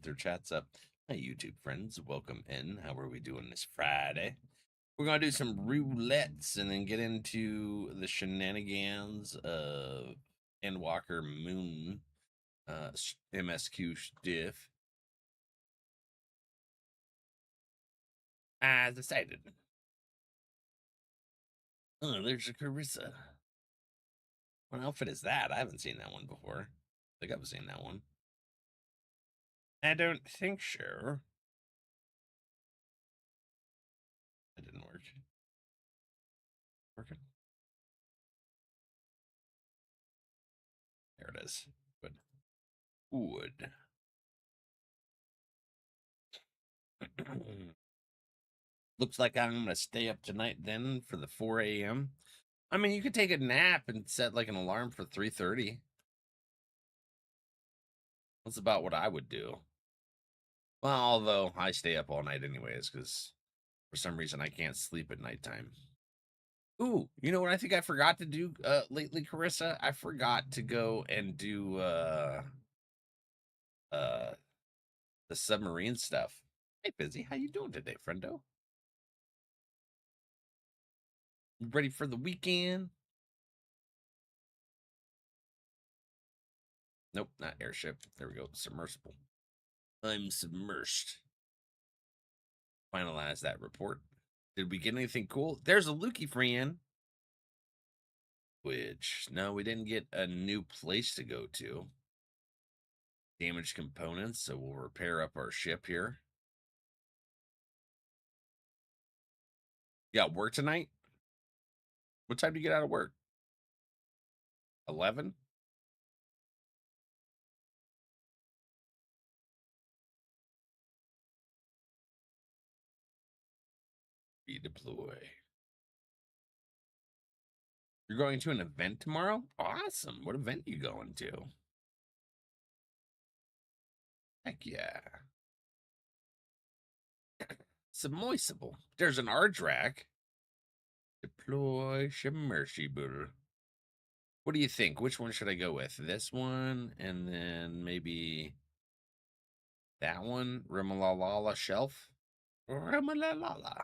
their chats up. Hi, YouTube friends. Welcome in. How are we doing this Friday? We're going to do some roulettes and then get into the shenanigans of Endwalker Moon MSQ stiff. As decided. Oh, there's a Carissa. What outfit is that? I haven't seen that one before. I think I've seen that one. I don't think so. That didn't work. Working. There it is. Good. Wood. Looks like I'm going to stay up tonight then for the 4 a.m. I mean, you could take a nap and set like an alarm for 3:30. That's about what I would do. Well, although I stay up all night anyways, because for some reason I can't sleep at nighttime. Ooh, you know what I think I forgot to do lately, Carissa? I forgot to go and do the submarine stuff. Hey, Busy, how you doing today, friendo? You ready for the weekend? Nope, not airship. There we go. Submersible. I'm submersed. Finalize that report. Did we get anything cool? There's a Lukey friend. Which, no, we didn't get a new place to go to. Damaged components, so we'll repair up our ship here. You got work tonight? What time do you get out of work? 11? Redeploy. You're going to an event tomorrow? Awesome. What event are you going to? Heck yeah. Submersible. There's an RDRAC. Deploy submersible. What do you think? Which one should I go with? This one and then maybe that one? Rimalalala shelf? Rimalalala.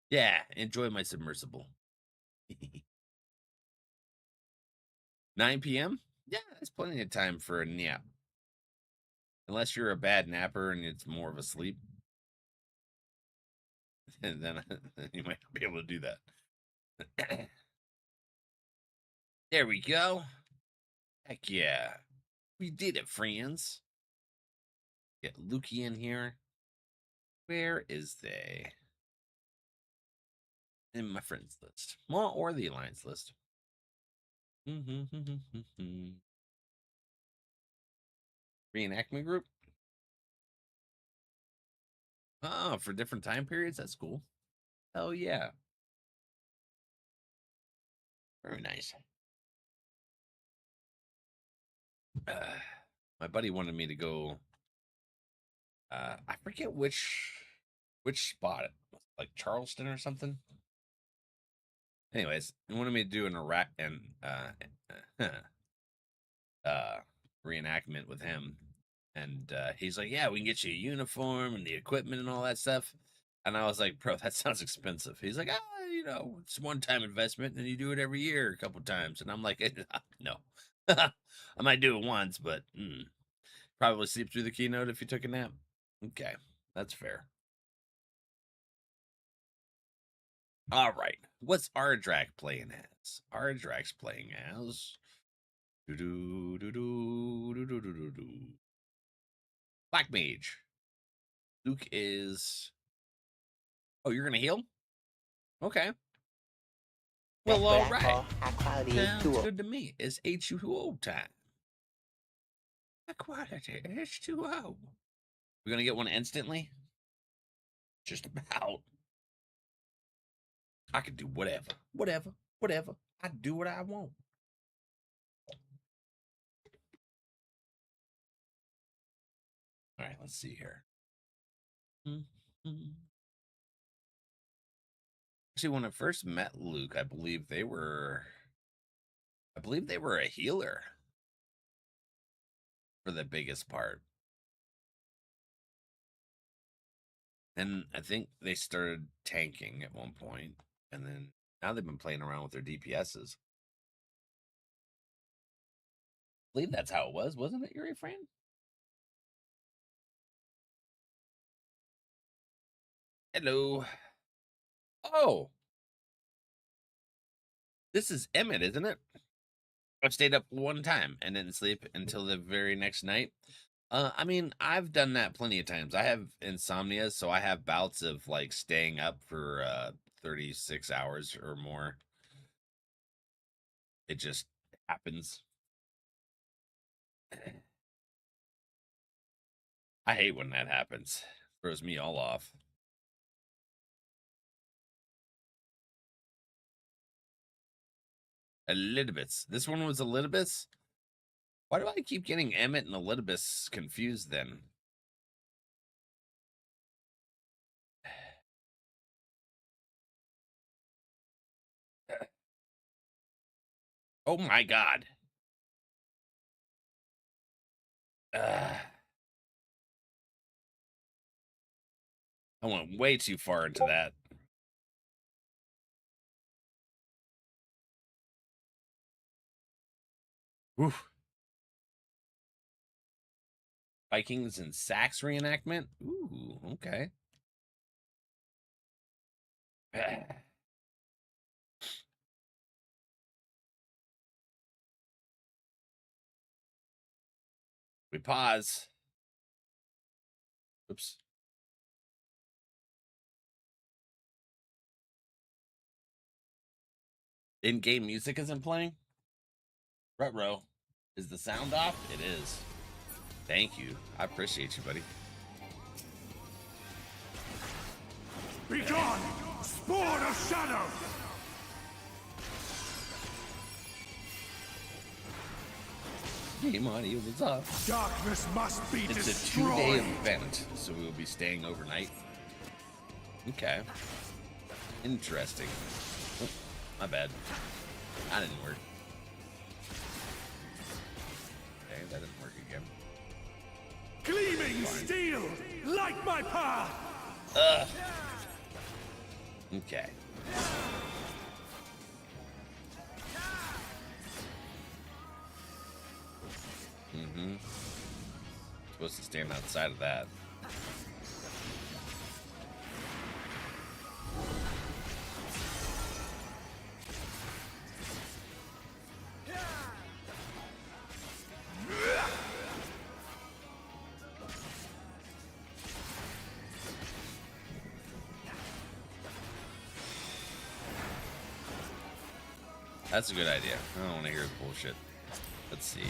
Yeah, enjoy my submersible. 9 p.m.? Yeah, that's plenty of time for a nap. Unless you're a bad napper and it's more of a sleep. And then you might not be able to do that. There we go. Heck yeah. We did it, friends. Get Lukey in here. Where is they? In my friends list. Well, or the alliance list. Reenactment group? Oh, for different time periods? That's cool. Oh, yeah. Very nice. My buddy wanted me to go. I forget which spot, like Charleston or something. Anyways, he wanted me to do an Iraq and reenactment with him, and he's like, "Yeah, we can get you a uniform and the equipment and all that stuff." And I was like, "Bro, that sounds expensive." He's like, you know, it's a one-time investment, and you do it every year a couple times." And I'm like, "No, I might do it once, but probably sleep through the keynote if you took a nap." Okay, that's fair. All right, what's RDRAC playing as? RDRAC's playing as Black Mage. Luke is. Oh, you're gonna heal? Okay. Well, all right. Sounds good to me. It's H2O time. Quality H2O. We're gonna get one instantly. Just about. I could do whatever. I do what I want. All right, let's see here. Actually, when I first met Luke, I believe they were a healer. for the biggest part. And I think they started tanking at one point, and then now they've been playing around with their DPSs. I believe that's how it was, wasn't it, your refrain? Hello. Oh, this is Emmett, isn't it? I've stayed up one time and didn't sleep until the very next night. I mean, I've done that plenty of times. I have insomnia, so I have bouts of like staying up for 36 hours or more. It just happens. I hate when that happens. Throws me all off. Elidibus. This one was Elidibus? Why do I keep getting Emmett and Elidibus confused then? Oh my god. I went way too far into that. Oof. Vikings and Sax reenactment? Ooh, okay. We pause. Oops. In-game music isn't playing? Ruh-roh. Is the sound off? It is. Thank you. I appreciate you, buddy. Be gone! Spawn of shadow! Game audio was up. Darkness must be It's destroyed! a 2-day event, so we will be staying overnight. Okay. Interesting. Oh, my bad. That didn't work. Okay, that didn't work again. Gleaming steel! Light my path! Ugh. Okay. Supposed to stand outside of that. That's a good idea. I don't want to hear the bullshit. Let's see.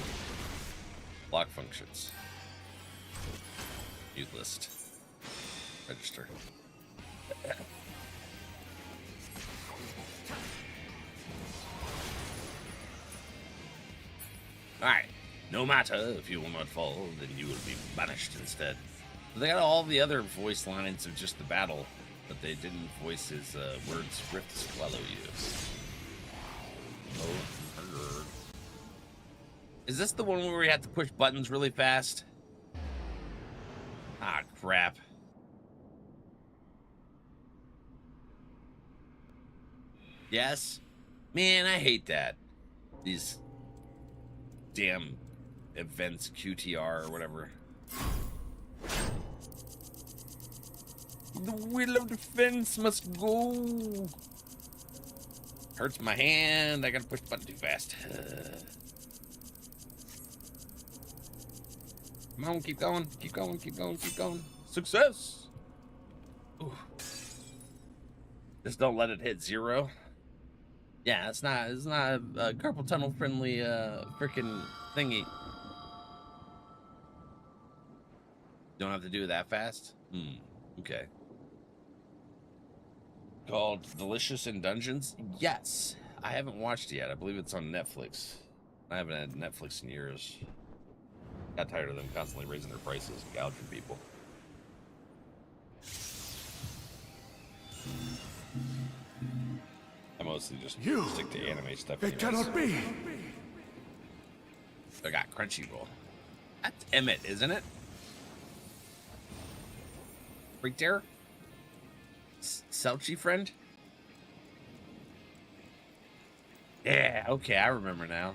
Block functions. Mute list. Register. Alright. No matter if you will not fall, then you will be banished instead. They got all the other voice lines of just the battle, but they didn't voice his words rifts swallow you. Oh, is this the one where we have to push buttons really fast? Ah, crap. Yes? Man, I hate that. These damn events, QTR or whatever. The wheel of defense must go. Hurts my hand. I gotta push the button too fast. Come on, keep going, keep going, keep going, keep going. Success! Ooh. Just don't let it hit 0. Yeah, it's not a carpal tunnel friendly freaking thingy. Don't have to do it that fast? Okay. Called Delicious in Dungeons? Yes. I haven't watched it yet. I believe it's on Netflix. I haven't had Netflix in years. Got tired of them constantly raising their prices and gouging people. I mostly just stick to anime stuff. It cannot be! I got Crunchyroll. That's Emmett, isn't it? Right there? Selchie friend? Yeah, okay, I remember now.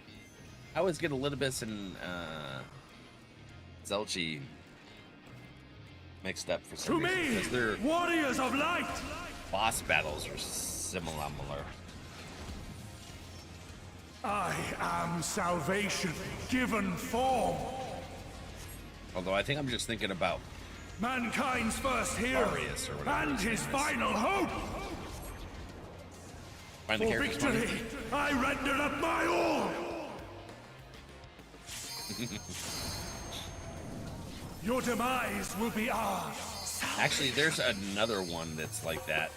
I always get a little bit in Zelchi mixed up for some reason. Because their warriors of light! boss battles are similar. I am salvation given form. Although I think I'm just thinking about Mankind's first hero Arius or whatever and his his name is. final hope. Find the For characters victory, funny. I render up my all. Your demise will be ours. Actually, there's another one that's like that.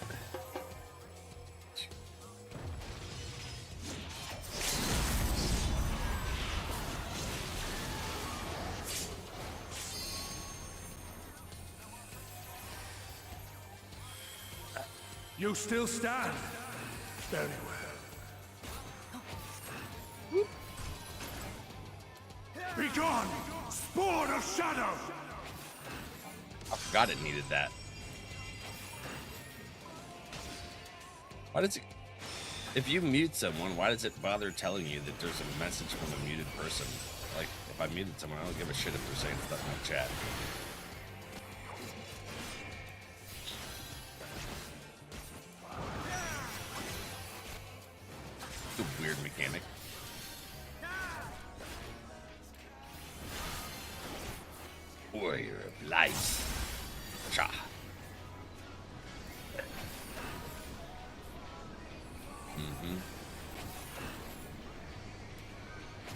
You still stand. Very well. Be gone, spawn of shadow! I forgot it needed that. Why does it... If you mute someone, why does it bother telling you that there's a message from a muted person? Like, if I muted someone, I don't give a shit if they're saying stuff in the chat. It's a weird mechanic. Warrior of light. Cha.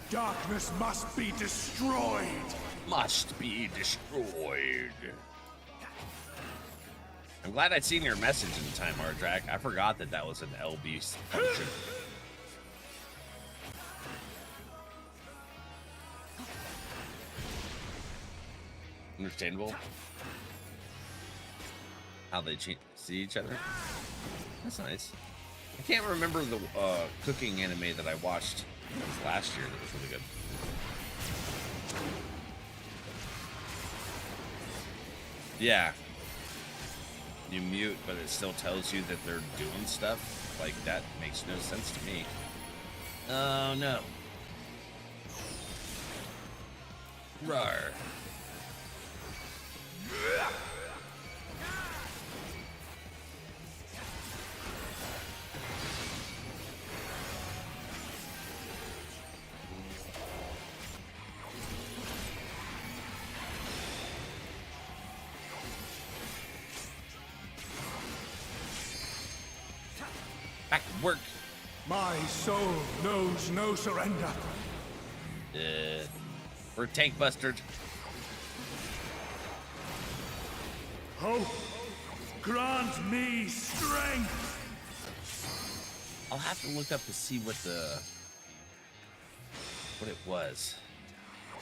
Darkness must be destroyed. Must be destroyed. I'm glad I'd seen your message in time, Ardrak. I forgot that that was an LB function. Understandable. How they see each other. That's nice. I can't remember the cooking anime that I watched last year that was really good. Yeah. You mute, but it still tells you that they're doing stuff. Like, that makes no sense to me. Oh, no. Rawr. Back to work. My soul knows no surrender. We're tank busted. Hope, grant me strength. I'll have to look up to see what it was.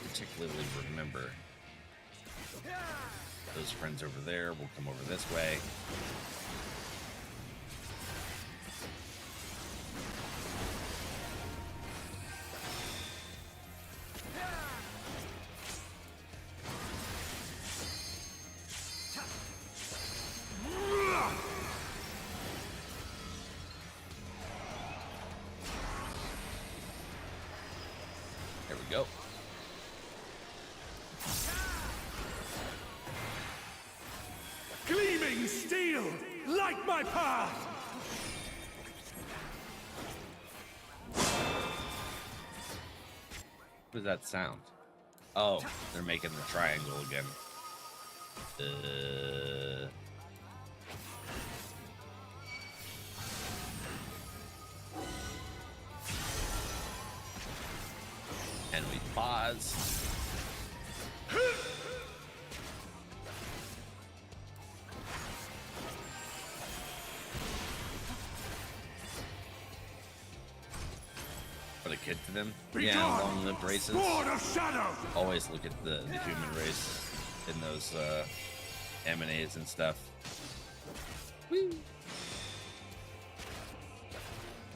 Particularly remember. Those friends over there will come over this way. There we go. Gleaming steel, light my path. What does that sound? Oh, they're making the triangle again. And we pause. Put a kid to them. Be Yeah, gone, long-lived races. spawn of shadow. Always look at the human race in those M&As and stuff. Woo.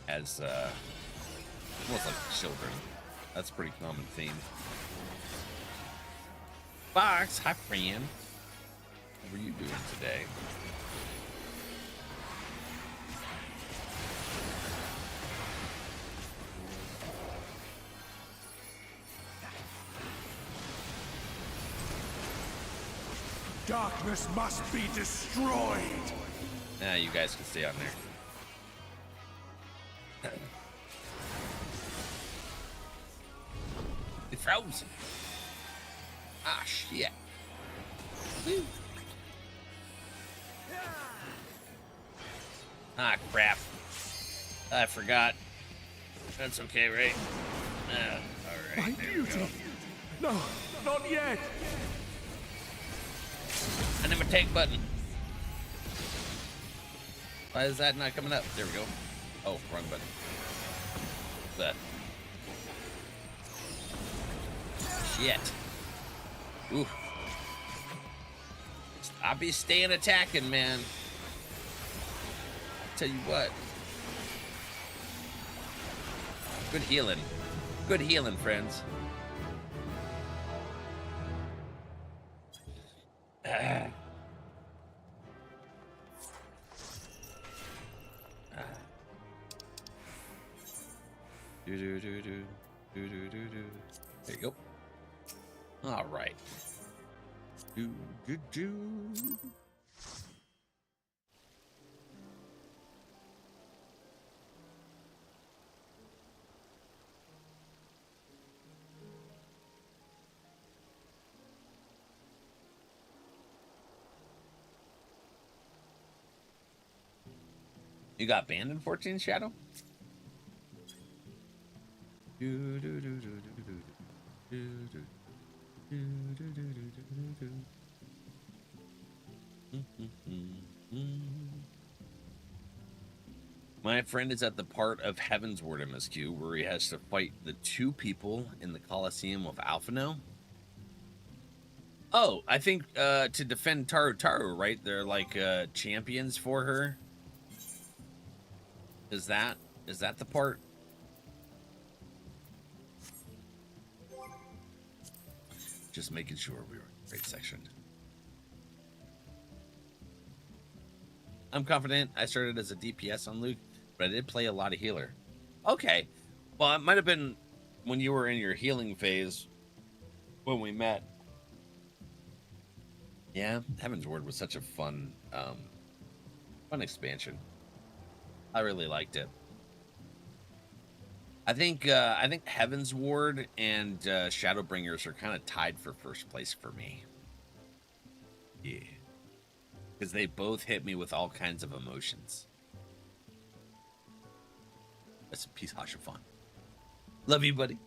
As almost like children. That's a pretty common theme. Fox. Hi, friend. What are you doing today? Darkness must be destroyed. Nah, you guys can stay on there. It froze. Ah, shit. Woo. Ah, crap. I forgot. That's okay, right? All right. My beauty. No, not yet. And then my take button. Why is that not coming up? There we go. Oh, wrong button. But shit. Ooh. I'll be staying attacking, man. Tell you what. Good healing. Good healing, friends. There you go. All right. You got banned in 14 Shadow? My friend is at the part of Heavensward MSQ where he has to fight the 2 people in the Colosseum of Alphino. Oh, I think to defend Taru, right? They're like champions for her. Is that the part? Just making sure we were in the right section. I'm confident. I started as a DPS on Luke, but I did play a lot of healer. Okay. Well, it might have been when you were in your healing phase when we met. Yeah, Heavensward was such a fun expansion. I really liked it. I think Heavensward and Shadowbringers are kind of tied for first place for me. Yeah. Because they both hit me with all kinds of emotions. That's a piece of fun. Love you, buddy.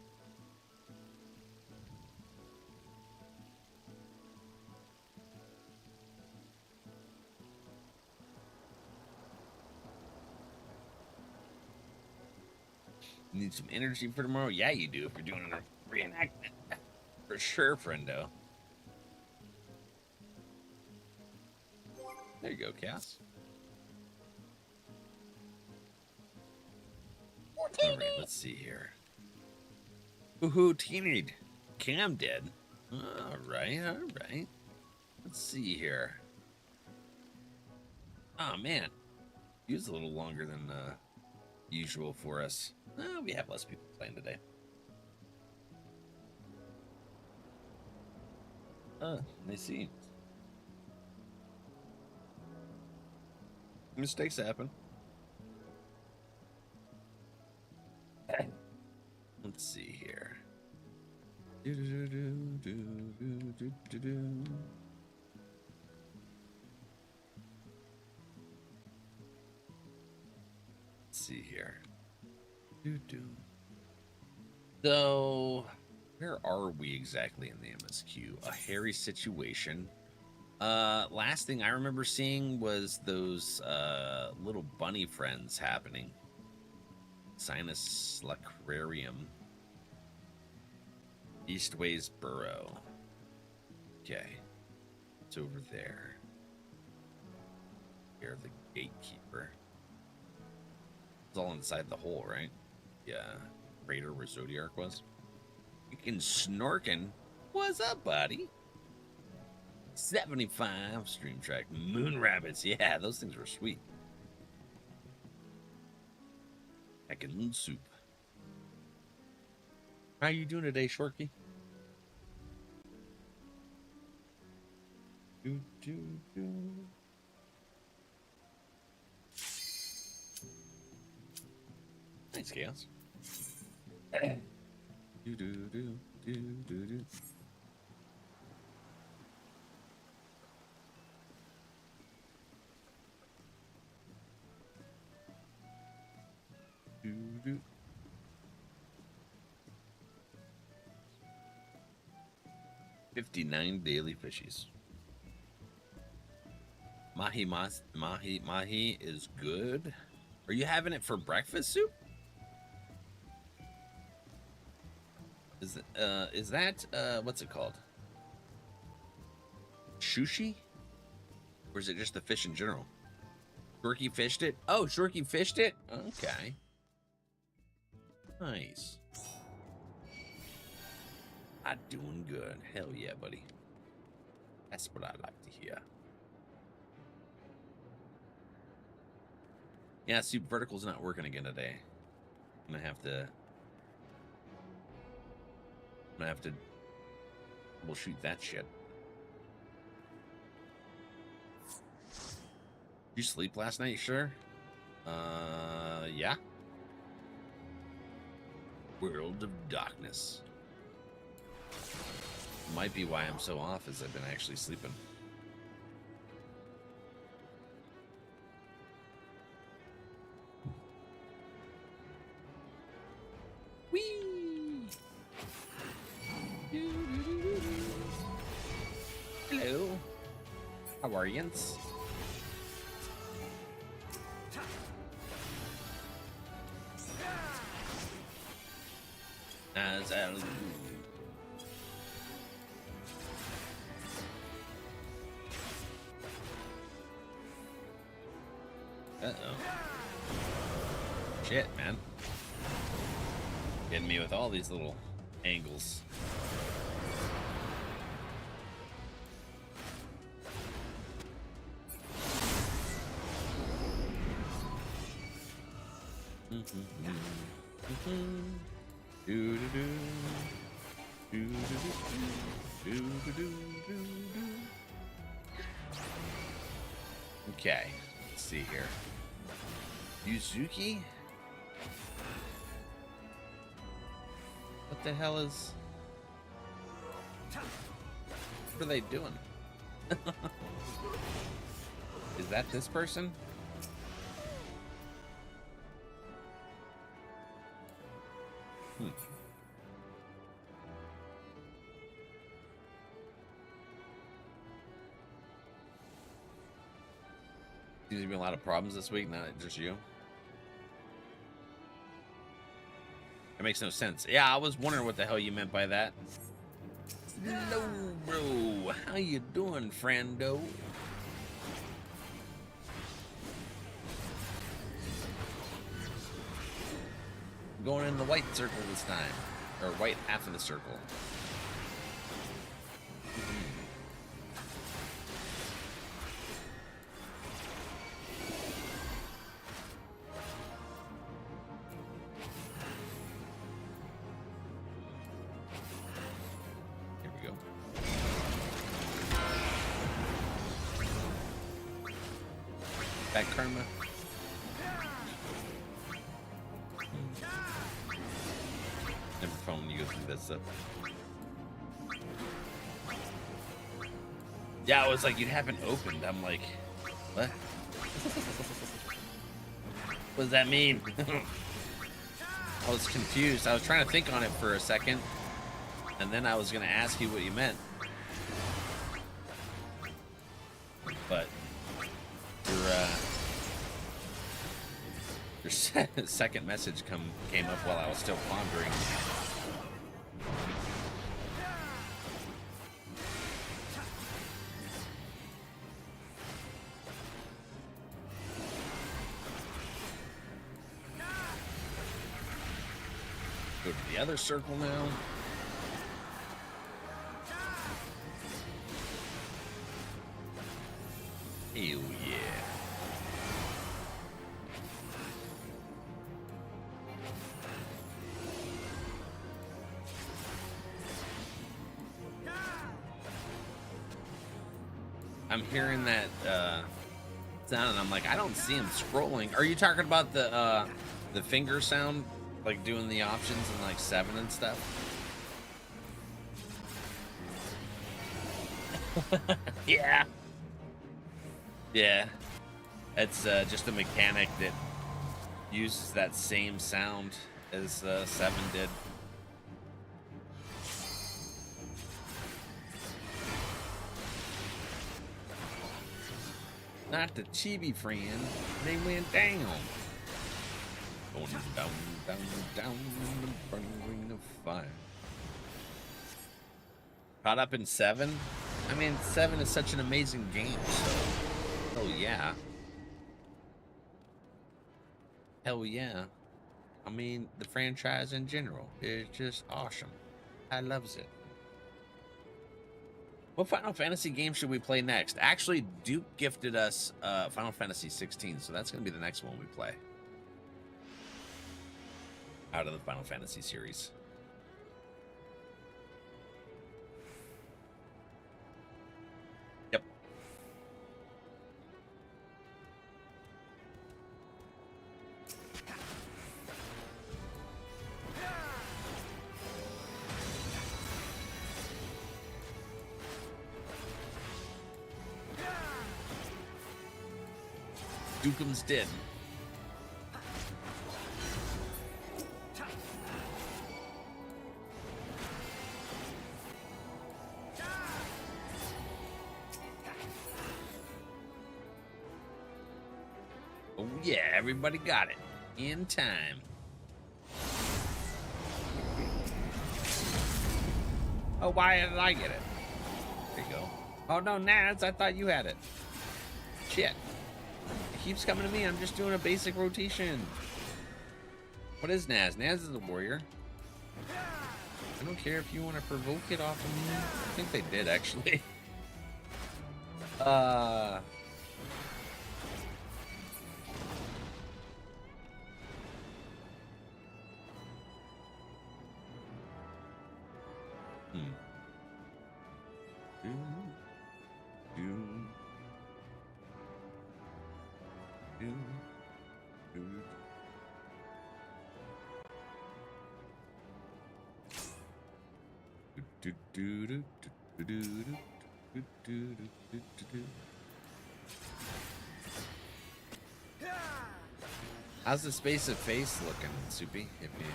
Need some energy for tomorrow? Yeah, you do if you're doing a reenactment. For sure, friendo. There you go, Cass. All right, let's see here. Woohoo, teenage Cam dead. All right. Let's see here. Oh, man. He was a little longer than usual for us. We have less people playing today. I see. Mistakes happen. Let's see here. Let's see here. So, where are we exactly in the MSQ? A hairy situation. Last thing I remember seeing was those little bunny friends happening. Sinus Lacrarium. Eastways Burrow. Okay. It's over there. Here, the gatekeeper. It's all inside the hole, right? Yeah. Crater where Zodiark was. Freaking snorking. What's up, buddy? 75 stream track. Moon rabbits. Yeah, those things were sweet. Heckin' soup. How you doing today, Shorky? Do, do, do. Thanks, Chaos. Do, do, do, do, do, do. Do, do. $59 daily fishies. Mahi is good. Are you having it for breakfast soup? Is that what's it called? Sushi? Or is it just the fish in general? Shorky fished it? Oh, Shorky fished it? Okay. Nice. I'm doing good. Hell yeah, buddy. That's what I like to hear. Yeah, Soup Vertical's not working again today. I'm gonna have to troubleshoot that shit. Did you sleep last night, sure? Yeah. World of Darkness. Might be why I'm so off, is I've been actually sleeping. Whee! Hello. How are you? As I Uh-oh. Shit, man. Getting me with all these little angles. Okay, let's see here. Yuzuki? What the hell is... What are they doing? Is that this person? Seems to be a lot of problems this week, not just you. It makes no sense. Yeah, I was wondering what the hell you meant by that. Hello, bro. How you doing, friendo? Going in the white circle this time. Or white half of the circle. Back karma. Never fun when you go through that stuff. Yeah, it was like you'd haven't opened. I'm like, what? What does that mean? I was confused. I was trying to think on it for a second, and then I was gonna ask you what you meant. But your second message came up while I was still pondering. Go to the other circle now. Hell yeah. I'm hearing that sound and I'm like, I don't see him scrolling. Are you talking about the finger sound, like doing the options in like 7 and stuff? Yeah. Yeah. It's just a mechanic that uses that same sound as 7 did. Not the chibi friend. They went down. Going down, down, down in the burning ring of fire. Caught up in 7? I mean, 7 is such an amazing game, so... Oh, yeah. Hell yeah. I mean, the franchise in general is just awesome. I loves it. What Final Fantasy game should we play next? Actually, Duke gifted us Final Fantasy 16, so that's going to be the next one we play. Out of the Final Fantasy series. Yep. Duke'em's dead. Oh yeah, everybody got it. In time. Oh, why did I get it? There you go. Oh no, Naz, I thought you had it. Shit. It keeps coming to me. I'm just doing a basic rotation. What is Naz? Naz is a warrior. I don't care if you want to provoke it off of me. I think they did, actually. How's the space of face looking, Soupy? If you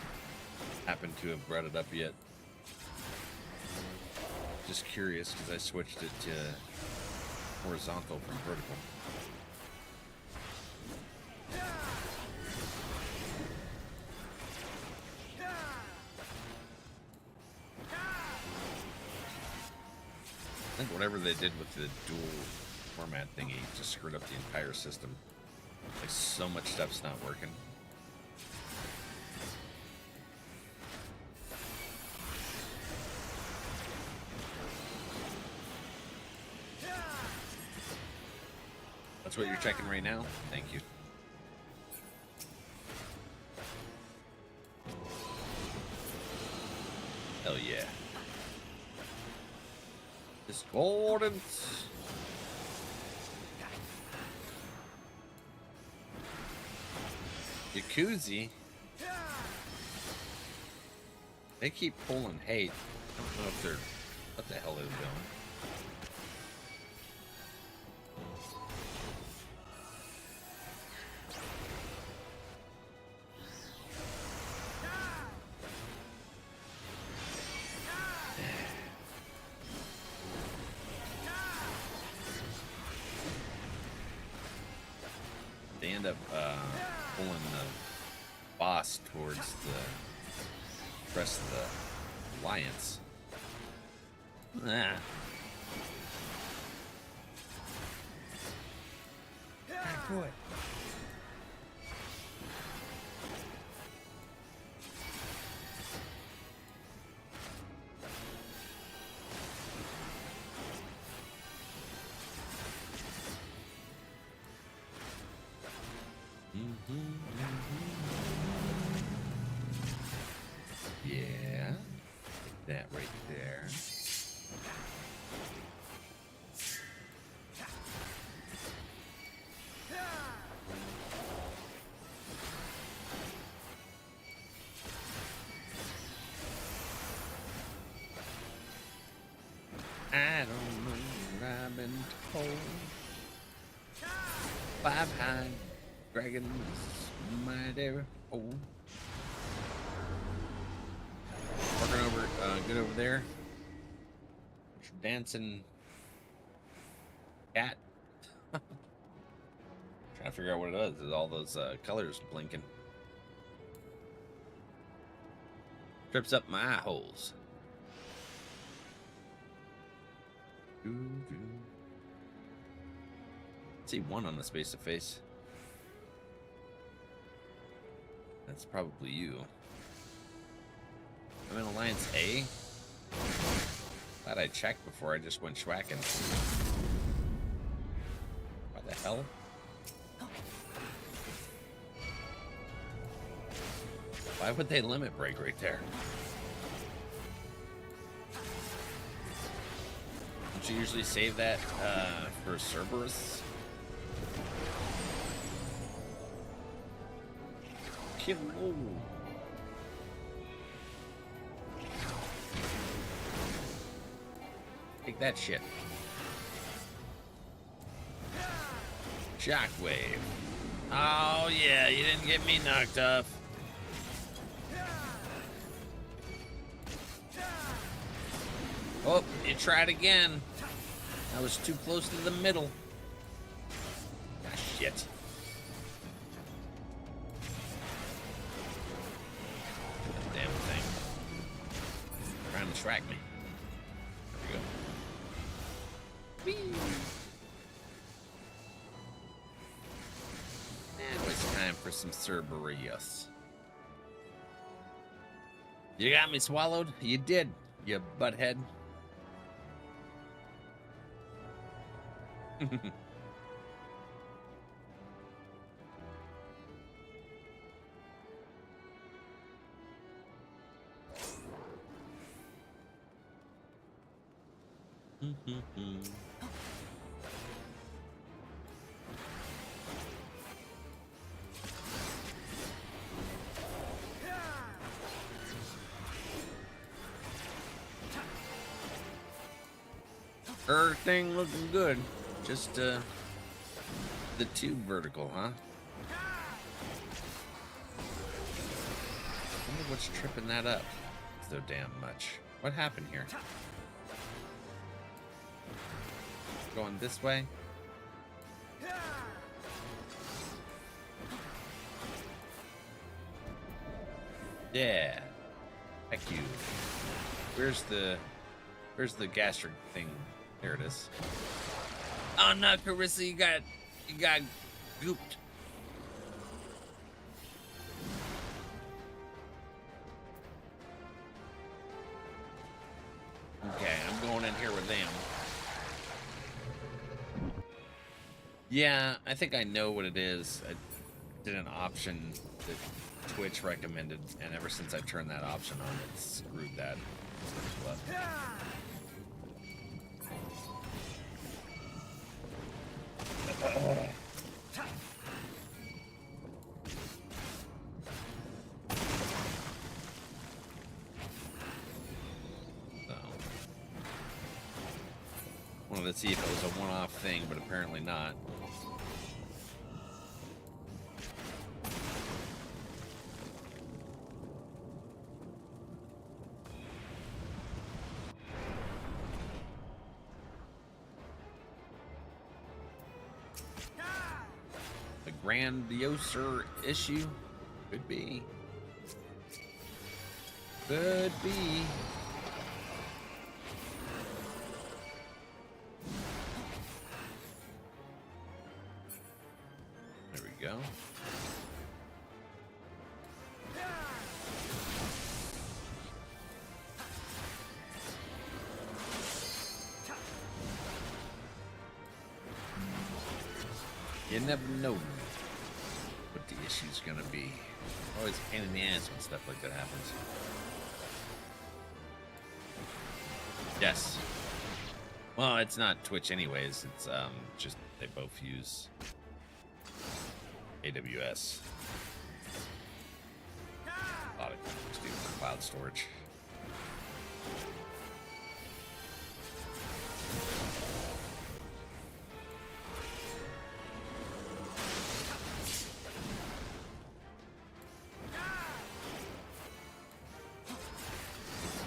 happen to have brought it up yet. Just curious because I switched it to horizontal from vertical. I think whatever they did with the dual format thingy just screwed up the entire system. Like, so much stuff's not working. That's what you're checking right now? Thank you. Hell yeah. Discordance. Jacuzzi. They keep pulling hate. I don't know if they're... What the hell they're doing. They end up pulling the boss towards the rest of the alliance. Ah. Boy. Yeah. That right there. I don't know what I've been told. 5 dragons mighty old. Working over, good over there. Dancing cat. Trying to figure out what it is. Is all those colors blinking? Trips up my eye holes. See one on the space to face. That's probably you. I'm in Alliance A. Glad I checked before I just went schwacking. What the hell? Why would they limit break right there? Don't you usually save that for Cerberus? Kill. Take that shit. Shockwave. Oh yeah, you didn't get me knocked off. Oh, you tried again. I was too close to the middle. Ah, shit. That damn thing. Trying to distract me. There we go. Whee! Now it's time for some Cerberus. You got me swallowed? You did, you butthead. Everything looking good. Just the tube vertical, huh? I wonder what's tripping that up so damn much. What happened here? Going this way? Yeah. Heck you. Where's the gastric thing? There it is. Oh no, Carissa, you got gooped. Okay, I'm going in here with them. Yeah, I think I know what it is. I did an option that Twitch recommended, and ever since I turned that option on, it screwed that. Wanted to see if it was a one-off thing, but apparently not. A grandioser issue? Could be. Could be. There we go. You never know what the issue's gonna be. Always a pain in the ass when stuff like that happens. Yes. Well, it's not Twitch anyways. It's just they both use AWS. A lot of companies do for cloud storage.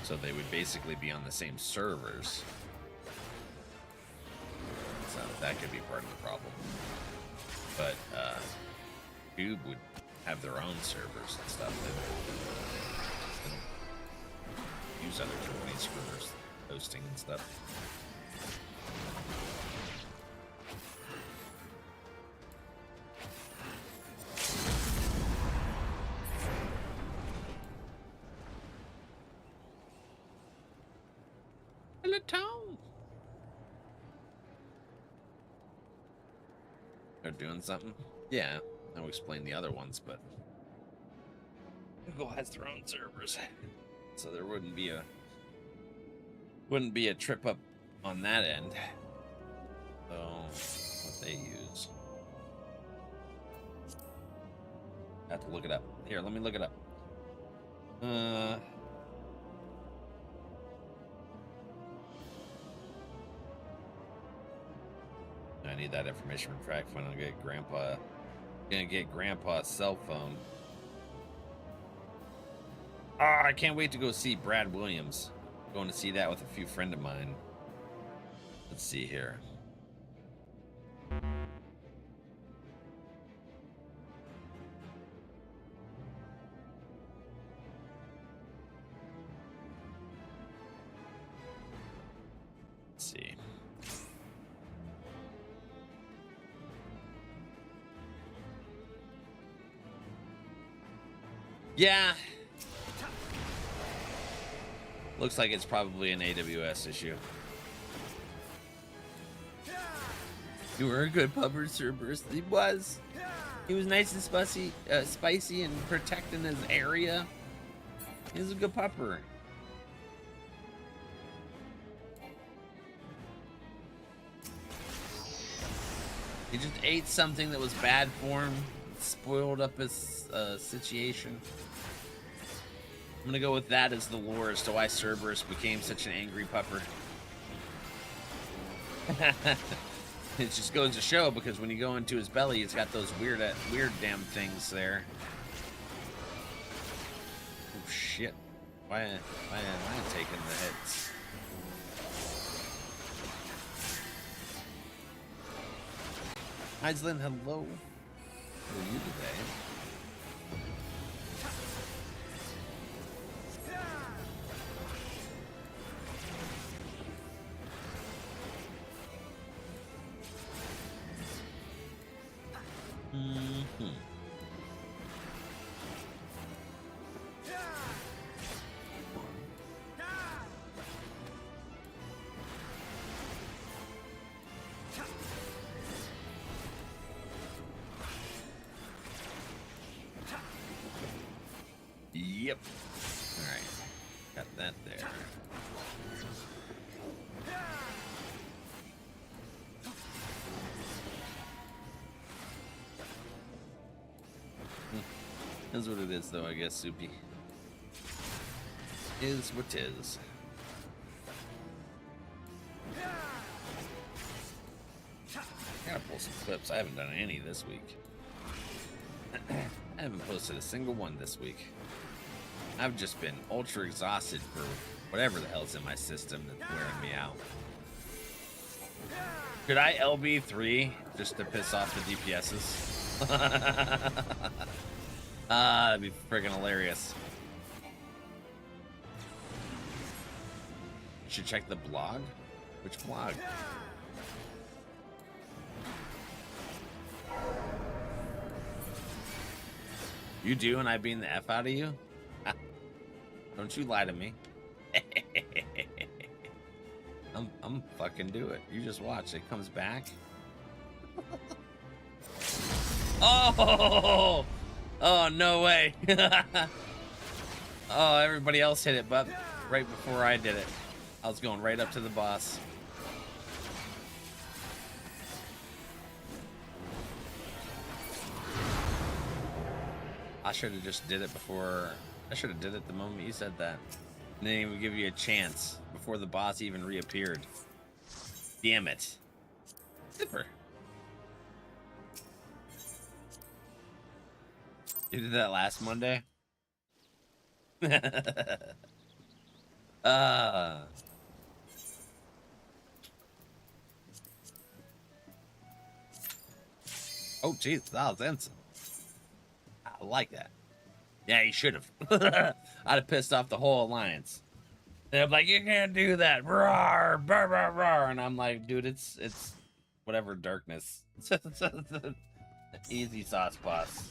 So they would basically be on the same servers. So that could be part of the problem. But Cube would have their own servers and stuff and use other companies for hosting and stuff. Town. They're doing something? Yeah, I'll explain the other ones, but Google has their own servers, so there wouldn't be a trip up on that end. So what they use, I have to look it up. Here, let me look it up. I need that information from track when I get Grandpa. Gonna get Grandpa's cell phone. Ah, I can't wait to go see Brad Williams. Going to see that with a few friends of mine. Let's see here. Let's see. Yeah. Looks like it's probably an AWS issue. You were a good pupper, Sir Burst. He was. He was nice and spicy and protecting his area. He was a good pupper. He just ate something that was bad for him. Spoiled up his situation. I'm gonna go with that as the lore as to why Cerberus became such an angry pupper. It just goes to show, because when you go into his belly, it's got those weird damn things there. Oh shit! Why am I taking the hits? Aislinn, hello. How are you today? Yep. All right. Got that there. Is what it is, though, I guess, Soupy. Is what is. I gotta pull some clips. I haven't done any this week. I haven't posted a single one this week. I've just been ultra exhausted for whatever the hell's in my system that's wearing me out. Could I LB3 just to piss off the DPSs? That'd be friggin' hilarious. Should check the blog? Which blog? You do, and I being the F out of you? Don't you lie to me. I'm fucking do it. You just watch. It comes back. Oh! Oh, no way. Oh, everybody else hit it, but right before I did it. I was going right up to the boss. I should have just did it before. I should have did it the moment you said that. And then it would give you a chance before the boss even reappeared. Damn it. Super. You did that last Monday? uh Oh, jeez, that was instant. I like that. Yeah, you should have. I'd have pissed off the whole alliance. They're like, you can't do that. Roar, bar, bar, bar. And I'm like, dude, it's whatever darkness. Easy sauce boss.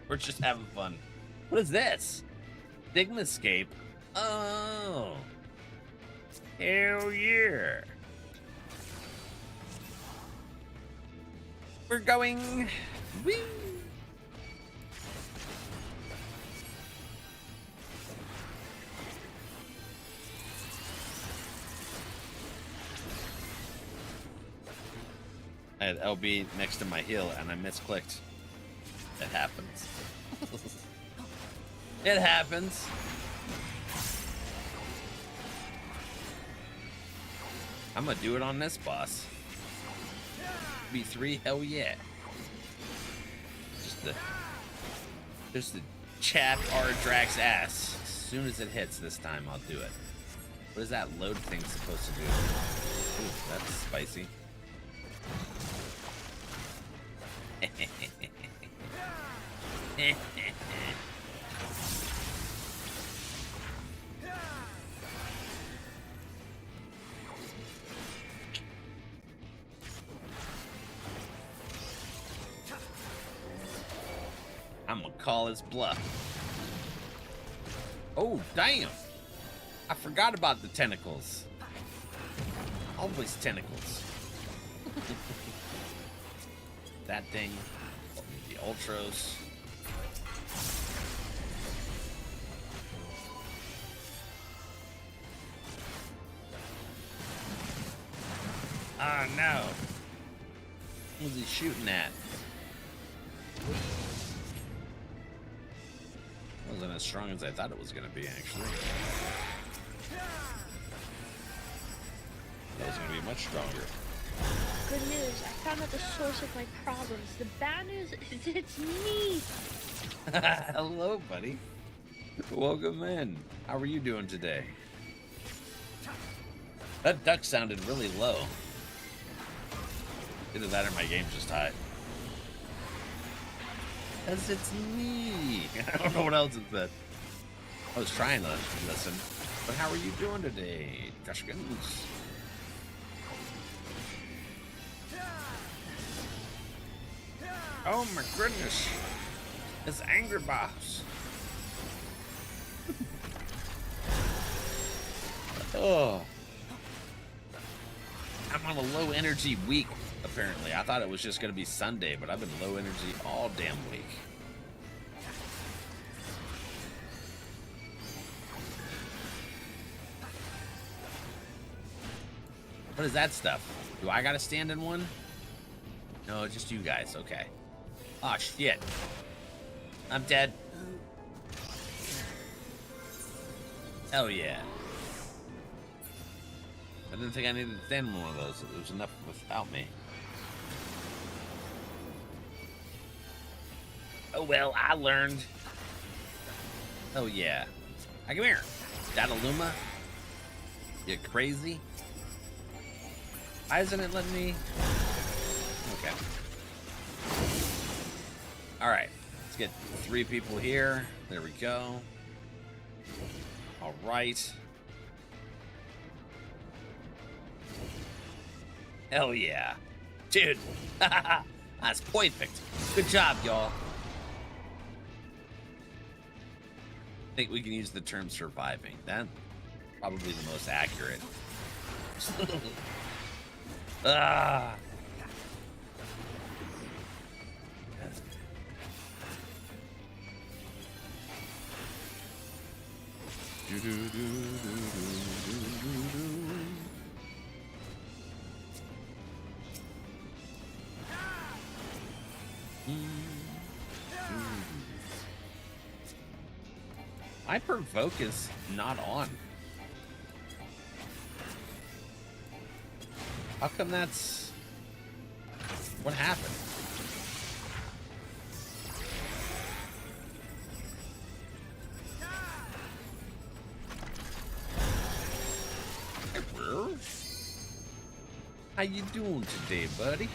We're just having fun. What is this? Stigmascape? Oh. Hell yeah. We're going. Woo. I had LB next to my heel and I misclicked. It happens. It happens. I'm gonna do it on this boss. B3, hell yeah. Just the chap our Drax ass. As soon as it hits this time, I'll do it. What is that load thing supposed to do? Ooh, that's spicy. I'm gonna call his bluff. Oh, damn. I forgot about the tentacles. Always tentacles. That thing. The Ultros. Oh, no. What was he shooting at? Wasn't as strong as I thought it was going to be, actually. That was going to be much stronger. Good news, I found out the source of my problems. The bad news is it's me. Hello, buddy. Welcome in. How are you doing today? That duck sounded really low. Either that or my game's just high. Because it's me. I don't know what else it said. I was trying to listen. But how are you doing today, Josh Goose? Oh my goodness. It's Angry Boss. Oh. I'm on a low energy week, apparently. I thought it was just going to be Sunday, but I've been low energy all damn week. What is that stuff? Do I got to stand in one? No, just you guys. Okay. Oh, shit. I'm dead. Hell yeah. I didn't think I needed to stand in one of those. It was enough without me. Oh, well, I learned. Oh, yeah. Hi, come here. Dataluma. You crazy? Why isn't it letting me? Okay. All right. Let's get 3 people here. There we go. All right. Hell yeah. Dude. That's perfect. Good job, y'all. I think we can use the term surviving. That's probably the most accurate. My provoke is not on. How come that's... What happened? How you doing today, buddy?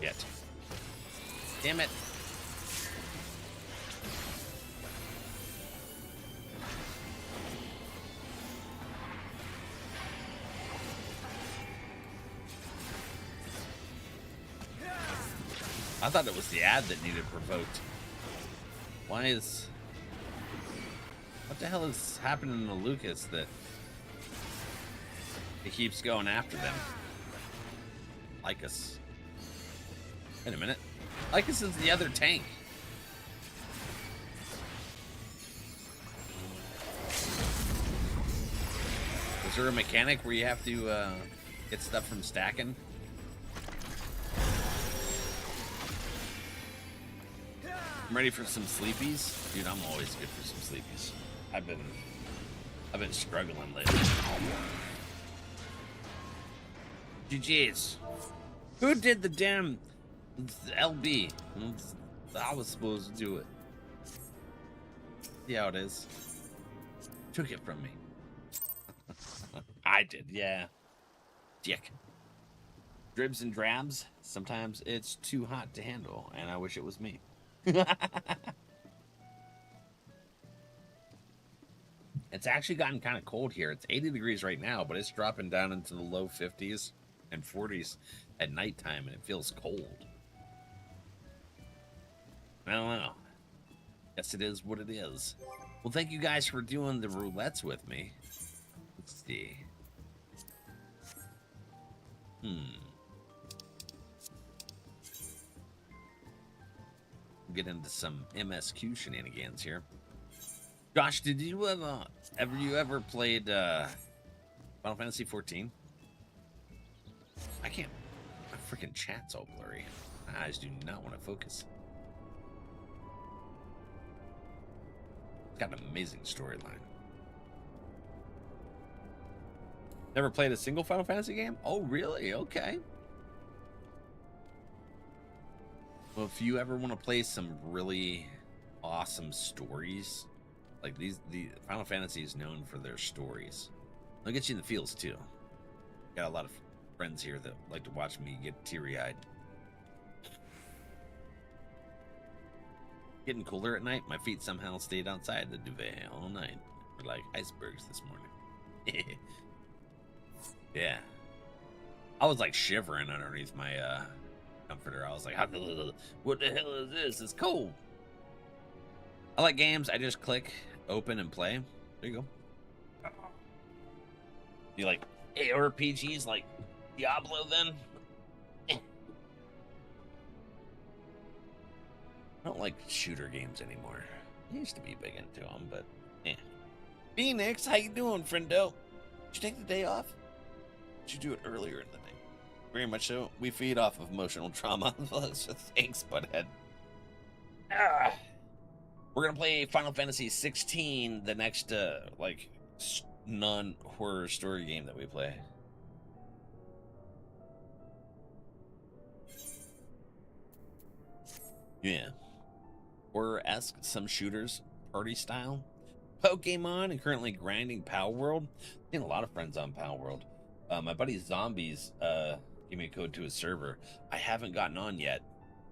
Shit. Damn it. I thought it was the ad that needed provoked. Why is... What the hell is happening to Lucas that he keeps going after them? Lycus. Wait a minute. Lycus is the other tank. Is there a mechanic where you have to get stuff from stacking? I'm ready for some sleepies. Dude, I'm always good for some sleepies. I've been struggling lately. GG's. Who did the damn LB? I was supposed to do it. See how it is. Took it from me. I did, yeah. Dick. Dribs and drabs. Sometimes it's too hot to handle, and I wish it was me. It's actually gotten kind of cold here. It's 80 degrees right now, but it's dropping down into the low 50s and 40s at nighttime, and it feels cold. I don't know. Guess it is what it is. Well, thank you guys for doing the roulettes with me. Let's see. Get into some MSQ shenanigans here. Josh, did you ever played Final Fantasy 14? I can't. My freaking chat's all blurry. My eyes do not want to focus. It's got an amazing storyline. Never played a single Final Fantasy game? Oh, really? Okay. Well, if you ever want to play some really awesome stories, like the Final Fantasy is known for their stories. They'll get you in the feels too. Got a lot of friends here that like to watch me get teary-eyed. Getting cooler at night. My feet somehow stayed outside the duvet all night. They're like icebergs this morning. Yeah. I was like shivering underneath my comforter. I was like, what the hell is this? It's cold. I like games. I just click, open, and play. There you go. You like ARPGs like Diablo then? I don't like shooter games anymore. I used to be big into them, but Phoenix, how you doing, friendo? Did you take the day off? Did you do it earlier in the day? Very much so. We feed off of emotional trauma. Thanks, butthead. We're gonna play Final Fantasy 16, the next like non-horror story game that we play. Yeah. Horror-esque, some shooters, party style. Pokemon, and currently grinding Power World. I've seen a lot of friends on Power World. My buddy Zombies gave me a code to his server. I haven't gotten on yet.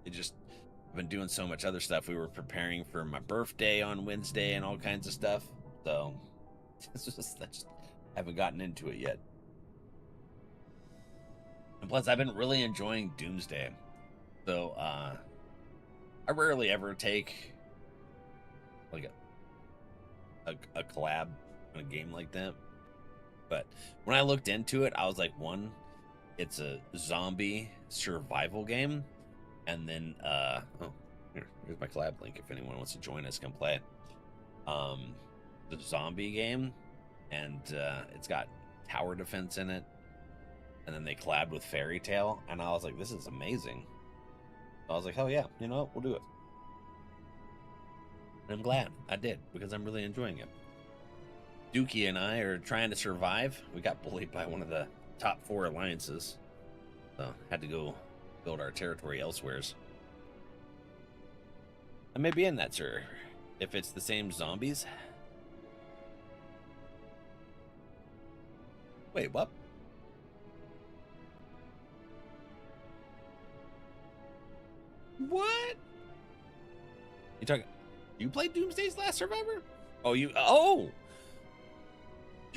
I've been doing so much other stuff. We were preparing for my birthday on Wednesday and all kinds of stuff. So I just haven't gotten into it yet. And plus, I've been really enjoying Doomsday. So I rarely ever take like a collab on a game like that. But when I looked into it, I was like, one, it's a zombie survival game, and then here's my collab link if anyone wants to join us, come play. The zombie game, and it's got tower defense in it, and then they collabed with Fairy Tale, and I was like, this is amazing. I was like, hell yeah, you know what, we'll do it. And I'm glad I did, because I'm really enjoying it. Dookie and I are trying to survive. We got bullied by one of the top 4 alliances, so had to go build our territory elsewheres. I may be in that, sir, if it's the same zombies. Wait, what? What? You talking? You played Doomsday's Last Survivor? Oh, you're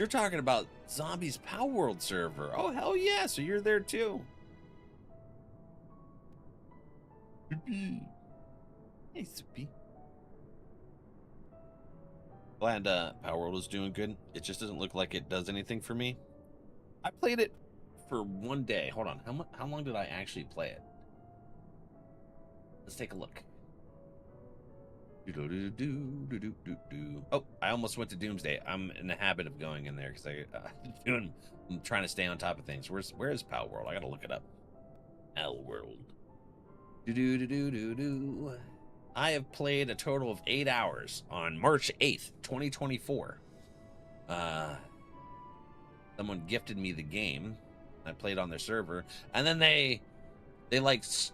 talking about Zombies Power World server. Oh, hell yeah. So you're there too. Hey, Soupy. Glad Power World is doing good. It just doesn't look like it does anything for me. I played it for 1 day. Hold on. How long did I actually play it? Let's take a look. Oh, I almost went to Doomsday. I'm in the habit of going in there because I'm trying to stay on top of things. Where is Power World? I gotta look it up. Power World. I have played a total of 8 hours on March 8th, 2024. Someone gifted me the game. I played on their server, and then they like just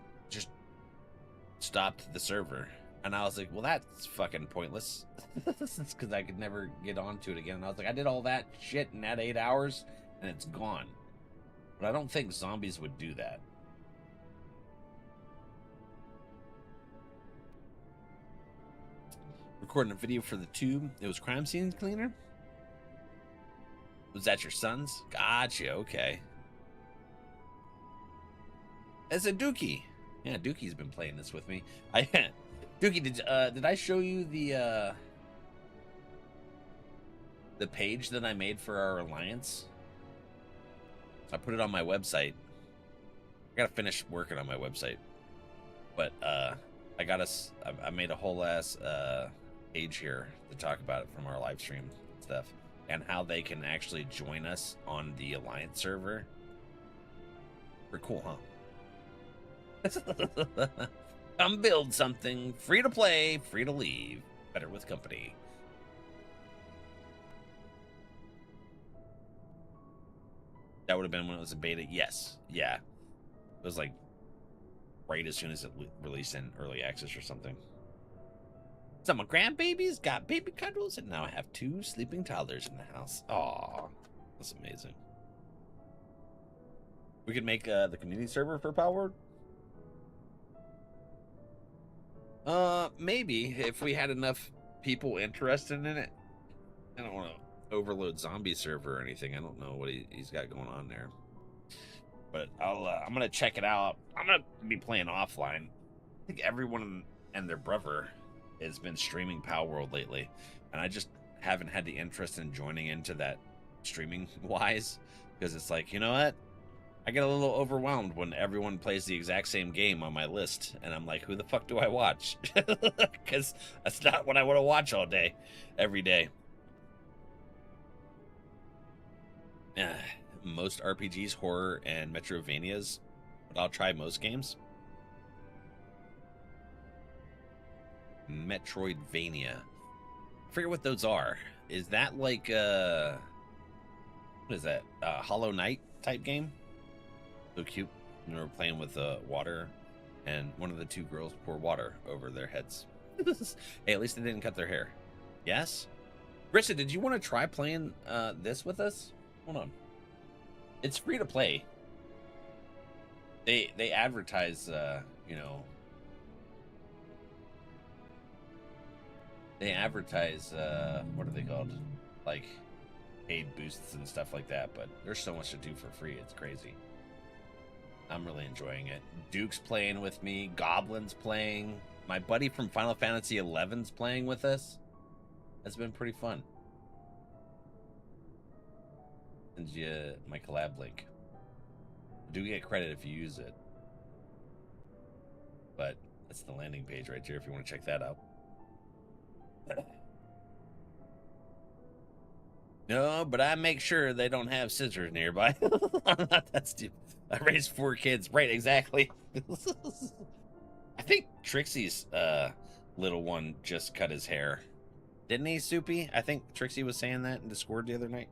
stopped the server. And I was like, well, that's fucking pointless. It's because I could never get onto it again. And I was like, I did all that shit in that 8 hours, and it's gone. But I don't think zombies would do that. Recording a video for the tube. It was Crime Scene Cleaner? Was that your son's? Gotcha, okay. It's a Dookie. Yeah, Dookie's been playing this with me. Dookie, did I show you the page that I made for our alliance? I put it on my website. I gotta finish working on my website, but I made a whole ass page here to talk about it from our live stream stuff and how they can actually join us on the alliance server. Pretty cool, huh? Come build something. Free to play, free to leave. Better with company. That would have been when it was a beta. Yes. Yeah. It was like right as soon as it released in early access or something. Some of my grandbabies got baby cuddles, and now I have 2 sleeping toddlers in the house. Aw. That's amazing. We could make the community server for Power. Maybe if we had enough people interested in it. I don't want to overload zombie server or anything. I don't know what he's got going on there, but I'm gonna check it out. I'm gonna be playing offline. I think everyone and their brother has been streaming Power World lately, and I just haven't had the interest in joining into that streaming wise, because it's like, you know what? I get a little overwhelmed when everyone plays the exact same game on my list, and I'm like, who the fuck do I watch? Because that's not what I want to watch all day, every day. Most RPGs, horror, and Metroidvanias, but I'll try most games. Metroidvania. I forget what those are. Is that like, what is that? Hollow Knight type game? So cute. And we're playing with water, and one of the 2 girls pour water over their heads. Hey, at least they didn't cut their hair. Yes? Brissa, did you want to try playing this with us? Hold on. It's free to play. They advertise, you know. They advertise, what are they called? Like, paid boosts and stuff like that, but there's so much to do for free. It's crazy. I'm really enjoying it. Duke's playing with me. Goblin's playing. My buddy from Final Fantasy XI's playing with us. That's been pretty fun. Send you my collab link. I do get credit if you use it. But that's the landing page right there if you want to check that out. No, but I make sure they don't have scissors nearby. I'm not that stupid. I raised 4 kids. Right, exactly. I think Trixie's little one just cut his hair. Didn't he, Soupy? I think Trixie was saying that in Discord the other night.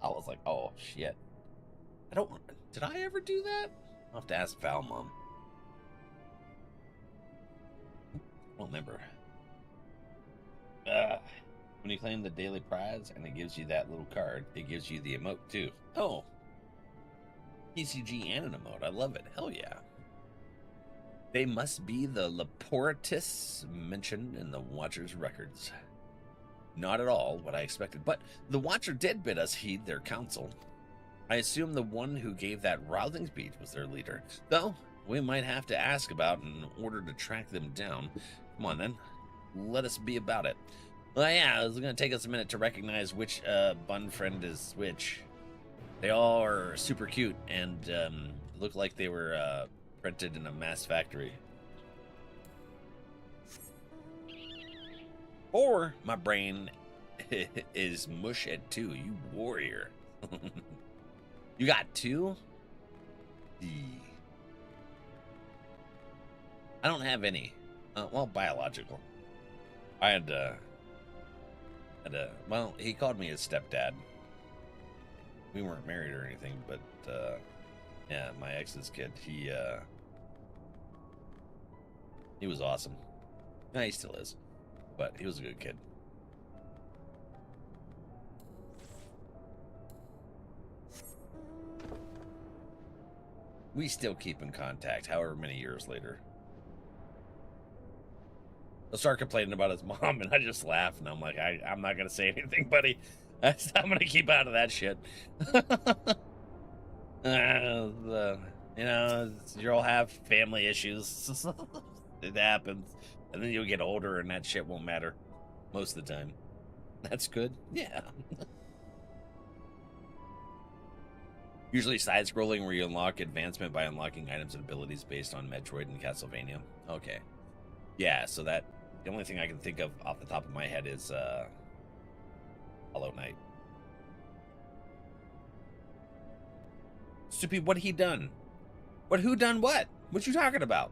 I was like, oh, shit. Did I ever do that? I'll have to ask Val Mom. I don't remember. When you claim the daily prize and it gives you that little card, it gives you the emote too. Oh. TCG and an emote. I love it. Hell yeah. They must be the Laportis mentioned in the Watcher's records. Not at all what I expected, but the Watcher did bid us heed their counsel. I assume the one who gave that rousing speech was their leader, though we might have to ask about in order to track them down. Come on then, let us be about it. Well, yeah, it's going to take us a minute to recognize which bun friend is which. They all are super cute and look like they were printed in a mass factory. Or my brain is mush at 2. You warrior. You got 2? I don't have any. Well, biological. I had well, he called me his stepdad. We weren't married or anything, but yeah, my ex's kid, he was awesome. No, he still is, but he was a good kid. We still keep in contact, however many years later. He'll start complaining about his mom, and I just laugh, and I'm like, I'm not going to say anything, buddy. I'm going to keep out of that shit. You know, you'll have family issues. It happens. And then you'll get older, and that shit won't matter most of the time. That's good. Yeah. Usually side-scrolling where you unlock advancement by unlocking items and abilities based on Metroid and Castlevania. Okay. Yeah, so that... The only thing I can think of off the top of my head is Hollow Knight. Stupid, what he done? Who done what? What you talking about?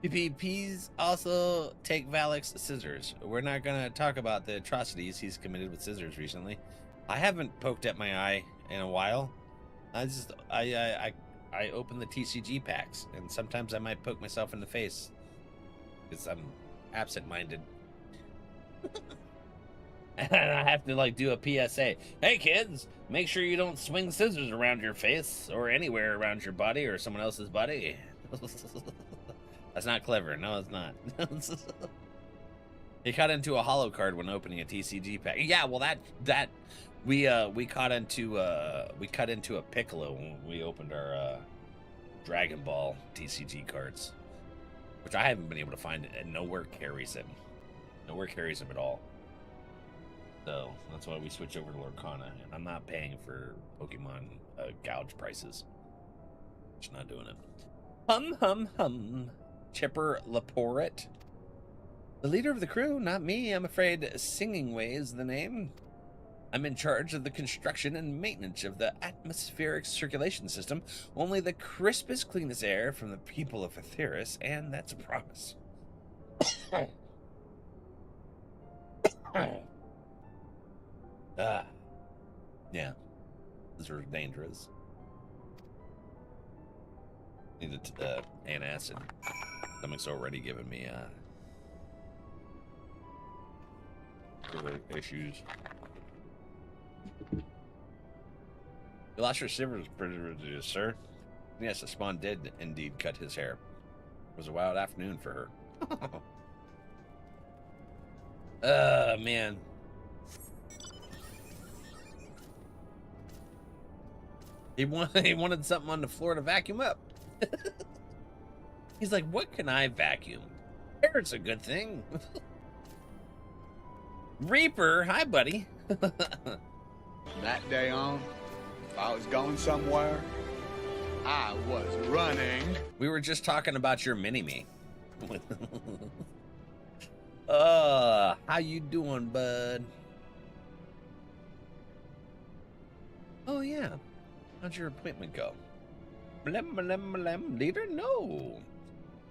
PPPs also take Valek's scissors. We're not gonna talk about the atrocities he's committed with scissors recently. I haven't poked at my eye in a while. I open the TCG packs, and sometimes I might poke myself in the face because I'm absent-minded. And I have to like do a PSA. Hey kids, make sure you don't swing scissors around your face or anywhere around your body or someone else's body. That's not clever. No, it's not. He caught into a hollow card when opening a TCG pack. Yeah, well we cut into a Piccolo when we opened our Dragon Ball TCG cards, which I haven't been able to find, and nowhere carries him. Nowhere carries him at all. So that's why we switch over to Lorcana, and I'm not paying for Pokemon gouge prices. Just not doing it. Hum. Chipper Laporet. The leader of the crew, not me. I'm afraid Singing Way is the name. I'm in charge of the construction and maintenance of the atmospheric circulation system. Only the crispest, cleanest air from the people of Aetheris, and that's a promise. Yeah. These are dangerous. Needed antacid. Stomach's already giving me issues. You lost your scissors, sir. Yes, the spawn did indeed cut his hair. It was a wild afternoon for her. Man. He wanted something on the floor to vacuum up. He's like, what can I vacuum? Hair's a good thing. Reaper, hi, buddy. From that day on, if I was going somewhere, I was running. We were just talking about your mini-me. How you doing, bud? Oh, yeah. How'd your appointment go? Blem, blem, blem, leader? No.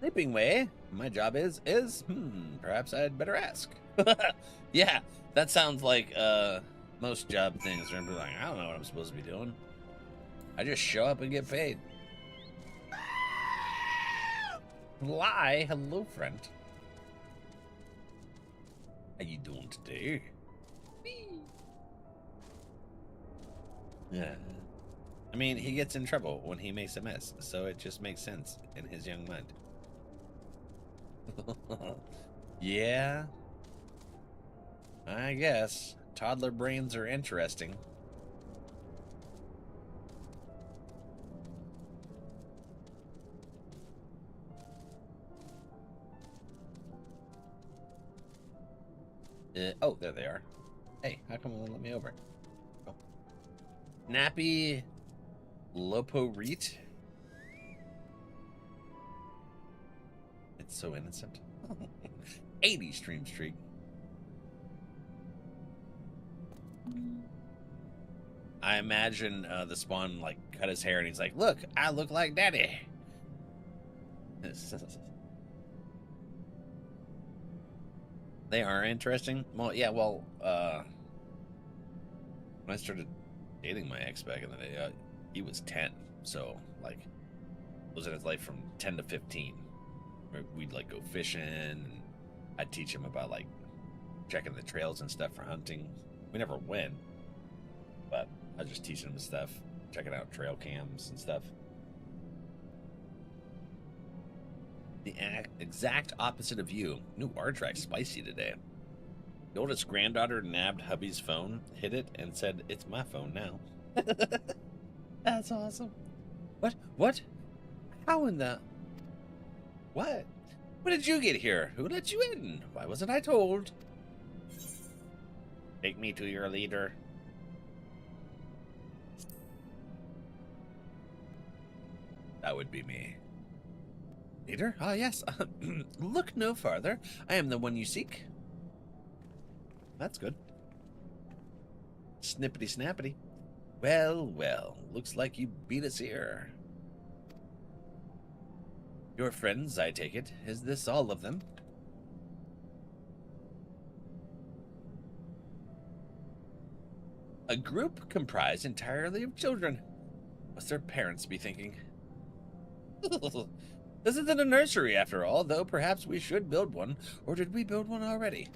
Sleeping way. My job is, perhaps I'd better ask. Yeah, that sounds like, most job things. They're like, I don't know what I'm supposed to be doing. I just show up and get paid. Lie. Hello, friend. How you doing today? Yeah. I mean, he gets in trouble when he makes a mess, so it just makes sense in his young mind. Yeah. I guess. Toddler brains are interesting. Oh, there they are. Hey, how come they won't let me over? Oh. Nappy Loporite. It's so innocent. 80 stream streak. I imagine the spawn like cut his hair and he's like, look, I look like daddy. They are interesting. Well, yeah, well, when I started dating my ex back in the day, he was 10. So, like, was in his life from 10 to 15. We'd, like, go fishing, and I'd teach him about, like, checking the trails and stuff for hunting. We never went, but I was just teaching him stuff, checking out trail cams and stuff. The exact opposite of you. New R-Track spicy today. The oldest granddaughter nabbed hubby's phone, hit it, and said, it's my phone now. That's awesome. What? How in the... What? When did you get here? Who let you in? Why wasn't I told? Take me to your leader. That would be me. Leader? Ah, yes. Look no farther. I am the one you seek. That's good. Snippety snappity. Well, well. Looks like you beat us here. Your friends, I take it. Is this all of them? A group comprised entirely of children. Must their parents be thinking? This isn't a nursery, after all, though perhaps we should build one. Or did we build one already?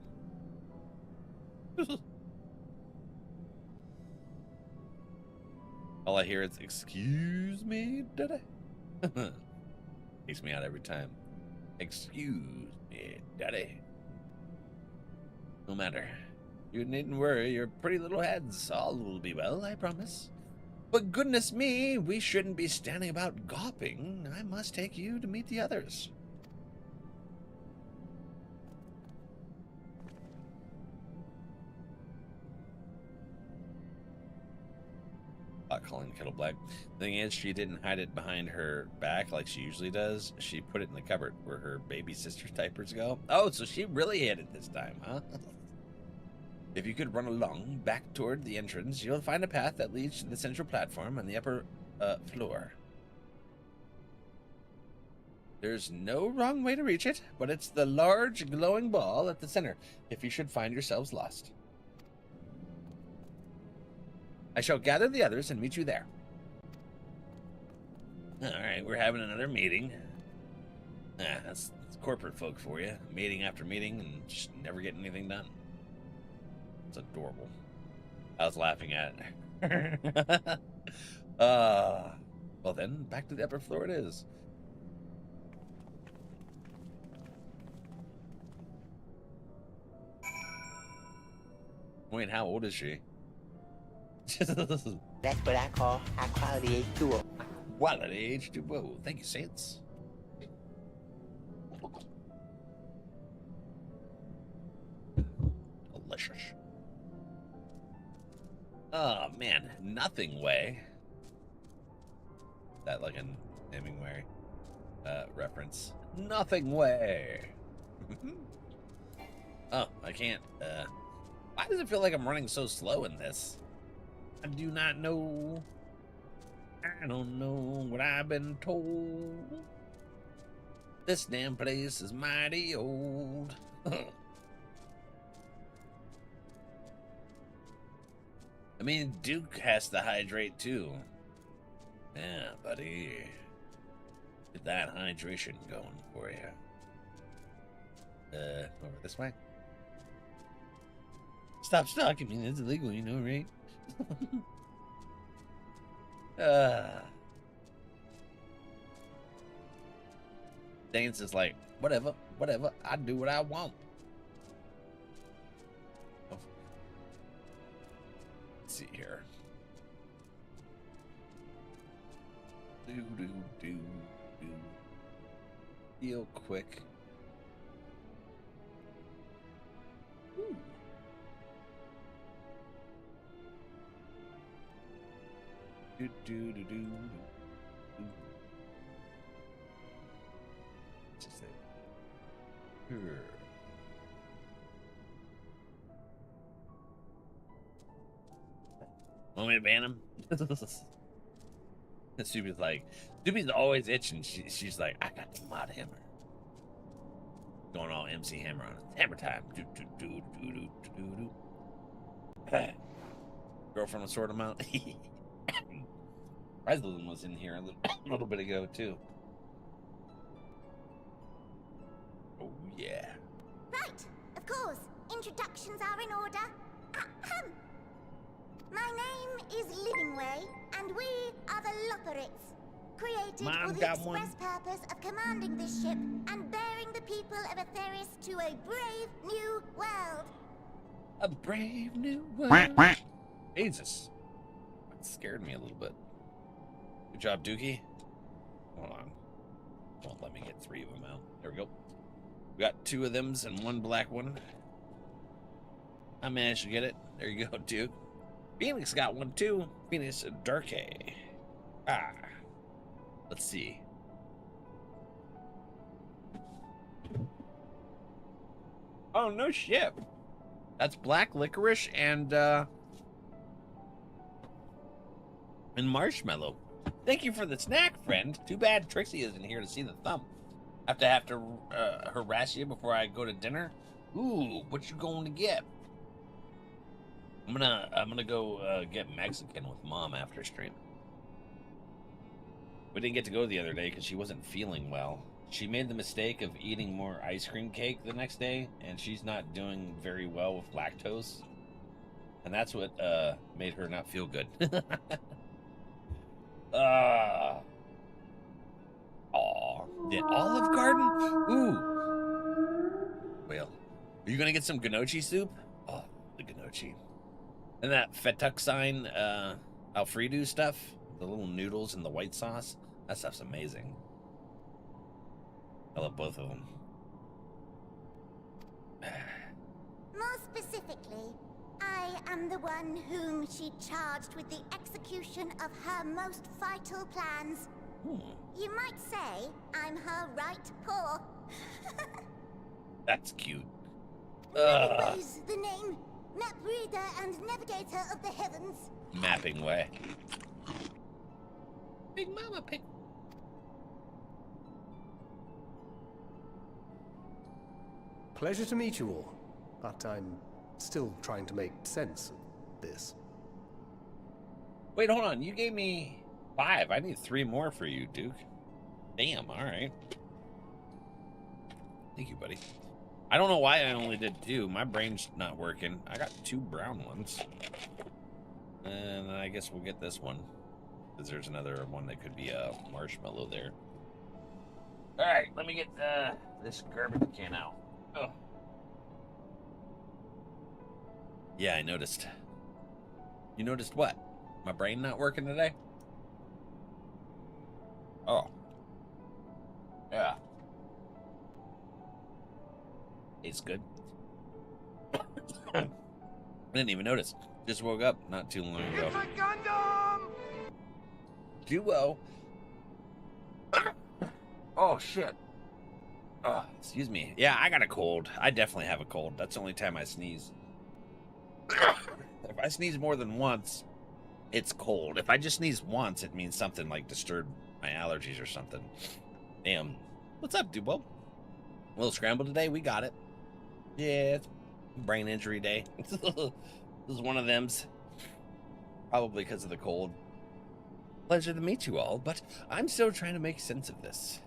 All I hear is, excuse me, did I? Takes me out every time. Excuse me, daddy. No matter. You needn't worry your pretty little heads. All will be well, I promise. But goodness me, we shouldn't be standing about gawping. I must take you to meet the others. Calling kettle black. The thing is, she didn't hide it behind her back like she usually does. She put it in the cupboard where her baby sister's diapers go. Oh, so she really hid it this time, huh? If you could run along back toward the entrance, you'll find a path that leads to the central platform on the upper floor. There's no wrong way to reach it, but it's the large glowing ball at the center if you should find yourselves lost. I shall gather the others and meet you there. Alright, we're having another meeting. That's corporate folk for you. Meeting after meeting and just never getting anything done. It's adorable. I was laughing at it. Well then, back to the upper floor it is. Wait, how old is she? That's what I call high quality H2O. Quality H2O. Thank you, Saints. Delicious. Oh man, nothing way. That like an Hemingway reference. Nothing way. Oh, I can't. Why does it feel like I'm running so slow in this? I do not know. I don't know what I've been told. This damn place is mighty old. I mean, Duke has to hydrate too. Yeah, buddy. Get that hydration going for you. Over this way. Stop stalking me. That's illegal, you know, right? Dance is like, whatever, I do what I want. Oh. Let's see here. Do. Real quick. Ooh. Do. What's his name? Here. Want me to ban him? Stupid's like, Stupid's always itching. She's like, I got the mod hammer. Going all MC Hammer on it. Hammer time. Do. Girlfriend will sort him out. President was in here a little bit ago too. Oh yeah. Right, of course. Introductions are in order. Ahem. My name is Livingway, and we are the Lotharics, created for the express purpose of commanding this ship and bearing the people of Atheris to a brave new world. A brave new world. Jesus. That scared me a little bit. Good job, Dookie. Hold on. Won't let me get 3 of them out. There we go. We got 2 of them and 1 black one. I managed to get it. There you go, Duke. Phoenix got 1 too. Phoenix Darke. Ah. Let's see. Oh, no shit. That's black licorice and marshmallow. Thank you for the snack, friend. Too bad Trixie isn't here to see the thumb. Have to harass you before I go to dinner. Ooh, what you going to get? I'm gonna go get Mexican with Mom after stream. We didn't get to go the other day because she wasn't feeling well. She made the mistake of eating more ice cream cake the next day, and she's not doing very well with lactose. And that's what made her not feel good. Aw, the Olive Garden? Ooh. Well, are you gonna get some gnocchi soup? Oh, the gnocchi. And that fettuccine Alfredo stuff, the little noodles and the white sauce, that stuff's amazing. I love both of them. More specifically, I am the one whom she charged with the execution of her most vital plans. You might say I'm her right paw. That's cute. Ways, the name, map reader and navigator of the heavens. Mapping way. Big Mama Pig. Pleasure to meet you all, but I'm still trying to make sense of this. Wait, hold on. You gave me 5. I need 3 more for you, Duke. Damn, alright. Thank you, buddy. I don't know why I only did 2. My brain's not working. I got 2 brown ones. And I guess we'll get this one. Because there's another one that could be a marshmallow there. Alright, let me get this garbage can out. Oh. Yeah, I noticed. You noticed what? My brain not working today? Oh. Yeah. It's good. I didn't even notice. Just woke up not too long ago. It's a Gundam! Duo. Oh, shit. Oh, excuse me. Yeah, I got a cold. I definitely have a cold. That's the only time I sneeze. If I sneeze more than once, it's cold. If I just sneeze once, it means something like disturbed my allergies or something. Damn. What's up, Dubo? A little scramble today? We got it. Yeah, it's brain injury day. This is one of them's. Probably because of the cold. Pleasure to meet you all, but I'm still trying to make sense of this.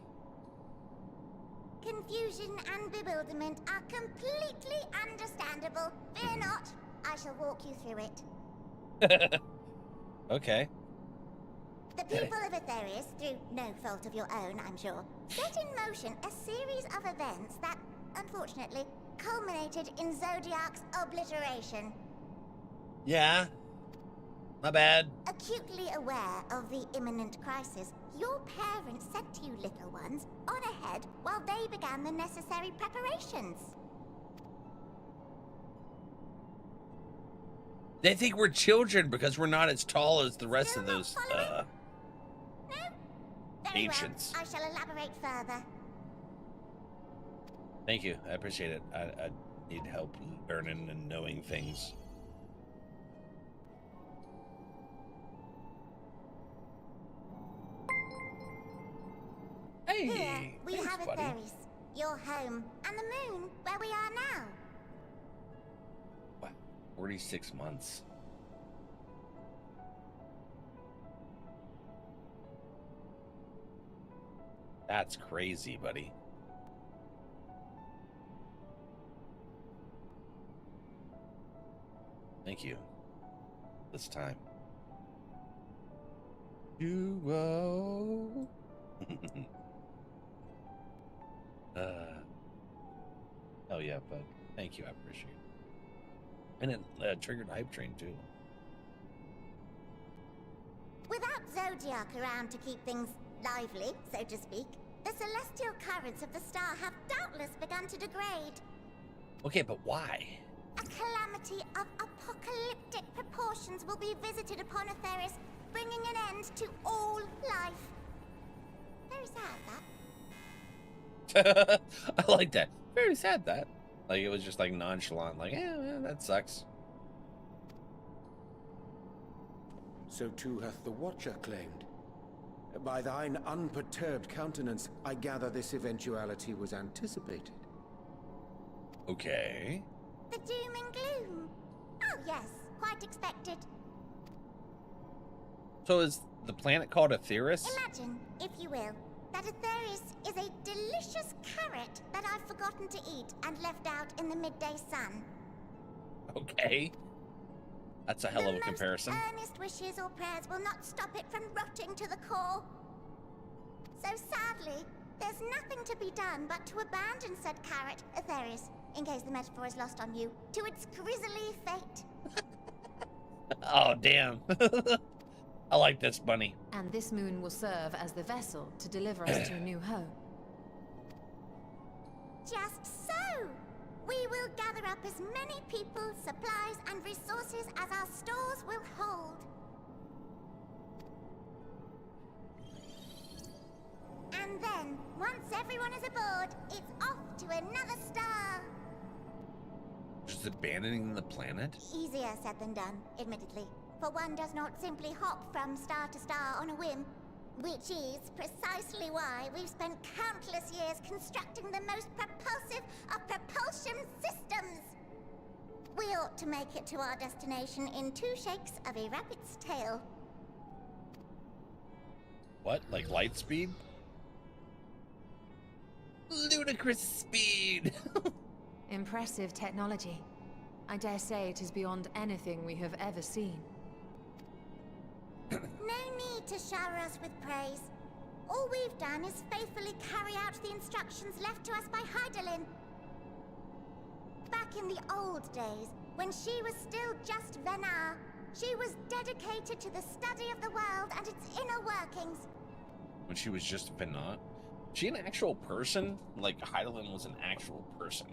Confusion and bewilderment are completely understandable. Fear not, I shall walk you through it. Okay. The people of Aetherius, through no fault of your own, I'm sure, set in motion a series of events that, unfortunately, culminated in Zodiac's obliteration. Yeah. Not bad. Acutely aware of the imminent crisis, your parents sent you little ones on ahead while they began the necessary preparations. They think we're children because we're not as tall as the rest Still of not those following? No? Very ancients. well, I shall elaborate further. Thank you. I appreciate it. I need help learning and knowing things. Hey, Here, we thanks, have buddy. Aetherius, your home, and the moon, where we are now. Wow, 46 months. That's crazy, buddy. Thank you. This time. Duo. Oh yeah, but thank you, I appreciate it. And it triggered hype train too. Without Zodiac around to keep things lively, so to speak, the celestial currents of the star have doubtless begun to degrade. Okay, but why? A calamity of apocalyptic proportions will be visited upon Aetherius, bringing an end to all life. Very sad, that. I like that. Very sad that. Like it was just like nonchalant, like, yeah, that sucks. So too hath the Watcher claimed. By thine unperturbed countenance, I gather this eventuality was anticipated. Okay. The doom and gloom. Oh yes, quite expected. So is the planet called Aetherius? Imagine, if you will, that Aetherius is a delicious carrot that I've forgotten to eat and left out in the midday sun. Okay. That's a hell of a comparison. The most earnest wishes or prayers will not stop it from rotting to the core. So sadly, there's nothing to be done but to abandon said carrot, Aetherius, in case the metaphor is lost on you, to its grisly fate. Oh, damn. I like this bunny. And this moon will serve as the vessel to deliver us to a new home. Just so! We will gather up as many people, supplies, and resources as our stores will hold. And then, once everyone is aboard, it's off to another star. Just abandoning the planet? Easier said than done, admittedly. For one does not simply hop from star to star on a whim. Which is precisely why we've spent countless years constructing the most propulsive of propulsion systems. We ought to make it to our destination in 2 shakes of a rabbit's tail. What? Like light speed? Ludicrous speed! Impressive technology. I dare say it is beyond anything we have ever seen. No need to shower us with praise. All we've done is faithfully carry out the instructions left to us by Hydaelyn. Back in the old days, when she was still just Venar, she was dedicated to the study of the world and its inner workings. When she was just Venat? She an actual person? Like Hydaelyn was an actual person.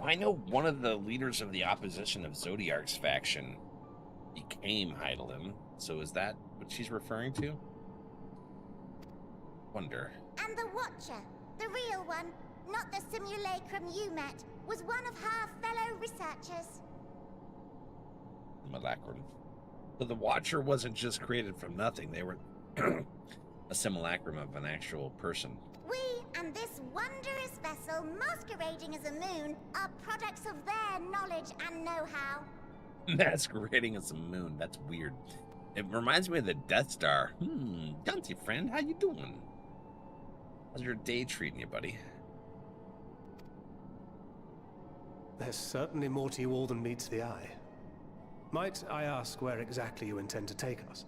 I know one of the leaders of the opposition of Zodiark's faction became Heidelin, so is that what she's referring to? Wonder. And the Watcher, the real one, not the simulacrum you met, was one of her fellow researchers. Simulacrum. So the Watcher wasn't just created from nothing. They were a simulacrum of an actual person. We and this wondrous vessel masquerading as a moon are products of their knowledge and know-how. Masquerading as a moon. That's weird. It reminds me of the Death Star. Dunty friend, how you doing? How's your day treating you, buddy? There's certainly more to you all than meets the eye. Might I ask where exactly you intend to take us?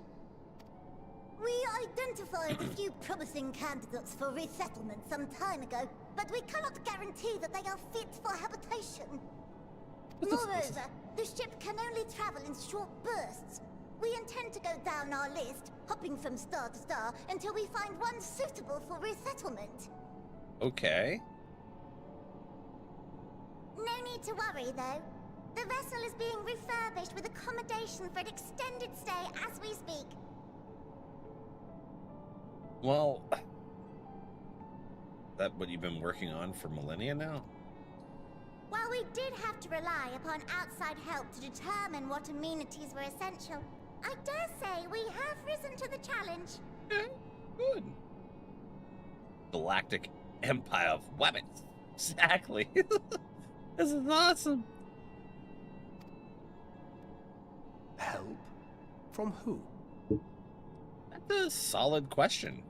We identified a few promising candidates for resettlement some time ago, but we cannot guarantee that they are fit for habitation. Moreover, the ship can only travel in short bursts. We intend to go down our list, hopping from star to star, until we find one suitable for resettlement. Okay. No need to worry, though. The vessel is being refurbished with accommodation for an extended stay as we speak. Well, that what you've been working on for millennia now? While we did have to rely upon outside help to determine what amenities were essential, I dare say we have risen to the challenge. Good. Galactic Empire of Weapons. Exactly. This is awesome. Help? From who? That's a solid question.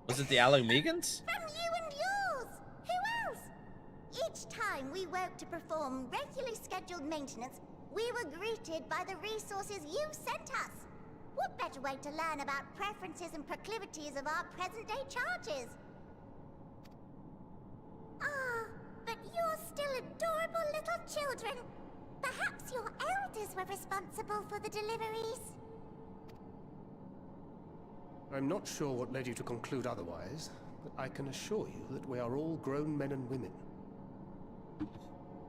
Was it the Alomegans? From you and yours! Who else? Each time we woke to perform regularly scheduled maintenance, we were greeted by the resources you sent us. What better way to learn about preferences and proclivities of our present-day charges? Ah, but you're still adorable little children. Perhaps your elders were responsible for the deliveries. I'm not sure what led you to conclude otherwise, but I can assure you that we are all grown men and women.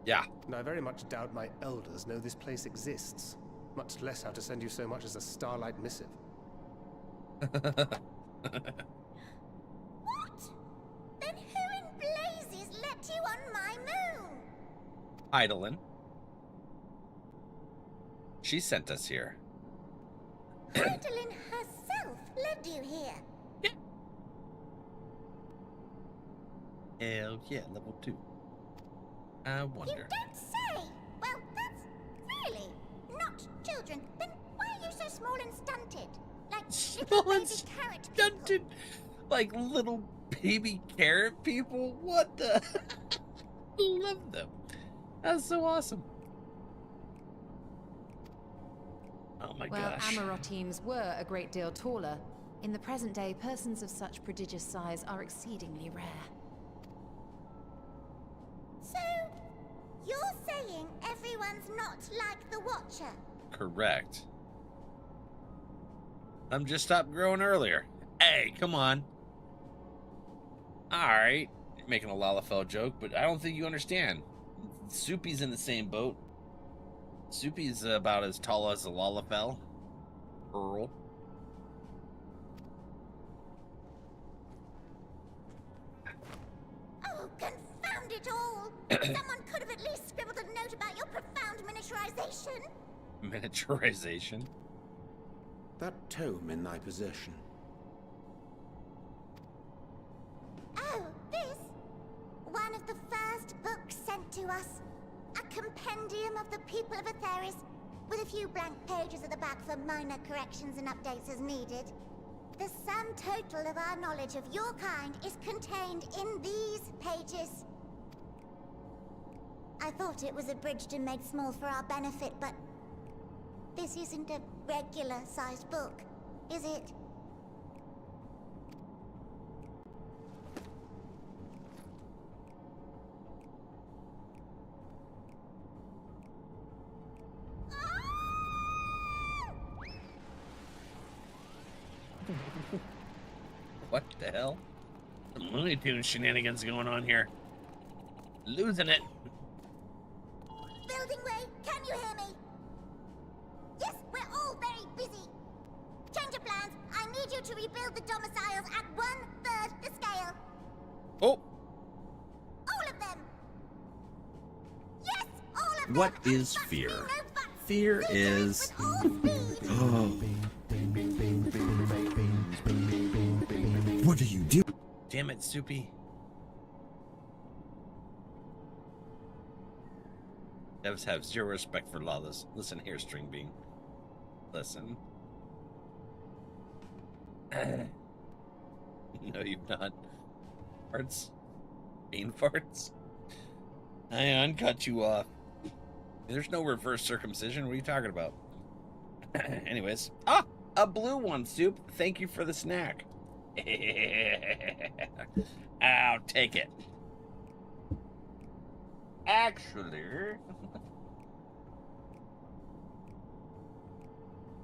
Yeah. And I very much doubt my elders know this place exists, much less how to send you so much as a starlight missive. What? Then who in blazes let you on my moon? Heidelin. She sent us here. Heidelin herself led you here. Hell yeah, level 2. I wonder. You don't say! Well, that's really not children. Then why are you so small and stunted? Like little Small and baby carrot people. stunted, like little baby carrot people. What the? I love them. That's so awesome. Oh my Well, gosh. Amarotines were a great deal taller. In the present day, persons of such prodigious size are exceedingly rare. So, you're saying everyone's not like the Watcher? Correct. I'm just stopped growing earlier. Hey, come on. Alright. You're making a Lalafell joke, but I don't think you understand. Soupy's in the same boat. Soupy's about as tall as a Lalafell. Earl. Oh, confound it all! Someone could have at least scribbled a note about your profound miniaturization. Miniaturization? That tome in thy possession. Oh, this? One of the first books sent to us. A compendium of the people of Aetheris, with a few blank pages at the back for minor corrections and updates as needed. The sum total of our knowledge of your kind is contained in these pages. I thought it was abridged and made small for our benefit, but this isn't a regular-sized book, is it? What the hell? Some Looney Tunes shenanigans going on here. Losing it. need you to rebuild the domiciles at 1/3 the scale. Oh, All of them. Yes, all of them. what is But fear? no buts. Fear Zenos is. with all speed. What do you do? Damn it, Soupy. Devs have zero respect for lawless. Listen here, String Bean. Listen. No, you've not. Farts? Bean farts? I uncut you off. There's no reverse circumcision. What are you talking about? Anyways. Ah! A blue one, Soup. Thank you for the snack. I'll take it. Actually...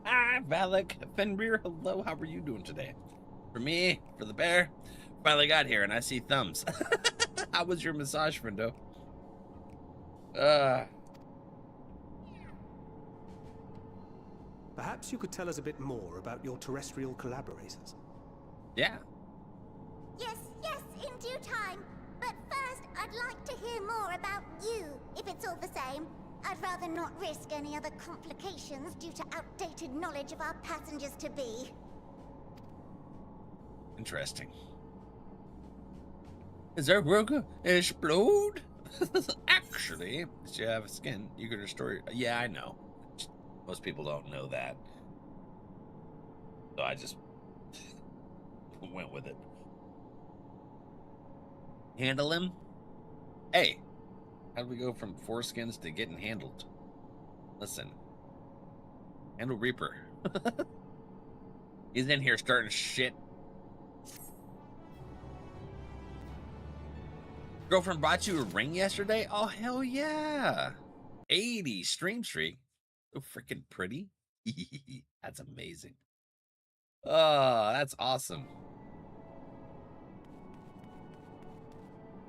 Hi, Valak. Fenrir, hello. How are you doing today? For me, for the bear, finally got here and I see thumbs. How was your massage, friendo? Perhaps you could tell us a bit more about your terrestrial collaborators. Yeah. Yes, in due time. But first, I'd like to hear more about you, if it's all the same. I'd rather not risk any other complications due to outdated knowledge of our passengers-to-be. Interesting. Is our world gonna explode? Actually, if you have skin, you can restore. Yeah, I know. Most people don't know that. So I just went with it. Handle him? Hey, how do we go from foreskins to getting handled? Listen. Handle Reaper. He's in here starting shit. Girlfriend bought you a ring yesterday? Oh, hell yeah. 80 stream streak. So freaking pretty. That's amazing. Oh, that's awesome.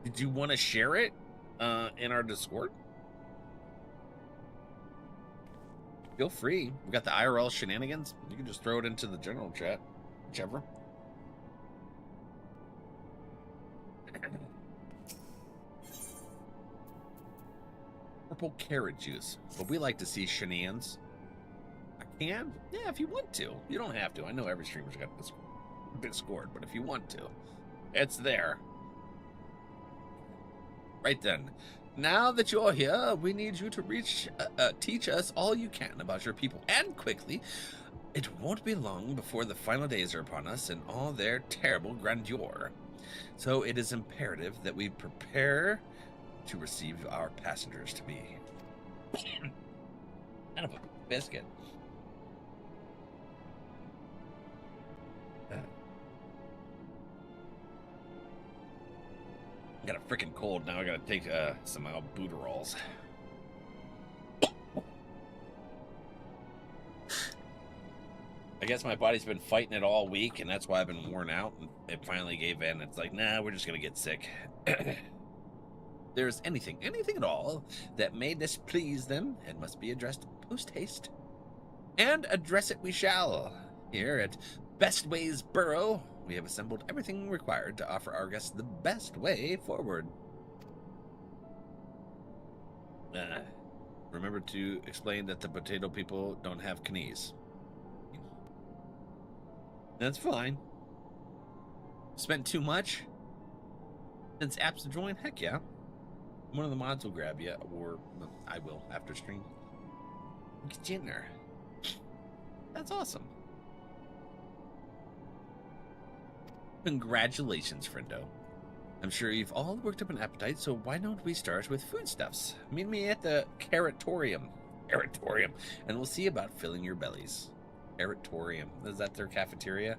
Did you want to share it in our Discord? Feel free. We got the IRL shenanigans. You can just throw it into the general chat. Whichever. Purple carrot juice. But we like to see shenanigans. I can? Yeah, if you want to. You don't have to. I know every streamer's got Discord, but if you want to, it's there. Right then. Now that you're here, we need you to teach us all you can about your people, and quickly. It won't be long before the final days are upon us in all their terrible grandeur. So it is imperative that we prepare to receive our passengers to be. Kind of a biscuit. Got a freaking cold now. I gotta take some albuterols. I guess my body's been fighting it all week, and that's why I've been worn out. And it finally gave in. It's like, nah, we're just gonna get sick. There's anything at all that may displease them, it must be addressed post-haste. And address it we shall. Here at Best Ways Burrow, we have assembled everything required to offer our guests the best way forward. Remember to explain that the potato people don't have knees. That's fine. Spent too much? Since apps to join? Heck yeah. One of the mods will grab you, or I will after stream. Get you in there. That's awesome. Congratulations, friendo. I'm sure you've all worked up an appetite, so why don't we start with foodstuffs? Meet me at the Carrotorium, and we'll see about filling your bellies. Carrotorium. Is that their cafeteria?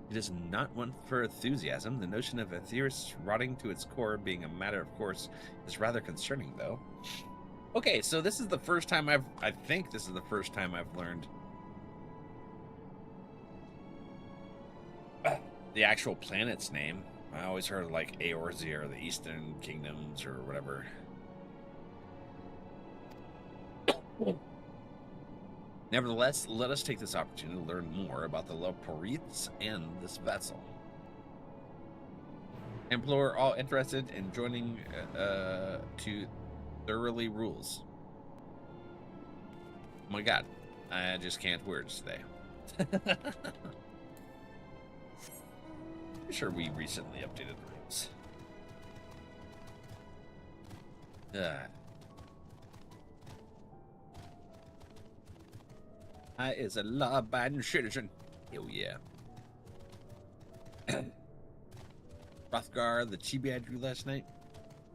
It is not one for enthusiasm. The notion of Aetheris rotting to its core being a matter of course is rather concerning, though. Okay, so this is the first time I think this is the first time I've learned the actual planet's name. I always heard like Eorzea or the Eastern Kingdoms or whatever. 。Nevertheless, let us take this opportunity to learn more about the Loporiths and this vessel. Implore all interested in joining to thoroughly rules. Oh my god, I just can't words today. I'm sure we recently updated the rules. I is a law-abiding citizen. Hell yeah. Hrothgar, the chibi I drew last night.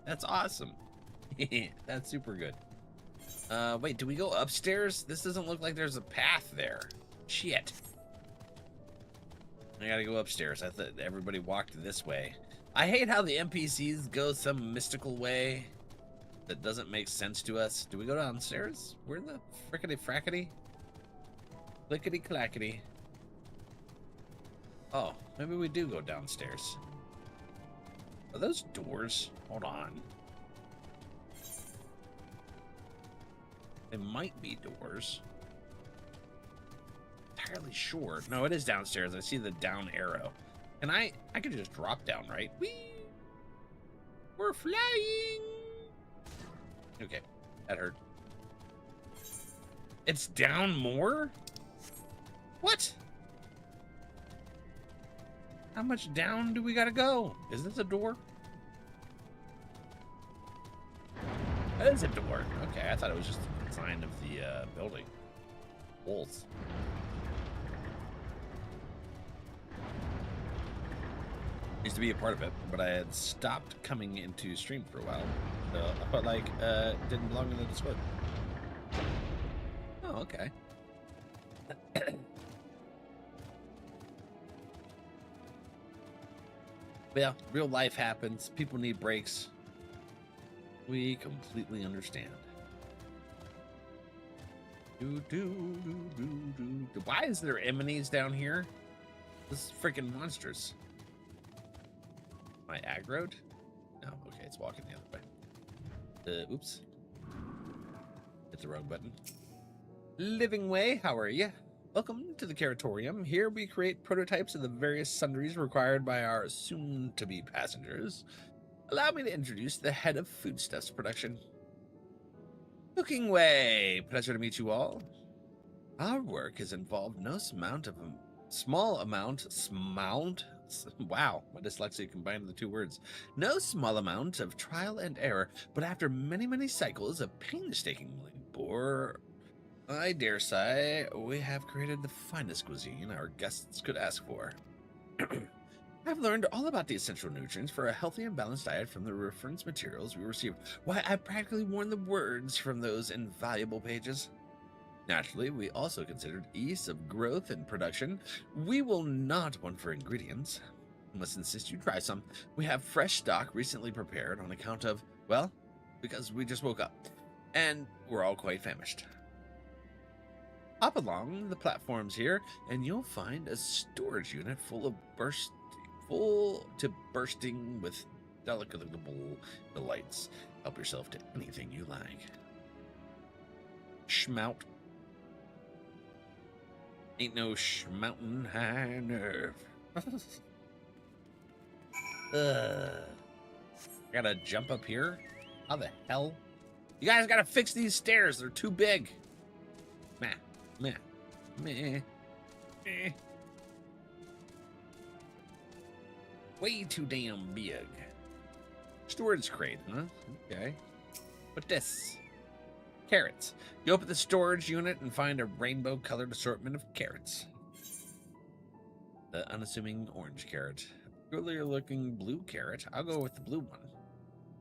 That's awesome. That's super good. Wait, do we go upstairs? This doesn't look like there's a path there. Shit. I gotta go upstairs. I thought everybody walked this way. I hate how the NPCs go some mystical way that doesn't make sense to us. Do we go downstairs? Where the frickety-frackety? Clickety-clackety. Oh, maybe we do go downstairs. Are those doors? Hold on. They might be doors. Entirely sure. No, it is downstairs. I see the down arrow. And I could just drop down, right? Whee! We're flying! Okay, that hurt. It's down more? What? How much down do we gotta go? Is this a door? That is a door. Okay, I thought it was just the design of the building. Walls. Used to be a part of it, but I had stopped coming into stream for a while. So I felt like it didn't belong in the Discord. Oh, okay. Yeah, real life happens. People need breaks. We completely understand. Why is there enemies down here? This is freaking monsters. Am I aggroed? No, okay, it's walking the other way. Oops. Hit the wrong button. Living Way, how are you? Welcome to the Curatorium. Here we create prototypes of the various sundries required by our soon-to-be passengers. Allow me to introduce the head of foodstuffs production. Cooking Way, pleasure to meet you all. Our work has involved no small amount. Wow, my dyslexia combined the two words. No small amount of trial and error, but after many, many cycles of painstaking labor, I dare say we have created the finest cuisine our guests could ask for. I've learned all about the essential nutrients for a healthy and balanced diet from the reference materials we received. Why, I practically worn the words from those invaluable pages. Naturally, we also considered ease of growth and production. We will not want for ingredients. I must insist you try some. We have fresh stock recently prepared on account of, well, because we just woke up. And we're all quite famished. Hop along the platforms here, and you'll find a storage unit full to bursting with delectable delights. Help yourself to anything you like. Schmout. Ain't no schmoutin' high nerve. Gotta jump up here? How the hell? You guys gotta fix these stairs. They're too big. Meh. Meh. Meh. Meh. Way too damn big. Storage crate, huh? Okay. What this? Carrots. You open the storage unit and find a rainbow-colored assortment of carrots. The unassuming orange carrot. Peculiar-looking blue carrot. I'll go with the blue one.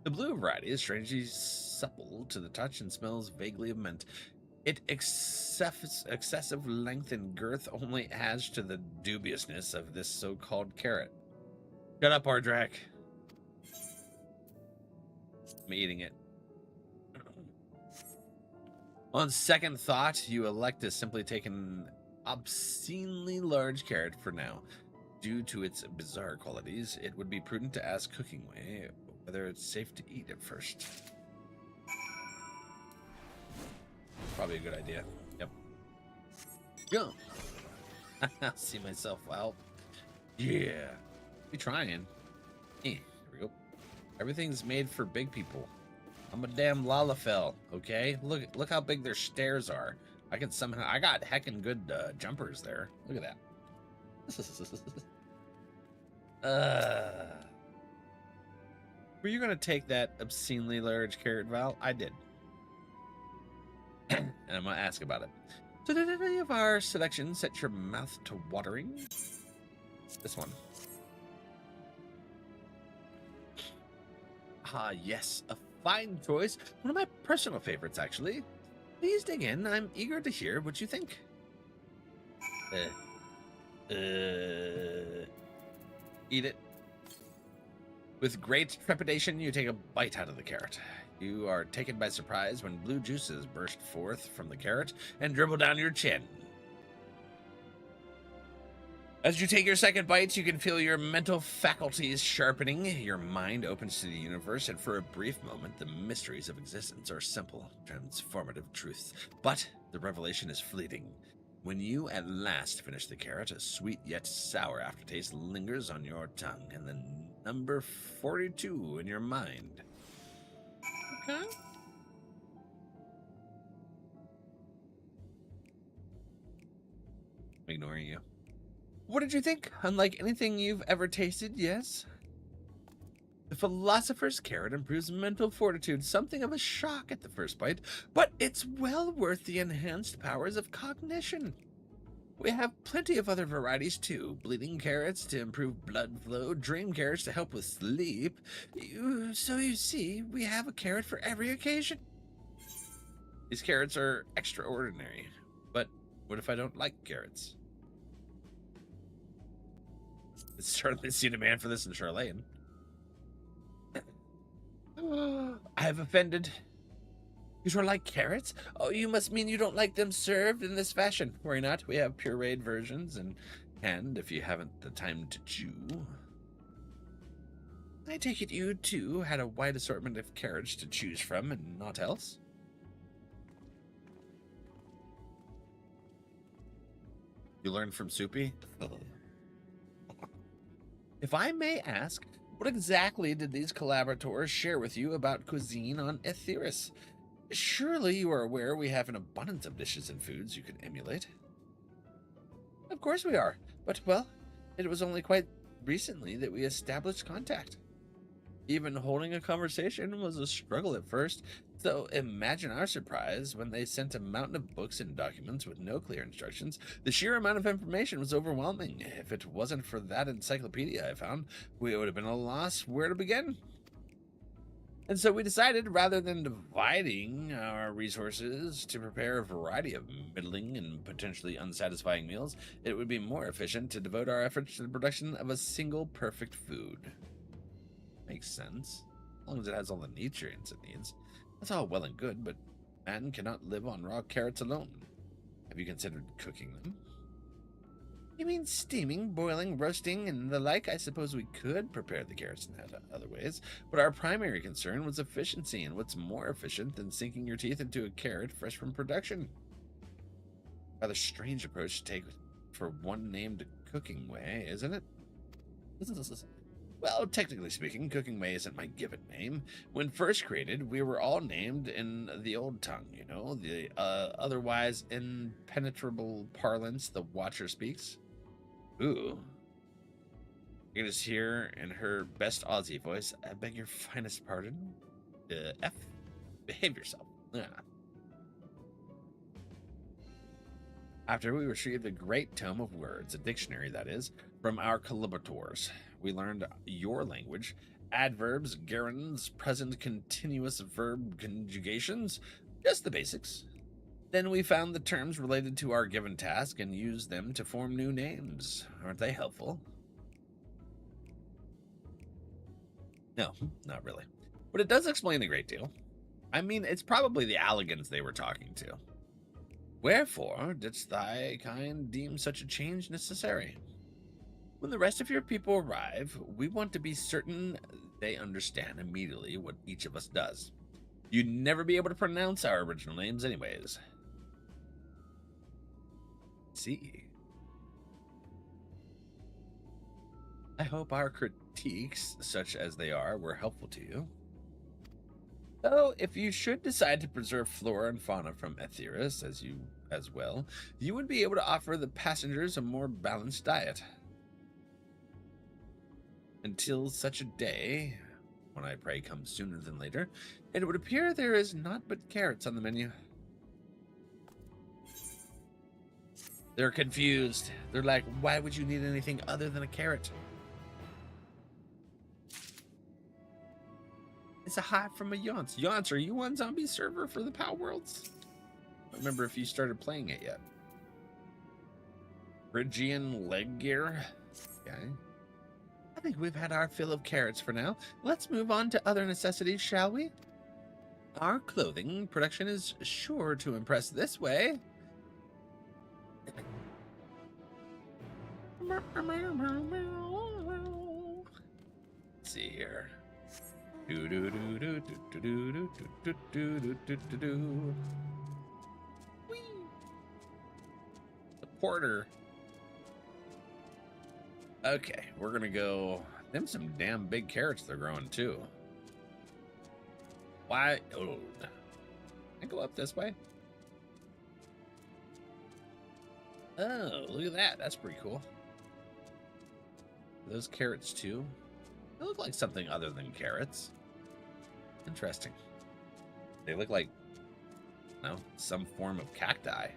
The blue variety is strangely supple to the touch and smells vaguely of mint. Its excessive length and girth only adds to the dubiousness of this so-called carrot. Shut up, Ardrak. I'm eating it. On second thought, you elect to simply take an obscenely large carrot for now. Due to its bizarre qualities, it would be prudent to ask Cooking Way whether it's safe to eat at first. Probably a good idea. Yep. Go. I see myself out. Yeah. Be trying. Here we go. Everything's made for big people. I'm a damn Lalafell, okay? Look how big their stairs are. I got heckin' good jumpers there. Look at that. Were you gonna take that obscenely large carrot, Val? I did. And I'm gonna ask about it. So did any of our selection set your mouth to watering? This one. Ah, yes, a fine choice. One of my personal favorites, actually. Please dig in. I'm eager to hear what you think. Eat it. With great trepidation, you take a bite out of the carrot. You are taken by surprise when blue juices burst forth from the carrot and dribble down your chin. As you take your second bite, you can feel your mental faculties sharpening. Your mind opens to the universe, and for a brief moment, the mysteries of existence are simple, transformative truths. But the revelation is fleeting. When you at last finish the carrot, a sweet yet sour aftertaste lingers on your tongue, and the number 42 in your mind. Okay. I'm ignoring you. What did you think? Unlike anything you've ever tasted, yes? The philosopher's carrot improves mental fortitude, something of a shock at the first bite, but it's well worth the enhanced powers of cognition. We have plenty of other varieties too. Bleeding carrots to improve blood flow, dream carrots to help with sleep. So you see, we have a carrot for every occasion. These carrots are extraordinary, but what if I don't like carrots? It's certainly seen a man for this in Charlene. I have offended. You don't like carrots? Oh, you must mean you don't like them served in this fashion. Worry not, we have pureed versions and if you haven't the time to chew. I take it you, too, had a wide assortment of carrots to choose from and naught else? You learned from Soupy? If I may ask, what exactly did these collaborators share with you about cuisine on Etheris? Surely you are aware we have an abundance of dishes and foods you could emulate. Of course we are, but, well, it was only quite recently that we established contact. Even holding a conversation was a struggle at first, so imagine our surprise when they sent a mountain of books and documents with no clear instructions. The sheer amount of information was overwhelming. If it wasn't for that encyclopedia I found, we would have been at a loss where to begin. And so we decided, rather than dividing our resources to prepare a variety of middling and potentially unsatisfying meals, it would be more efficient to devote our efforts to the production of a single perfect food. Makes sense, as long as it has all the nutrients it needs. That's all well and good, but man cannot live on raw carrots alone. Have you considered cooking them? You mean steaming, boiling, roasting, and the like? I suppose we could prepare the carrots in other ways, but our primary concern was efficiency, and what's more efficient than sinking your teeth into a carrot fresh from production? Rather strange approach to take for one named Cooking Way, isn't it? Well, technically speaking, Cooking Way isn't my given name. When first created, we were all named in the old tongue, you know, the otherwise impenetrable parlance the Watcher speaks. Ooh. You can just hear in her best Aussie voice, I beg your finest pardon. F? Behave yourself. Yeah. After we retrieved a great tome of words, a dictionary that is, from our collaborators, we learned your language, adverbs, gerunds, present continuous verb conjugations, just the basics. Then we found the terms related to our given task and used them to form new names. Aren't they helpful? No, not really. But it does explain a great deal. I mean, it's probably the Alligans they were talking to. Wherefore didst thy kind deem such a change necessary? When the rest of your people arrive, we want to be certain they understand immediately what each of us does. You'd never be able to pronounce our original names anyways. see. I hope our critiques, such as they are, were helpful to you. Though, if you should decide to preserve flora and fauna from Aetheris as well, you would be able to offer the passengers a more balanced diet. Until such a day, when I pray comes sooner than later, it would appear there is naught but carrots on the menu. They're confused. They're like, why would you need anything other than a carrot? It's a hive from a Yonce. Yonce, are you on Zombie server for the Power Worlds? I don't remember if you started playing it yet. Phrygian leg gear. Okay. I think we've had our fill of carrots for now. Let's move on to other necessities, shall we? Our clothing production is sure to impress this way. Let's see here. The porter. Okay, we're gonna go. Them some damn big carrots they're growing too. Why? Oh, can I go up this way? Oh, look at that. That's pretty cool. Those carrots too. They look like something other than carrots. Interesting. They look like, no, some form of cacti.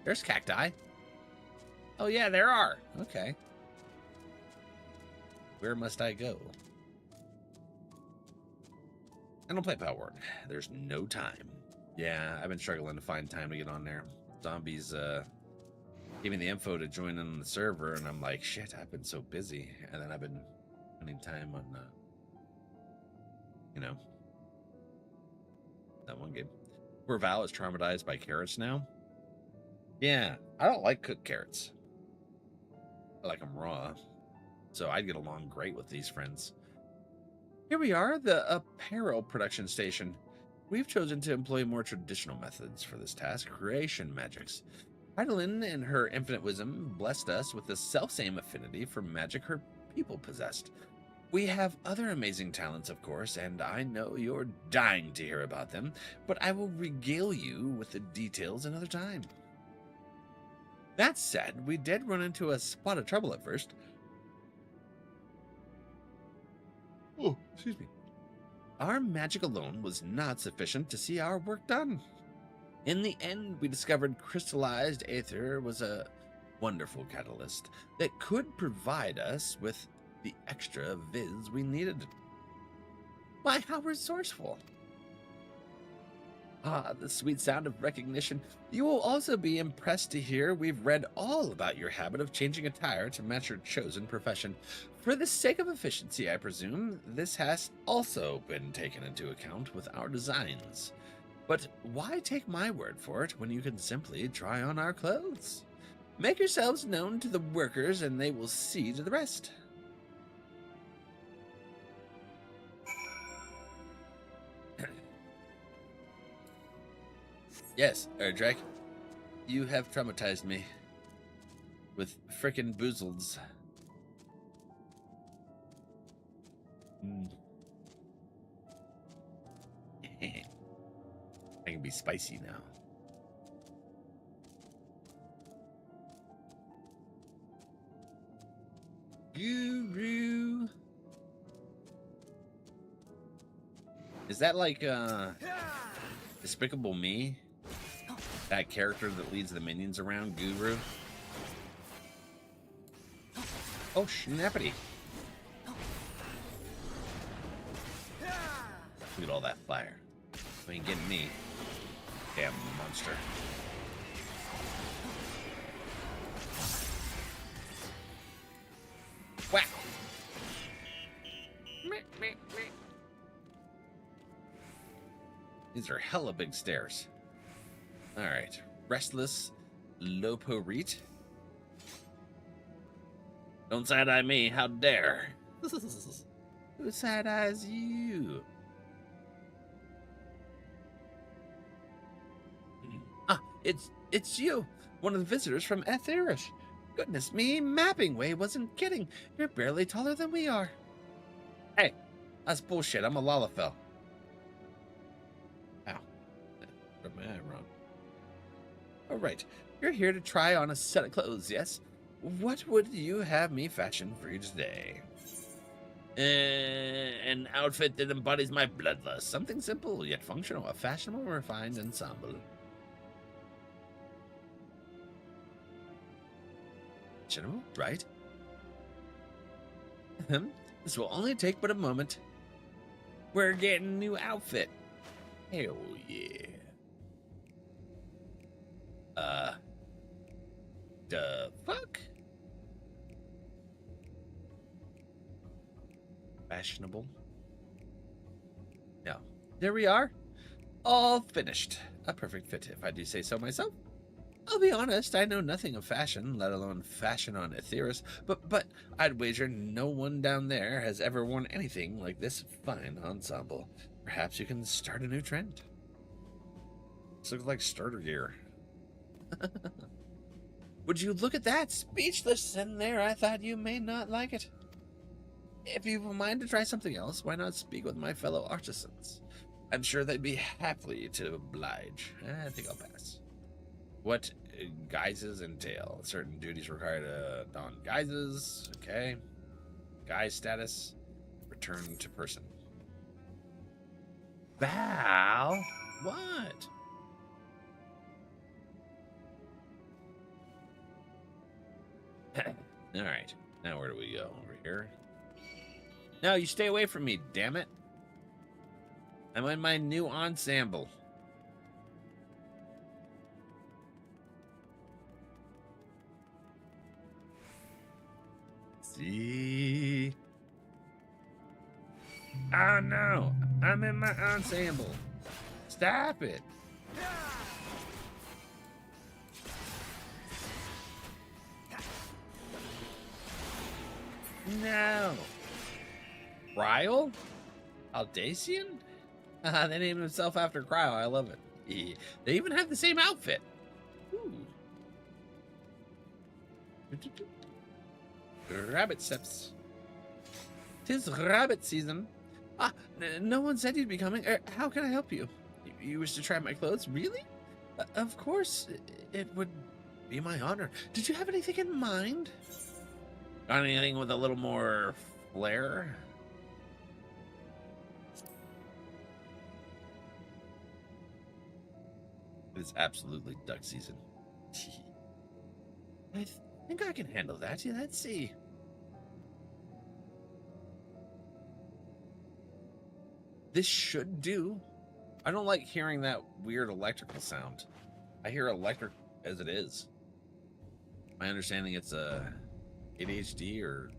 There's cacti. Oh yeah, there are. Okay. Where must I go? I don't play Power. There's no time. Yeah, I've been struggling to find time to get on there. Zombies giving the info to join in on the server, and I'm like, shit, I've been so busy. And then I've been spending time on, you know, that one game. Where Val is traumatized by carrots now. Yeah, I don't like cooked carrots. I like them raw. So I'd get along great with these friends. Here we are, the apparel production station. We've chosen to employ more traditional methods for this task, creation magics. Heidelin, in her infinite wisdom, blessed us with the self-same affinity for magic her people possessed. We have other amazing talents, of course, and I know you're dying to hear about them, but I will regale you with the details another time. That said, we did run into a spot of trouble at first. Oh, excuse me. Our magic alone was not sufficient to see our work done. In the end, we discovered crystallized aether was a wonderful catalyst that could provide us with the extra viz we needed. Why, how resourceful. Ah, the sweet sound of recognition. You will also be impressed to hear we've read all about your habit of changing attire to match your chosen profession. For the sake of efficiency, I presume, this has also been taken into account with our designs. But why take my word for it when you can simply try on our clothes? Make yourselves known to the workers and they will see to the rest. Yes, Erdrek, you have traumatized me with frickin' boozles. I can be spicy now. Guru. Is that like Despicable Me? That character that leads the minions around, Guru? Oh, snappity. Look at all that fire. You ain't getting me. Damn monster. Whack! These are hella big stairs. Alright. Restless Loporite. Don't side-eye me, how dare. Who side-eyes you? Ah, it's it's you, one of the visitors from Aetheris. Goodness me, Mapping Way wasn't kidding. You're barely taller than we are. Hey, that's bullshit. I'm a Lalafell. Ow. What am I wrong? All right, you're here to try on a set of clothes, yes? What would you have me fashion for you today? An outfit that embodies my bloodlust. Something simple yet functional. A fashionable, refined ensemble. General, right? This will only take but a moment. We're getting a new outfit. Hell yeah. The fuck? Fashionable. No. There we are. All finished. A perfect fit, if I do say so myself. I'll be honest, I know nothing of fashion, let alone fashion on Aetheris, but I'd wager no one down there has ever worn anything like this fine ensemble. Perhaps you can start a new trend. This looks like starter gear. Would you look at that? Speechless in there. I thought you may not like it. If you mind to try something else, why not speak with my fellow artisans? I'm sure they'd be happy to oblige. I think I'll pass. What guises entail? Certain duties require to don guises. Okay. Guise status. Return to person. Val? What? Alright. Now where do we go? Over here? No, you stay away from me, damn it. I'm in my new ensemble. See? Oh no, I'm in my ensemble. Stop it. No. Cryle? Aldacian? They named himself after Cryle. I love it. Yeah. They even have the same outfit. Ooh. Rabbit steps. 'Tis rabbit season. No one said you'd be coming. How can I help you? You wish to try my clothes? Really? Of course. It would be my honor. Did you have anything in mind? Got anything with a little more flair? It's absolutely duck season. I think I can handle that. Yeah, let's see. This should do. I don't like hearing that weird electrical sound. I hear electric as it is. My understanding it's a ADHD or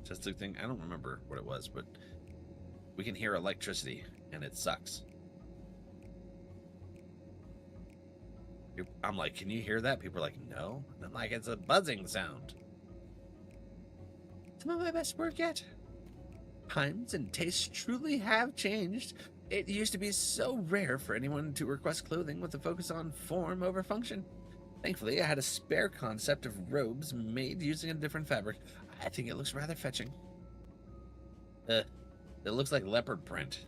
autistic thing. I don't remember what it was, but we can hear electricity and it sucks. I'm like, can you hear that? People are like, no. And I'm like, it's a buzzing sound. Some of my best work yet. Times and tastes truly have changed. It used to be so rare for anyone to request clothing with a focus on form over function. Thankfully, I had a spare concept of robes made using a different fabric. I think it looks rather fetching. It looks like leopard print.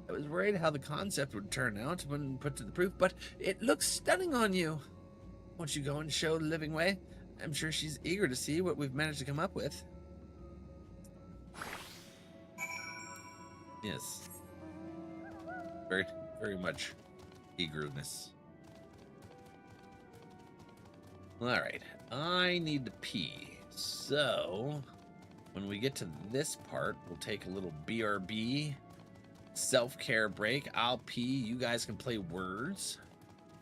I was worried how the concept would turn out when put to the proof, but it looks stunning on you. Won't you go and show Living Way? I'm sure she's eager to see what we've managed to come up with. Yes. Very, very much eagerness. Alright, I need to pee. So, when we get to this part, we'll take a little BRB. Self-care break. I'll pee. You guys can play words.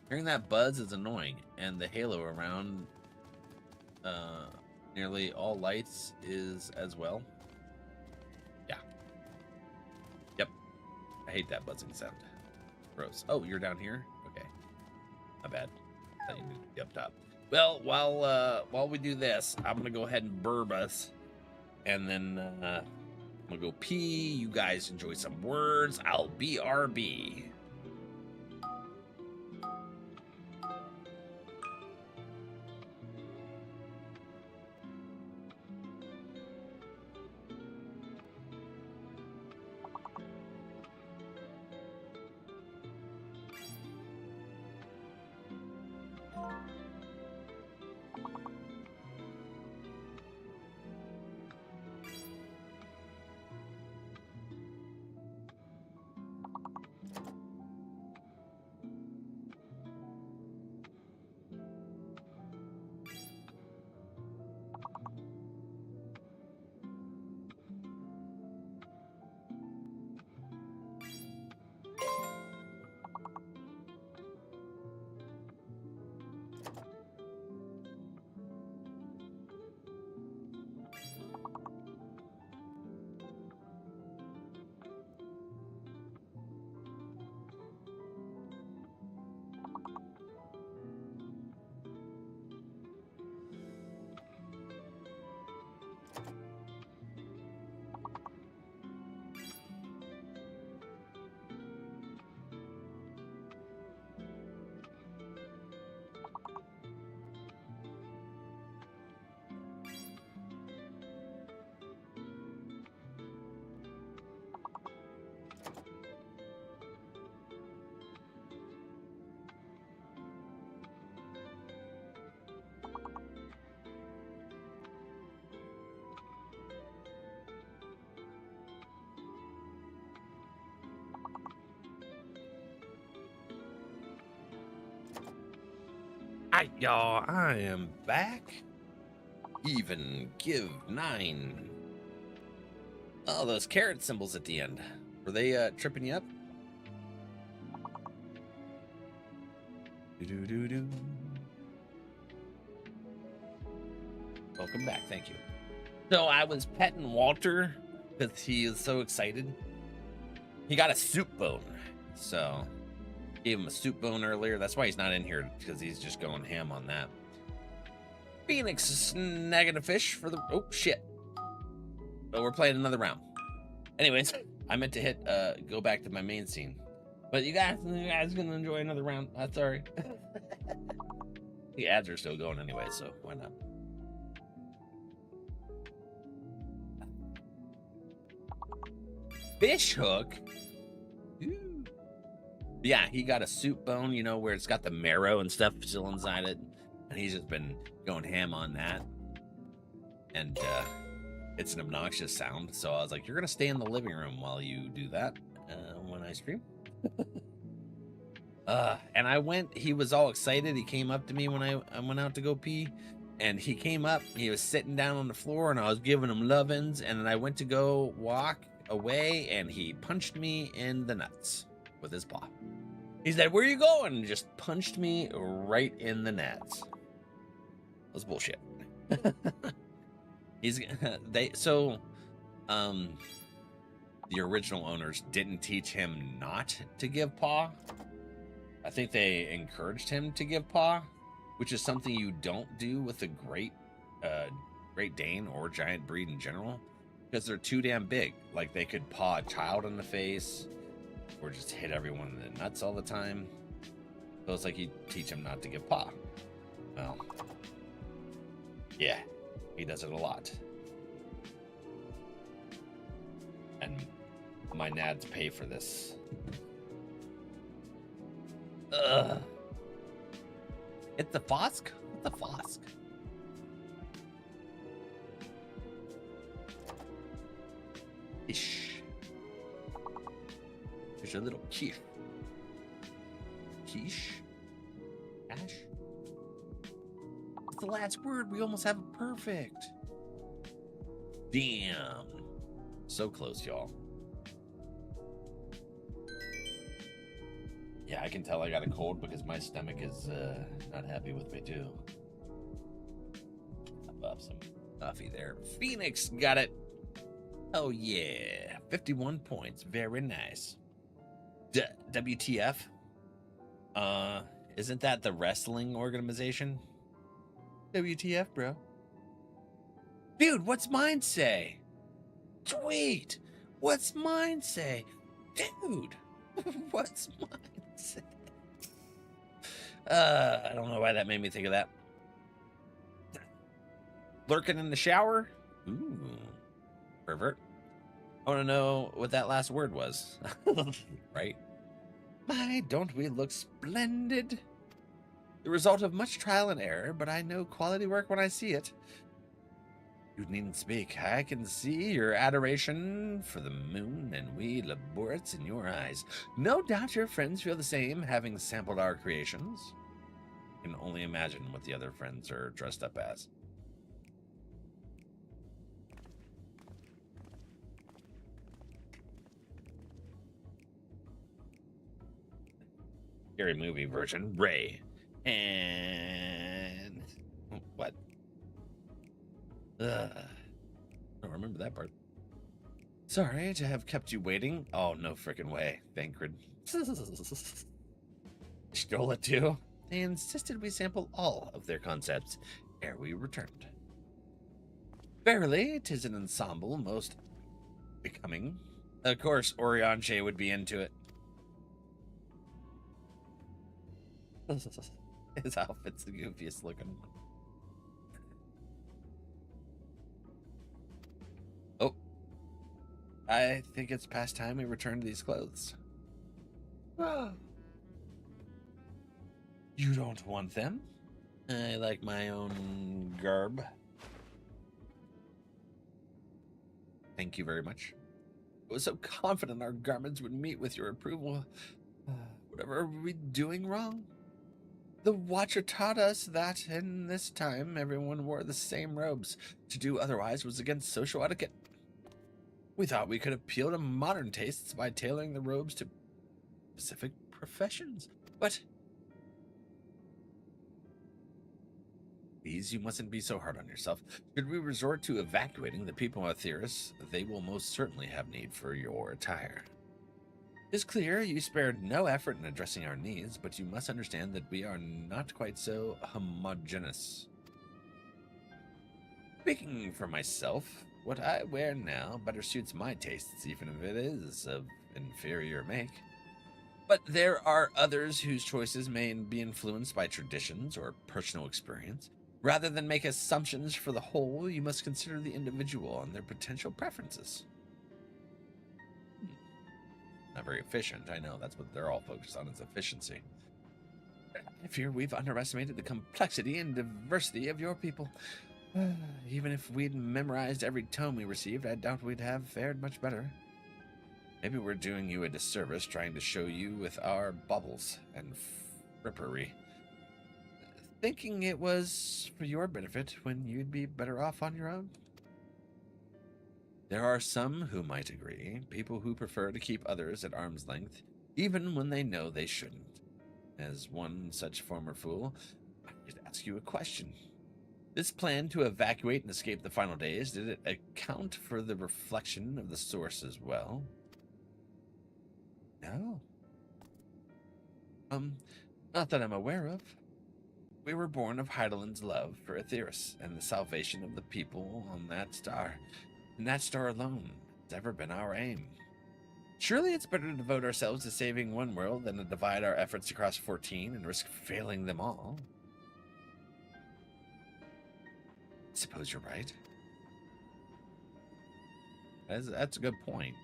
Hearing that buzz is annoying, and the halo around nearly all lights is as well. Yeah. Yep. I hate that buzzing sound. Gross. Oh, you're down here? Okay. My bad. I thought you needed to be up top. Well, while we do this, I'm gonna go ahead and burb us, and then I'm gonna go pee. You guys enjoy some words. I'll BRB. Alright, y'all, I am back. Even give 9. Oh, those carrot symbols at the end. Were they tripping you up? Do-do-do-do. Welcome back, thank you. So I was petting Walter because he is so excited. He got a soup bone, so gave him a soup bone earlier. That's why he's not in here, because he's just going ham on that. Phoenix is snagging a fish for the... Oh, shit. But we're playing another round. Anyways, I meant to hit go back to my main scene. But you guys gonna enjoy another round. That's all right. The ads are still going anyway, so why not? Fish hook? Ooh. Yeah, he got a soup bone, you know, where it's got the marrow and stuff still inside it. And he's just been going ham on that. And it's an obnoxious sound. So I was like, you're going to stay in the living room while you do that when I stream. And I went, he was all excited. He came up to me when I went out to go pee. And he came up, he was sitting down on the floor, and I was giving him lovin's. And then I went to go walk away, and he punched me in the nuts with his paw. He said, "Where are you going?" And just punched me right in the nuts. That was bullshit. The original owners didn't teach him not to give paw. I think they encouraged him to give paw, which is something you don't do with a Great Dane or giant breed in general, because they're too damn big. Like, they could paw a child in the face or just hit everyone in the nuts all the time. So it's like you teach him not to give paw. Well, yeah, he does it a lot. And my nads pay for this. Ugh. It's the Fosk? What's the Fosk? Ish. There's a little quiche. Quiche? Ash? It's the last word. We almost have it perfect. Damn. So close, y'all. Yeah, I can tell I got a cold because my stomach is not happy with me too. I'll have some coffee there. Phoenix got it. Oh yeah, 51 points. Very nice. WTF? Isn't that the wrestling organization? WTF, bro? Dude, what's mine say? Sweet. What's mine say? Dude, what's mine say? I don't know why that made me think of that. Lurking in the shower? Ooh. Pervert. I want to know what that last word was. Right? My, don't we look splendid? The result of much trial and error, but I know quality work when I see it. You needn't speak. I can see your adoration for the moon and we laborates in your eyes. No doubt your friends feel the same, having sampled our creations. I can only imagine what the other friends are dressed up as. Scary movie version, Ray. And what? I don't remember that part. Sorry to have kept you waiting. Oh, no frickin' way. Thancred. Stole it too. They insisted we sample all of their concepts ere we returned. Verily, 'tis an ensemble most becoming. Of course, Orianche would be into it. His outfit's the goofiest looking. Oh. I think it's past time we return to these clothes. You don't want them? I like my own garb. Thank you very much. I was so confident our garments would meet with your approval. Whatever are we doing wrong? The Watcher taught us that in this time everyone wore the same robes. To do otherwise was against social etiquette. We thought we could appeal to modern tastes by tailoring the robes to specific professions. But please, you mustn't be so hard on yourself. Should we resort to evacuating the people of Theris, they will most certainly have need for your attire. It's clear you spared no effort in addressing our needs, but you must understand that we are not quite so homogeneous. Speaking for myself, what I wear now better suits my tastes, even if it is of inferior make. But there are others whose choices may be influenced by traditions or personal experience. Rather than make assumptions for the whole, you must consider the individual and their potential preferences. Not very efficient, I know. That's what they're all focused on, is efficiency. I fear we've underestimated the complexity and diversity of your people. Even if we'd memorized every tome we received, I doubt we'd have fared much better. Maybe we're doing you a disservice trying to show you with our baubles and frippery. Thinking it was for your benefit when you'd be better off on your own. There are some who might agree, people who prefer to keep others at arm's length, even when they know they shouldn't. As one such former fool, I could ask you a question. This plan to evacuate and escape the final days, did it account for the reflection of the source as well? No. Not that I'm aware of. We were born of Heidelin's love for Aetheris and the salvation of the people on that star. And that star alone has ever been our aim. Surely it's better to devote ourselves to saving one world than to divide our efforts across 14 and risk failing them all. I suppose you're right. That's a good point.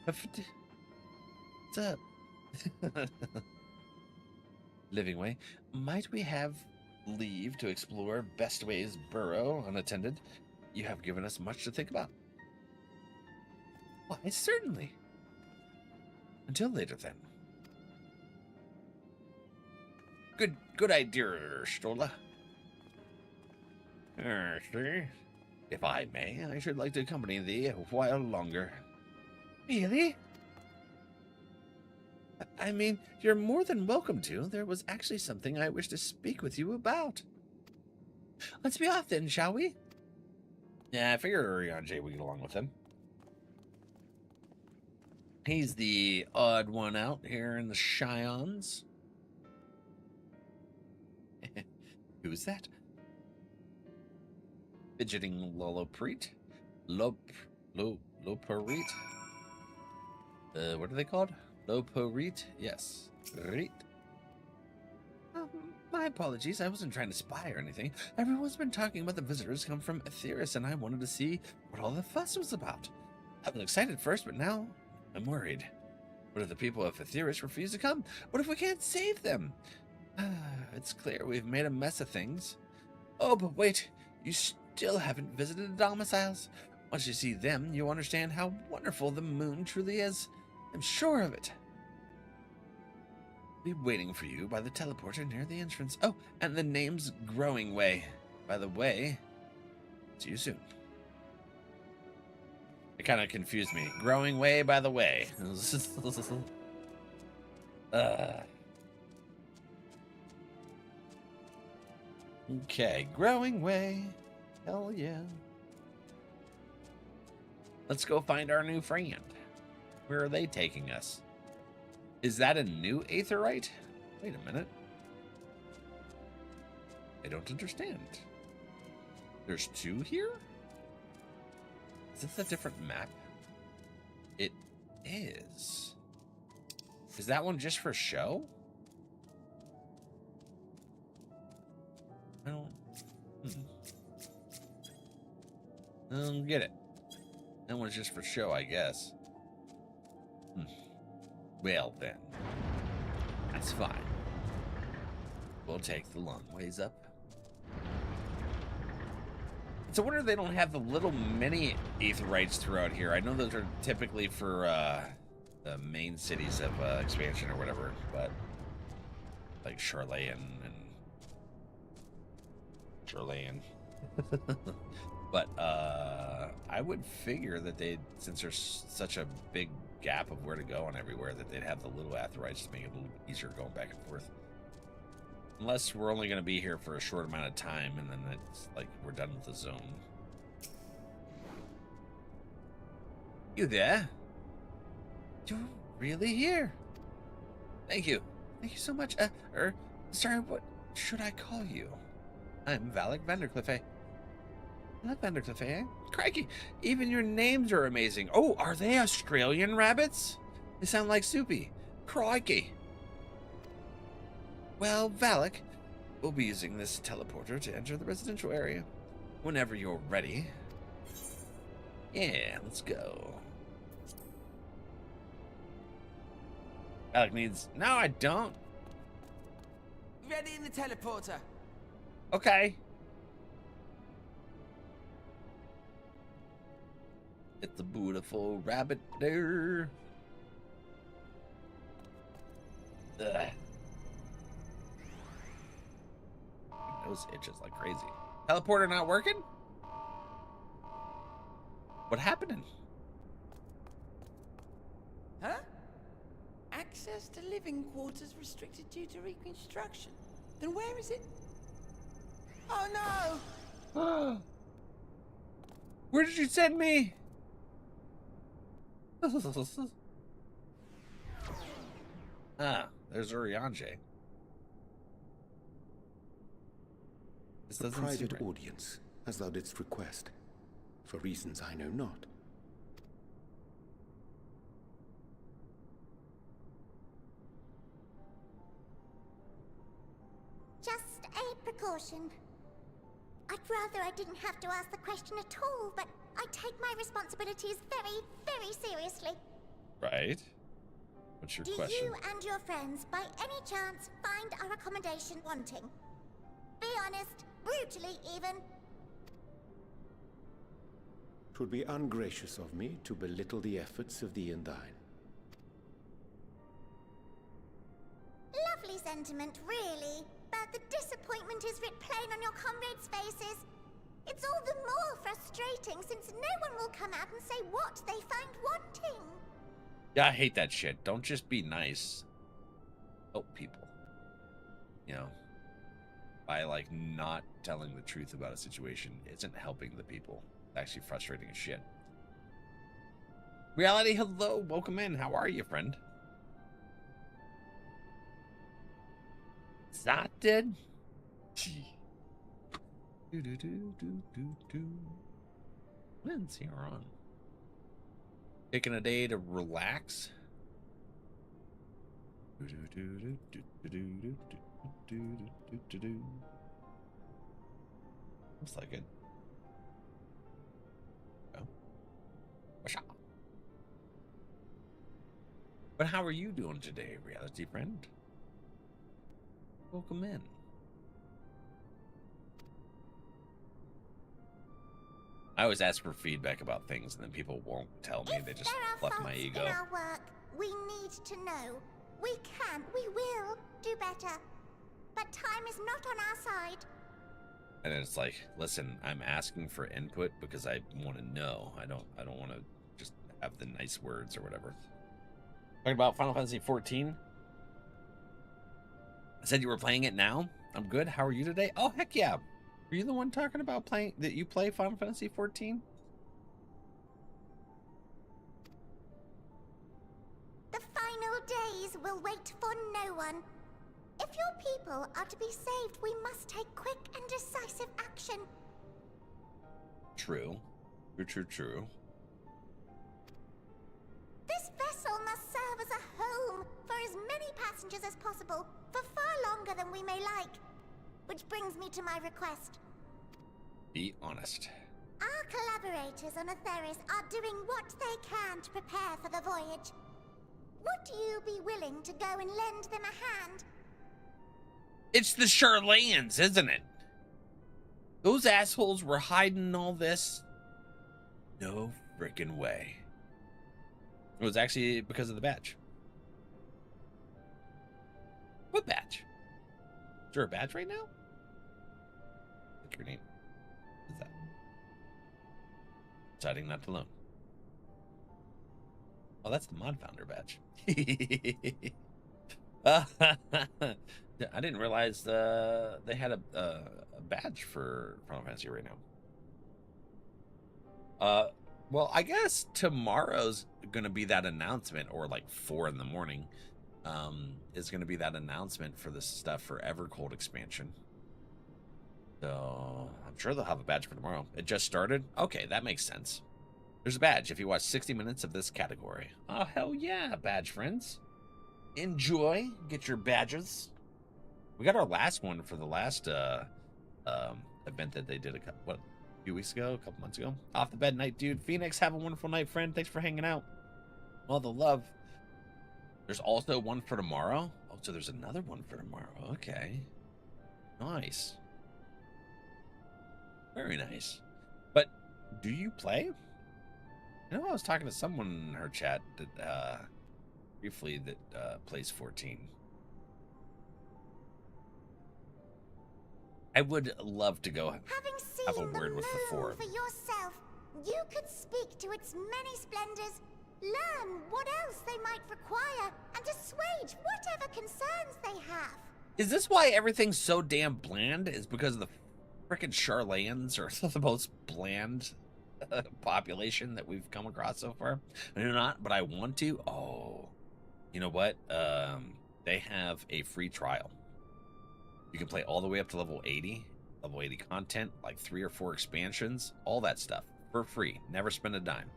What's up? Living Way, might we have leave to explore Bestway's burrow unattended? You have given us much to think about. Why, certainly. Until later, then. Good idea, Stola. Sir, if I may, I should like to accompany thee a while longer. Really? I mean, you're more than welcome to. There was actually something I wish to speak with you about. Let's be off then, shall we? Yeah, I figure Orianche would get along with him. He's the odd one out here in the Scions. Who's that? Fidgeting Lolopreet? Loporeet? What are they called? Loporeet? Yes. Reet. My apologies, I wasn't trying to spy or anything. Everyone's been talking about the visitors come from Aetheris, and I wanted to see what all the fuss was about. I was excited first, but now I'm worried. What if the people of Aetheris refuse to come? What if we can't save them? It's clear we've made a mess of things. Oh, but wait, you still haven't visited the domiciles. Once you see them, you'll understand how wonderful the moon truly is. I'm sure of it. I'll be waiting for you by the teleporter near the entrance. Oh, and the name's Growing Way. By the way, see you soon. It kind of confused me. Growing Way, by the way. Okay, Growing Way. Hell yeah. Let's go find our new friend. Where are they taking us? Is that a new Aetherite? Wait a minute. I don't understand. There's two here? Is this a different map? It is. Is that one just for show? I don't get it. That one's just for show, I guess. Well then, that's fine. We'll take the long ways up. It's a wonder they don't have the little mini Aetherites throughout here. I know those are typically for the main cities of expansion or whatever, but like Charlean and Garlean. But I would figure that they'd, since there's such a big gap of where to go and everywhere, that they'd have the little Aetherites to make it a little easier going back and forth. Unless we're only going to be here for a short amount of time and then it's like we're done with the zone. You there? You're really here? Thank you. Thank you so much. Sorry, what should I call you? I'm NRValeck Vandercliffe. Vandercliffe, eh? Crikey, even your names are amazing. Oh, are they Australian rabbits? They sound like Soupy. Crikey. Well, Valak, we'll be using this teleporter to enter the residential area. Whenever you're ready. Yeah, let's go. Valak needs... No, I don't. Ready in the teleporter. Okay. It's a beautiful rabbit there. Ugh. My nose itches like crazy. Teleporter not working? What happened? Huh? Access to living quarters restricted due to reconstruction. Then where is it? Oh no! Where did you send me? Ah, there's Urianger. This A doesn't private seem right. audience, as thou didst request, for reasons I know not. Just a precaution. I'd rather I didn't have to ask the question at all, but I take my responsibilities very, very seriously. Right. What's your Do question? you and your friends, by any chance, find our accommodation wanting? Be honest, brutally even. 'Twould be ungracious of me to belittle the efforts of thee and thine. Lovely sentiment, really. But the disappointment is writ plain on your comrades' faces. It's all the more frustrating since no one will come out and say what they find wanting. Yeah, I hate that shit. Don't just be nice. Help people. You know, by like not telling the truth about a situation isn't helping the people. It's actually frustrating as shit. Reality, hello, welcome in. How are you, friend? Excited? When's here on? Taking a day to relax. Looks like it. Oh. But how are you doing today, reality friend? Welcome in. I always ask for feedback about things, and then people won't tell me. They just fluff my ego. In our work, we need to know. We can, we will do better. But time is not on our side. And it's like, listen, I'm asking for input because I want to know. I don't want to just have the nice words or whatever. Talking about Final Fantasy 14. I said you were playing it now. I'm good. How are you today? Oh, heck yeah. Were you the one talking about playing that you play Final Fantasy 14? The final days will wait for no one. If your people are to be saved, we must take quick and decisive action. True. True. This vessel must serve as a home for as many passengers as possible, for far longer than we may like. Which brings me to my request. Be honest. Our collaborators on Atheris are doing what they can to prepare for the voyage. Would you be willing to go and lend them a hand? It's the Charlayans, isn't it? Those assholes were hiding all this. No freaking way. It was actually because of the badge. What badge? Is there a badge right now? What's your name? What's that? Deciding not to loan. Oh, that's the mod founder badge. I didn't realize they had a badge for Final Fantasy right now. Well, I guess tomorrow's gonna be that announcement, or like 4 in the morning, is gonna be that announcement for the stuff for Evercold expansion. So I'm sure they'll have a badge for tomorrow. It just started. Okay, that makes sense. There's a badge if you watch 60 minutes of this category. Oh hell yeah, badge friends! Enjoy. Get your badges. We got our last one for the last event that they did a few weeks ago, a couple months ago. Off the bed night, dude. Phoenix, have a wonderful night, friend. Thanks for hanging out. All the love. There's also one for tomorrow. Oh, so there's another one for tomorrow. Okay. Nice. Very nice. But do you play? I know I was talking to someone in her chat that briefly that plays 14. I would love to go have a word with the 4. For yourself, you could speak to its many splendors, learn what else they might require, and assuage whatever concerns they have. Is this why everything's so damn bland? Is because of the frickin' Charlayans are the most bland population that we've come across so far? I do not, but I want to. Oh, you know what? They have a free trial. You can play all the way up to level 80 content, like 3 or 4 expansions, all that stuff for free. Never spend a dime.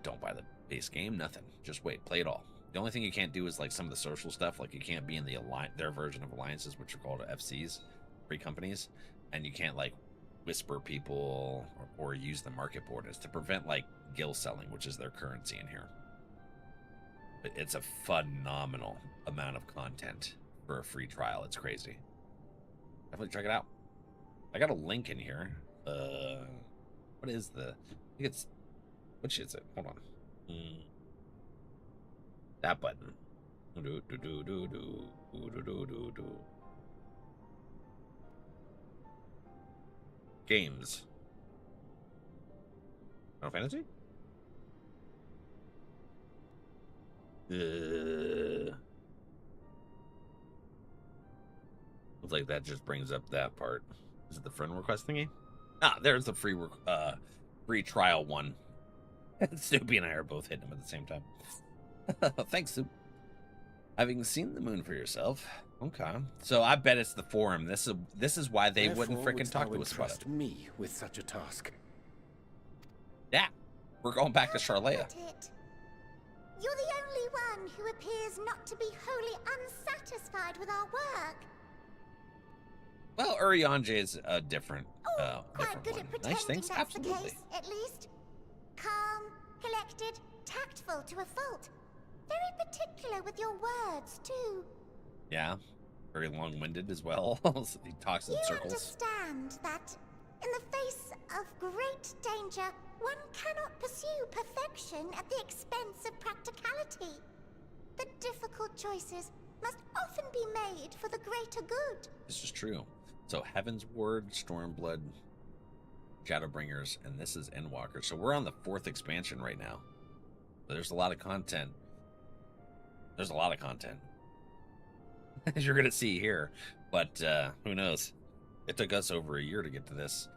Don't buy the base game, nothing. Just wait, play it all. The only thing you can't do is like some of the social stuff, like you can't be in their version of alliances, which are called FCs, free companies, and you can't like whisper people or use the market board. It's to prevent like guild selling, which is their currency in here. But it's a phenomenal amount of content for a free trial. It's crazy. Definitely check it out. I got a link in here. What is the? I think it's. Which is it? Hold on. That button. Games. Final Fantasy? Looks like that just brings up that part. Is it the friend request thingy? Ah, there's the free trial one. Soupy and I are both hitting them at the same time. Thanks, Soup. Having seen the moon for yourself. Okay. So I bet it's the forum. This is why they wouldn't frickin' talk to us about it. Me with such a task. Yeah. We're going back to Charlea. You're the only one who appears not to be wholly unsatisfied with our work. Well, Urianje is a different, quite good one. at pretending Nice things? that's Absolutely. the case, at least. Calm, collected, tactful to a fault. Very particular with your words, too. Yeah. very long-winded as well. He talks in You circles. understand that in the face of great danger, one cannot pursue perfection at the expense of practicality. The difficult choices must often be made for the greater good. This is true. So Heaven's Ward, Stormblood, Shadowbringers, and this is Endwalker. So we're on the 4th expansion right now. There's a lot of content. There's a lot of content. As you're going to see here. But who knows? It took us over a year to get to this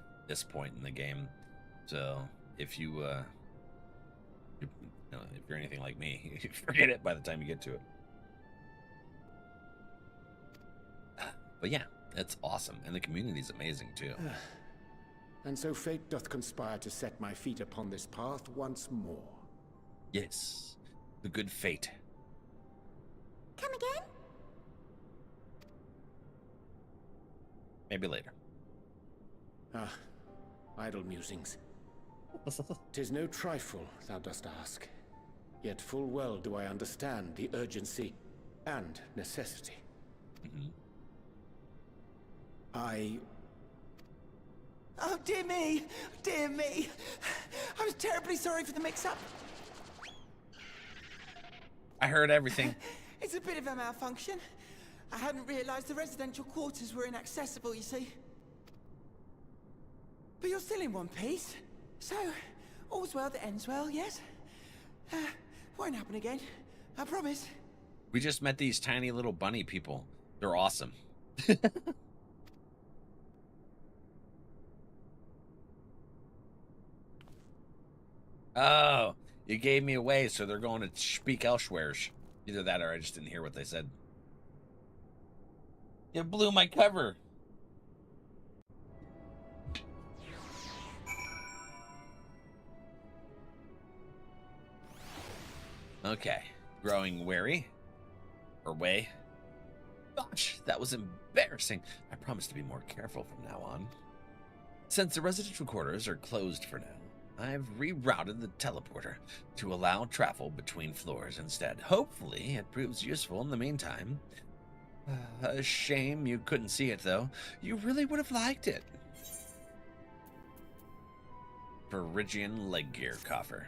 point in the game. So if you know, if you're anything like me, you forget it by the time you get to it. But yeah, it's awesome. And the community's amazing too. And so fate doth conspire to set my feet upon this path once more. Yes, the good fate. Come again? Maybe later. Ah, idle musings. 'Tis no trifle, thou dost ask. Yet full well do I understand the urgency and necessity. Oh, dear me! Dear me! I was terribly sorry for the mix-up. I heard everything. It's a bit of a malfunction. I hadn't realized the residential quarters were inaccessible, you see. But you're still in one piece. So, all's well that ends well, yes? Won't happen again. I promise. We just met these tiny little bunny people. They're awesome. Oh, you gave me away, so they're going to speak elsewheres. Either that or I just didn't hear what they said. You blew my cover. Okay, growing wary. Or way. Gosh, that was embarrassing. I promise to be more careful from now on. Since the residential quarters are closed for now, I've rerouted the teleporter to allow travel between floors instead. Hopefully, it proves useful in the meantime. A shame you couldn't see it, though. You really would have liked it. Phrygian leg gear coffer.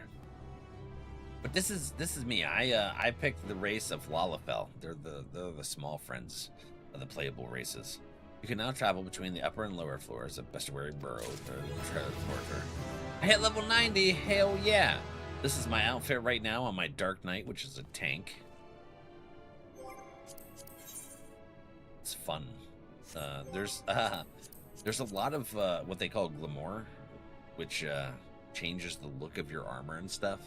But this is me. I picked the race of Lalafell. They're the small friends of the playable races. You can now travel between the upper and lower floors of Bestiary Burrow. I hit level 90. Hell yeah! This is my outfit right now on my Dark Knight, which is a tank. It's fun. There's a lot of what they call glamour, which changes the look of your armor and stuff.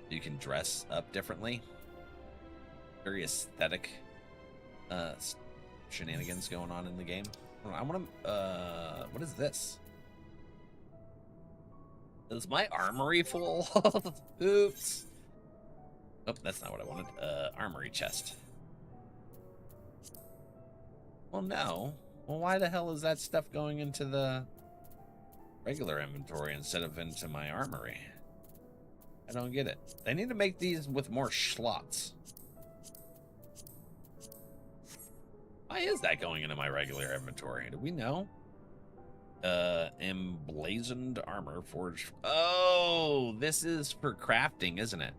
You can dress up differently. Very aesthetic shenanigans going on in the game. I want to. What is this? Is my armory full? Oops. Oh, that's not what I wanted. Armory chest. Well, no. Well, why the hell is that stuff going into the regular inventory instead of into my armory? I don't get it. They need to make these with more slots. Why is that going into my regular inventory? Do we know? Emblazoned armor forged. Oh, this is for crafting, isn't it?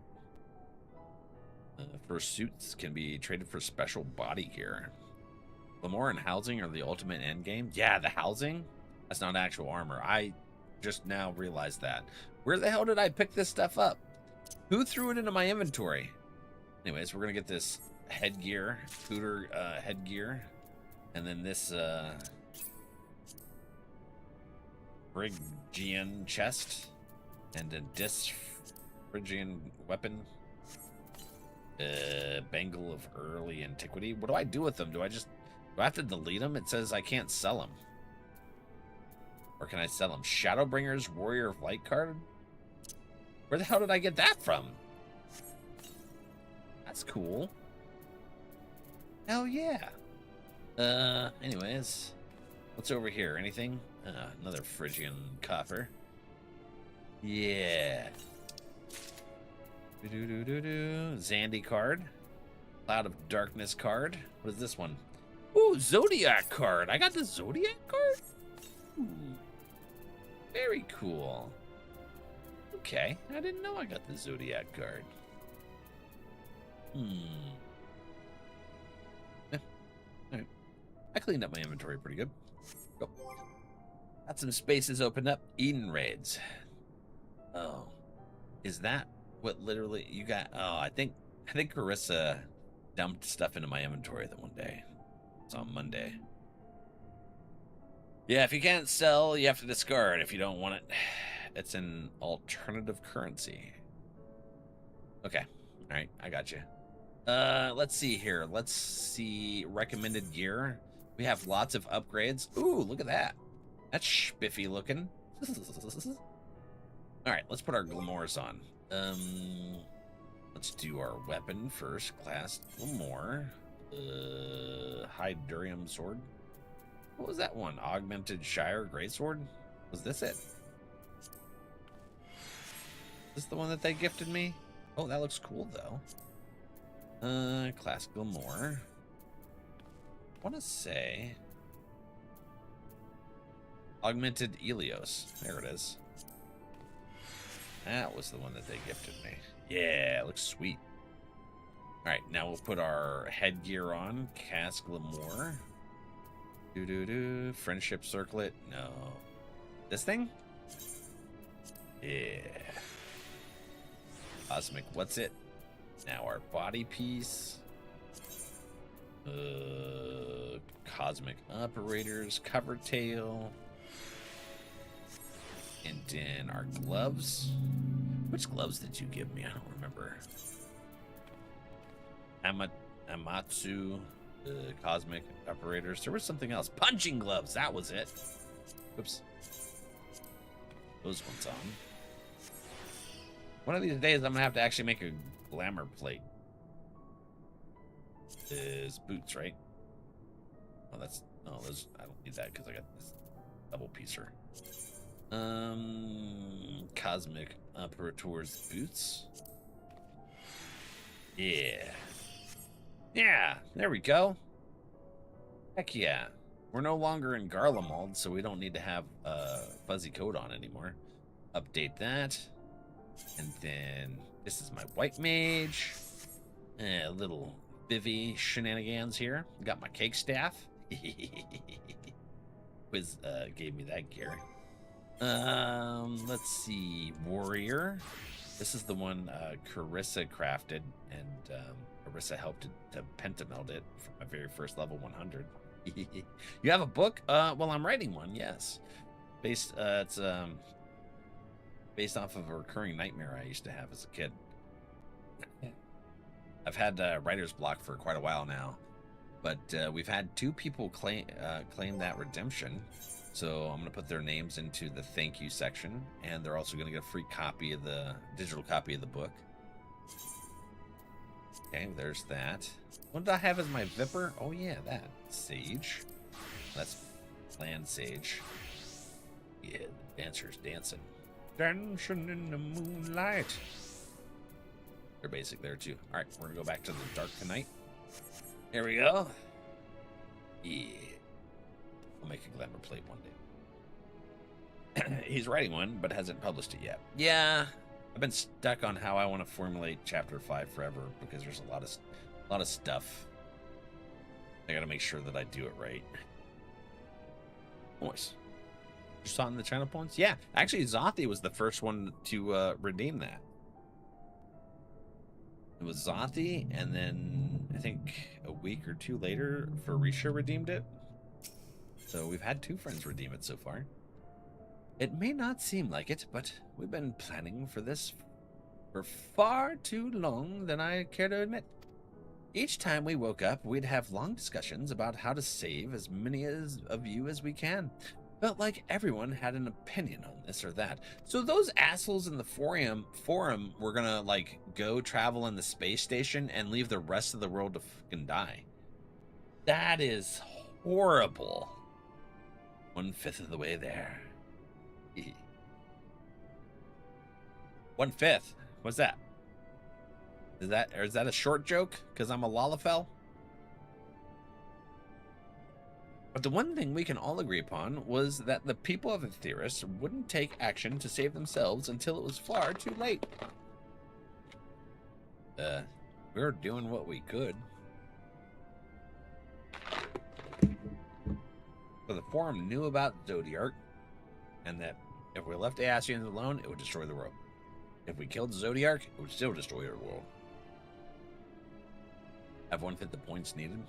For suits can be traded for special body gear. Glamour and housing are the ultimate end game. Yeah, the housing? That's not actual armor. I just now realized that. Where the hell did I pick this stuff up? Who threw it into my inventory? Anyways, we're gonna get this headgear, scooter headgear, and then this Phrygian chest, and a Phrygian weapon. Bangle of early antiquity. What do I do with them? Do I have to delete them? It says I can't sell them. Or can I sell them? Shadowbringers Warrior of Light card? Where the hell did I get that from? That's cool. Hell yeah. Anyways. What's over here? Anything? Another Phrygian coffer. Yeah. Zandy card. Cloud of Darkness card. What is this one? Ooh, Zodiac card. I got the Zodiac card? Ooh. Very cool. Okay, I didn't know I got the Zodiac card. Alright. I cleaned up my inventory pretty good. Go. Got some spaces opened up. Eden raids. Oh. Is that what literally you got? Oh, I think Carissa dumped stuff into my inventory that one day. It's on Monday. Yeah, if you can't sell, you have to discard if you don't want it. It's an alternative currency. Okay. All right, I got you. Let's see here. Let's see recommended gear. We have lots of upgrades. Ooh, look at that. That's spiffy looking. All right, let's put our glamours on. Let's do our weapon first. Class glamour. High Durium sword. What was that one? Augmented Shire Greatsword? Was this it? Is this the one that they gifted me? Oh, that looks cool though. Class glamour. I want to say Augmented Elios. There it is. That was the one that they gifted me. Yeah, it looks sweet. All right, now we'll put our headgear on. Cast glamour. Friendship circlet. No. This thing? Yeah. Cosmic, what's it? Now our body piece. Cosmic operators, cover tail. And then our gloves. Which gloves did you give me? I don't remember. Amatsu, cosmic operators. There was something else. Punching gloves. That was it. Oops. Those ones on. One of these days, I'm gonna have to actually make a glamour plate. Is boots, right? Oh, that's no. Those I don't need that because I got this double piecer. Cosmic operators boots. Yeah. Yeah, there we go. Heck yeah. We're no longer in Garlean, so we don't need to have a fuzzy coat on anymore. Update that. And then this is my white mage. A little bivvy shenanigans here. Got my cake staff. Quiz gave me that gear. Let's see. Warrior. This is the one Carissa crafted, and Carissa helped to pentameld it for my very first level 100. You have a book? Well, I'm writing one, yes. It's based off of a recurring nightmare I used to have as a kid. I've had writer's block for quite a while now, but we've had 2 people claim that redemption. So I'm gonna put their names into the thank you section, and they're also gonna get a free copy of the digital copy of the book. Okay, there's that. What did I have as my Vipper? Oh yeah, that Sage. That's Land Sage. Yeah, the dancer's dancing. Dancing in the moonlight. They're basic there too. All right, we're gonna go back to the Dark Tonight. There we go. Yeah. I'll make a glamour plate one day. He's writing one, but hasn't published it yet. Yeah, I've been stuck on how I want to formulate Chapter 5 forever because there's a lot of stuff. I got to make sure that I do it right. Nice. You saw it in the China points? Yeah, actually, Zothi was the first one to redeem that. It was Zothi, and then I think a week or 2 later, Farisha redeemed it. So we've had 2 friends redeem it so far. It may not seem like it, but we've been planning for this for far too long than I care to admit. Each time we woke up, we'd have long discussions about how to save as many of you as we can. Felt like everyone had an opinion on this or that. So those assholes in the forum were gonna, like, go travel in the space station and leave the rest of the world to fucking die. That is horrible. 1/5 of the way there. 1/5? What's that? Is that a short joke? Because I'm a Lalafell? But the one thing we can all agree upon was that the people of Aetheris wouldn't take action to save themselves until it was far too late. We were doing what we could. So the Forum knew about Zodiark, and that if we left the Ascians alone, it would destroy the world. If we killed Zodiark, it would still destroy our world. Everyone fit the points needed.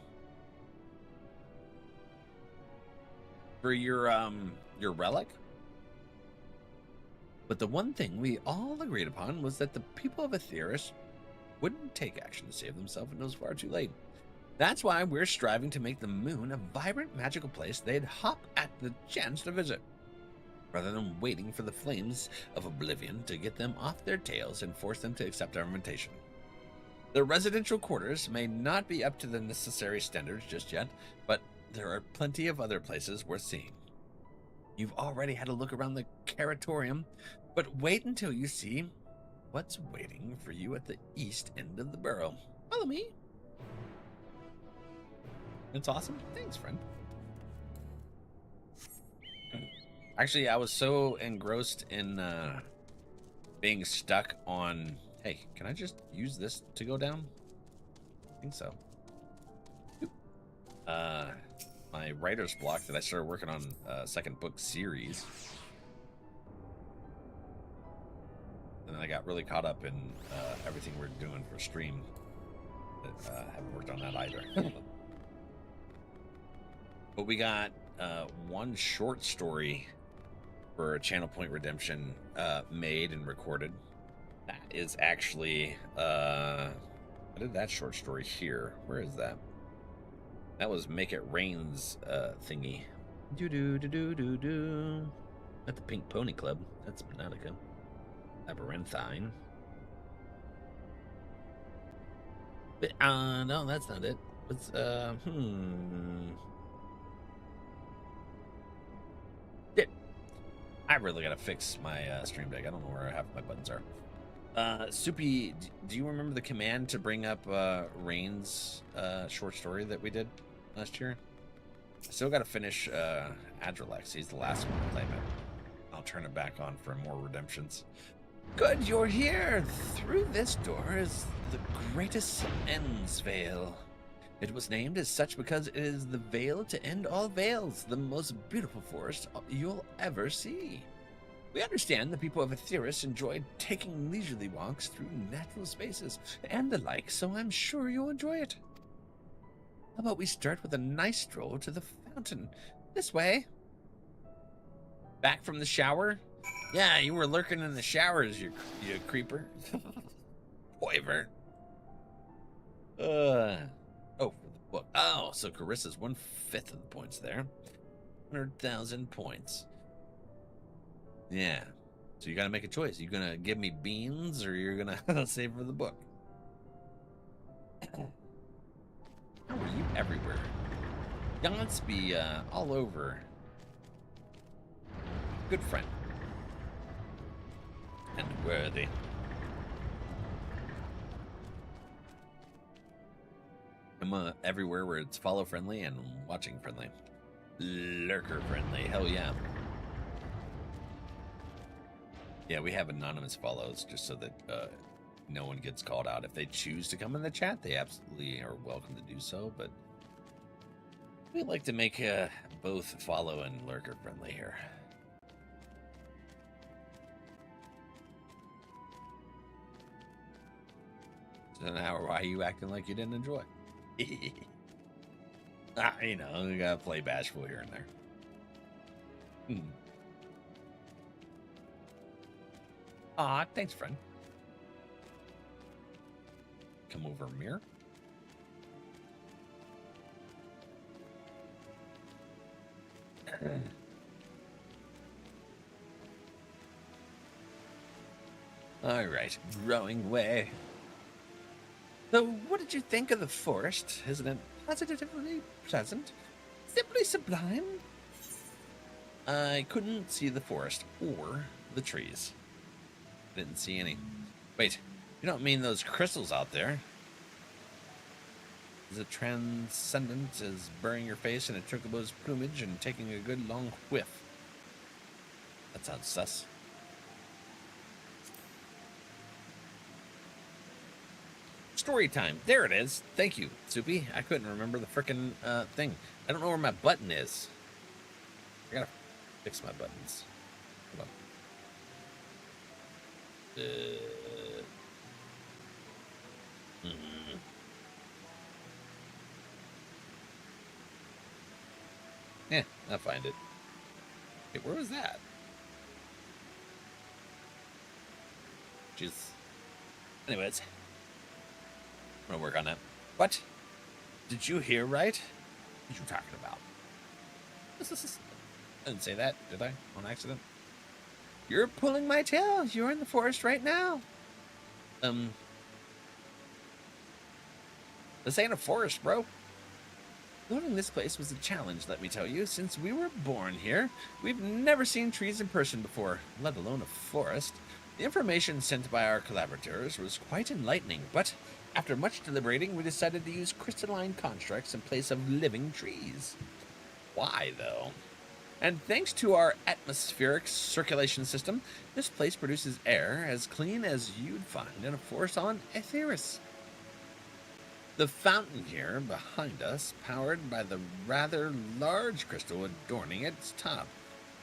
For your relic. But the one thing we all agreed upon was that the people of Aetheris wouldn't take action to save themselves when it was far too late. That's why we're striving to make the moon a vibrant, magical place they'd hop at the chance to visit, rather than waiting for the flames of oblivion to get them off their tails and force them to accept our invitation. The residential quarters may not be up to the necessary standards just yet, but there are plenty of other places worth seeing. You've already had a look around the Caratorium, but wait until you see what's waiting for you at the east end of the burrow. Follow me. That's awesome. Thanks, friend. Actually, I was so engrossed in being stuck on... Hey, can I just use this to go down? I think so. My writer's block that I started working on second book series. And then I got really caught up in everything we're doing for stream. That haven't worked on that either. But we got one short story for Channel Point Redemption made and recorded. That is actually I did that short story here. Where is that? That was Make It Rain's thingy. Do. At the Pink Pony Club. That's Monatica. Labyrinthine. But, no, that's not it. It's I really gotta fix my stream deck. I don't know where half my buttons are. Soupy, do you remember the command to bring up Rain's short story that we did last year? I still gotta finish NRValeck. He's the last one to claim it. I'll turn it back on for more redemptions. Good, you're here. Through this door is the greatest ends veil. It was named as such because it is the veil to end all veils, the most beautiful forest you'll ever see. We understand the people of Aetheris enjoy taking leisurely walks through natural spaces and the like, so I'm sure you'll enjoy it. How about we start with a nice stroll to the fountain? This way. Back from the shower? Yeah, you were lurking in the showers, you creeper. Poivert. Oh, for the book. Oh, so Carissa's 1/5 of the points there. 100,000 points. Yeah. So you gotta make a choice. You gonna give me beans or you're gonna save for the book? How are you everywhere? Gaunt's all over. Good friend. And worthy. I'm everywhere where it's follow friendly and watching friendly. Lurker friendly. Hell yeah. Yeah, we have anonymous follows just so that no one gets called out. If they choose to come in the chat, they absolutely are welcome to do so, but we like to make both follow and lurker friendly here. So now why are you acting like you didn't enjoy? You know, we gotta play bashful here and there. Aw, thanks, friend. Come over, mirror. All right, growing way. So, what did you think of the forest? Isn't it positively pleasant? Simply sublime? I couldn't see the forest or the trees. Didn't see any. Wait, you don't mean those crystals out there? Is it transcendent as burying your face in a chocobo's plumage and taking a good long whiff? That sounds sus. Story time. There it is. Thank you, Soupy. I couldn't remember the frickin' thing. I don't know where my button is. I gotta fix my buttons. Hold on. Yeah, I'll find it. Okay, where was that? Jeez. Anyways. I'm gonna work on that. What? Did you hear right? What are you talking about? I didn't say that, did I? On accident? You're pulling my tail. You're in the forest right now. This ain't a forest, bro. Building this place was a challenge, let me tell you. Since we were born here, we've never seen trees in person before, let alone a forest. The information sent by our collaborators was quite enlightening, but after much deliberating, we decided to use crystalline constructs in place of living trees. Why, though? And thanks to our atmospheric circulation system, this place produces air as clean as you'd find in a forest on Aetheris. The fountain here behind us, powered by the rather large crystal adorning its top,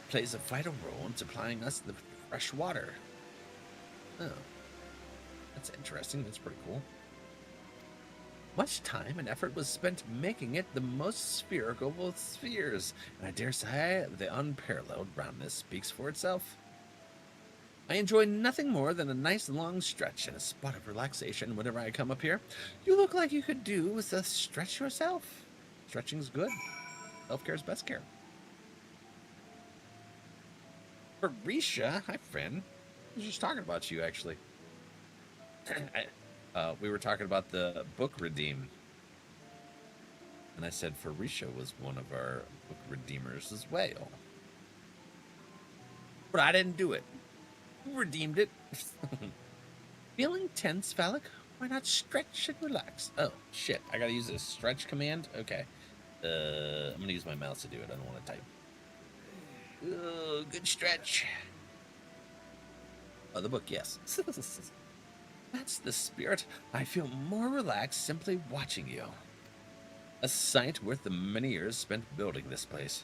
plays a vital role in supplying us the fresh water. Oh, that's interesting. That's pretty cool. Much time and effort was spent making it the most spherical of all spheres, and I dare say the unparalleled roundness speaks for itself. I enjoy nothing more than a nice long stretch and a spot of relaxation whenever I come up here. You look like you could do with a stretch yourself. Stretching's good. Self-care's best care. Farisha, hi friend. I was just talking about you, actually. We were talking about the book Redeem. And I said Farisha was one of our book redeemers as well. But I didn't do it. Redeemed it. Feeling tense, Valak? Why not stretch and relax? Oh, shit. I gotta use a stretch command? Okay. I'm gonna use my mouse to do it. I don't want to type. Oh, good stretch. Oh, the book, yes. That's the spirit. I feel more relaxed simply watching you. A sight worth the many years spent building this place.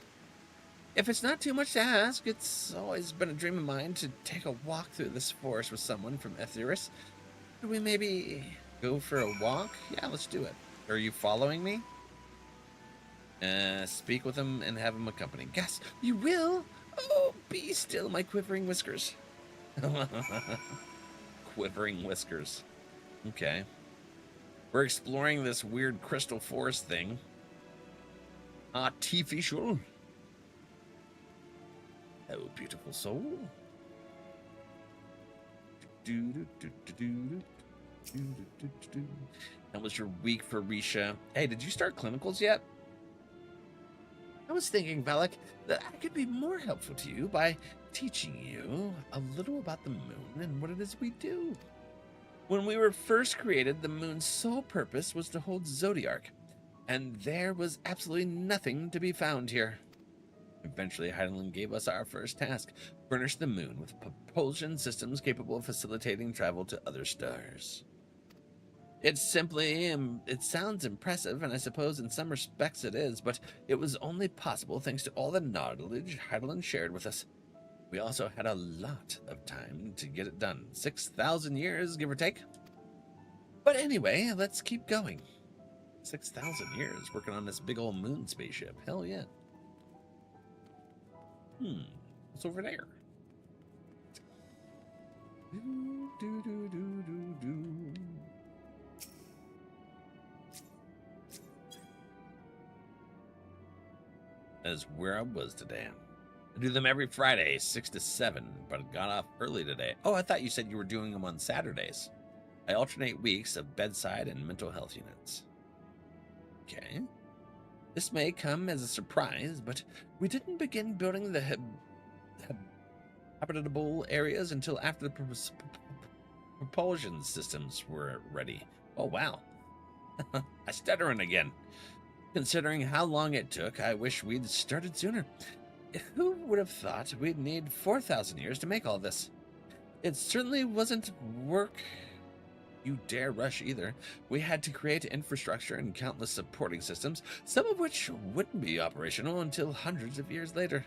If it's not too much to ask, it's always been a dream of mine to take a walk through this forest with someone from Aetheris. Could we maybe go for a walk? Yeah, let's do it. Are you following me? Speak with him and have him accompany. Yes, you will? Oh, be still, my quivering whiskers. Quivering whiskers. Okay. We're exploring this weird crystal forest thing. Artificial. Oh, beautiful soul. That was your week for Risha. Hey, did you start clinicals yet? I was thinking, Valak, that I could be more helpful to you by teaching you a little about the moon and what it is we do. When we were first created, the moon's sole purpose was to hold Zodiark, and there was absolutely nothing to be found here. Eventually, Heidelin gave us our first task, furnish the moon with propulsion systems capable of facilitating travel to other stars. It sounds impressive, and I suppose in some respects it is, but it was only possible thanks to all the knowledge Heidelin shared with us. We also had a lot of time to get it done. 6,000 years, give or take. But anyway, let's keep going. 6,000 years working on this big old moon spaceship. Hell yeah. What's over there? That is where I was today. I do them every Friday, 6 to 7, but I got off early today. Oh, I thought you said you were doing them on Saturdays. I alternate weeks of bedside and mental health units. Okay. This may come as a surprise, but we didn't begin building the habitable areas until after the propulsion systems were ready. Oh, wow. I stuttering again. Considering how long it took, I wish we'd started sooner. Who would have thought we'd need 4,000 years to make all this? It certainly wasn't work you dare rush either. We had to create infrastructure and countless supporting systems, some of which wouldn't be operational until hundreds of years later.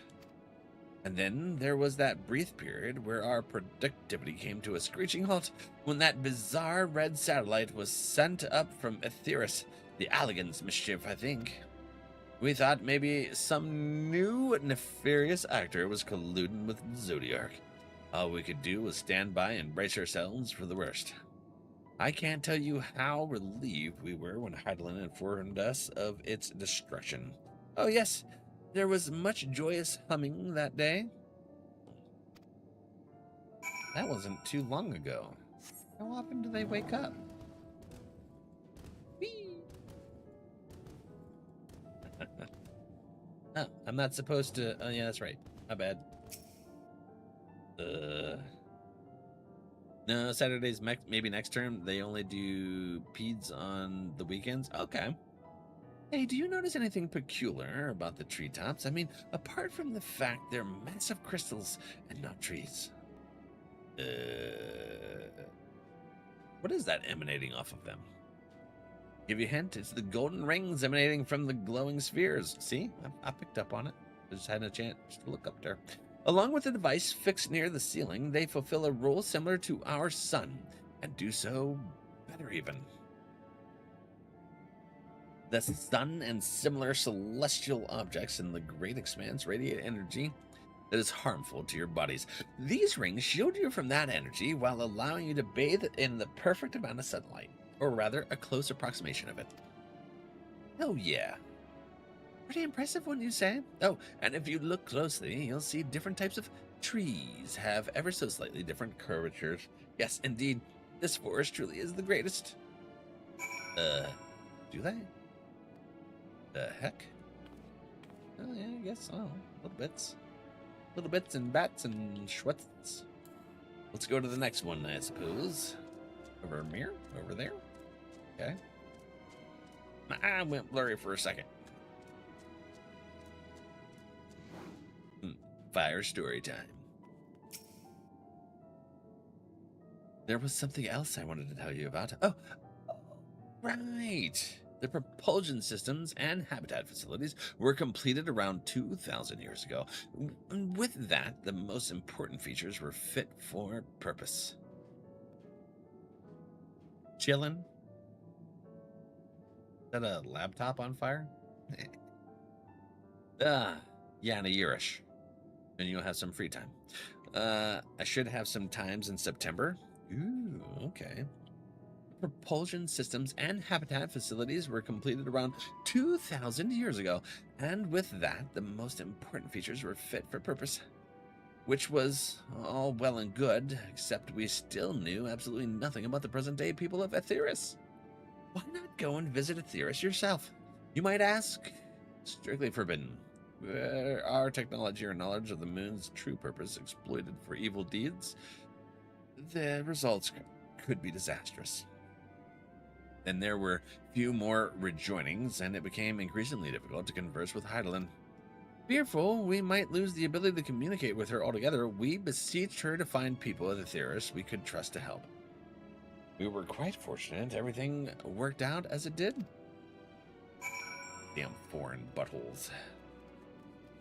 And then there was that brief period where our productivity came to a screeching halt when that bizarre red satellite was sent up from Aetheris, the Alligans mischief, I think. We thought maybe some new nefarious actor was colluding with Zodiark. All we could do was stand by and brace ourselves for the worst. I can't tell you how relieved we were when Heidelin informed us of its destruction. Oh yes, there was much joyous humming that day. That wasn't too long ago. How often do they wake up? Whee! Oh, I'm not supposed to... Oh yeah, that's right. My bad. No, Saturdays, maybe next term. They only do peds on the weekends. Okay. Hey, do you notice anything peculiar about the treetops? I mean, apart from the fact they're massive crystals and not trees. What is that emanating off of them? Give you a hint, it's the golden rings emanating from the glowing spheres. See, I picked up on it. I just hadn't a chance to look up there. Along with a device fixed near the ceiling, they fulfill a role similar to our sun, and do so better even. The sun and similar celestial objects in the great expanse radiate energy that is harmful to your bodies. These rings shield you from that energy while allowing you to bathe in the perfect amount of sunlight, or rather, a close approximation of it. Oh yeah. Pretty impressive, wouldn't you say? Oh, and if you look closely, you'll see different types of trees have ever so slightly different curvatures. Yes, indeed, this forest truly is the greatest. Do they? The heck? Oh, yeah, I guess so. Little bits. Little bits and bats and schwets. Let's go to the next one, I suppose. Over here? Over there? Okay. My eye went blurry for a second. Fire story time. There was something else I wanted to tell you about. Oh, right. The propulsion systems and habitat facilities were completed around 2,000 years ago. With that, the most important features were fit for purpose. Chillin'? Is that a laptop on fire? Yeah, in a yearish. And you'll have some free time. I should have some times in September. Ooh, okay. Propulsion systems and habitat facilities were completed around 2,000 years ago. And with that, the most important features were fit for purpose. Which was all well and good, except we still knew absolutely nothing about the present-day people of Aetheris. Why not go and visit Aetheris yourself? You might ask. Strictly forbidden. Our technology or knowledge of the moon's true purpose exploited for evil deeds, the results could be disastrous. Then there were few more rejoinings, and it became increasingly difficult to converse with Heidelin. Fearful we might lose the ability to communicate with her altogether, we beseeched her to find people at Aetheris we could trust to help. We were quite fortunate everything worked out as it did. Damn foreign buttholes.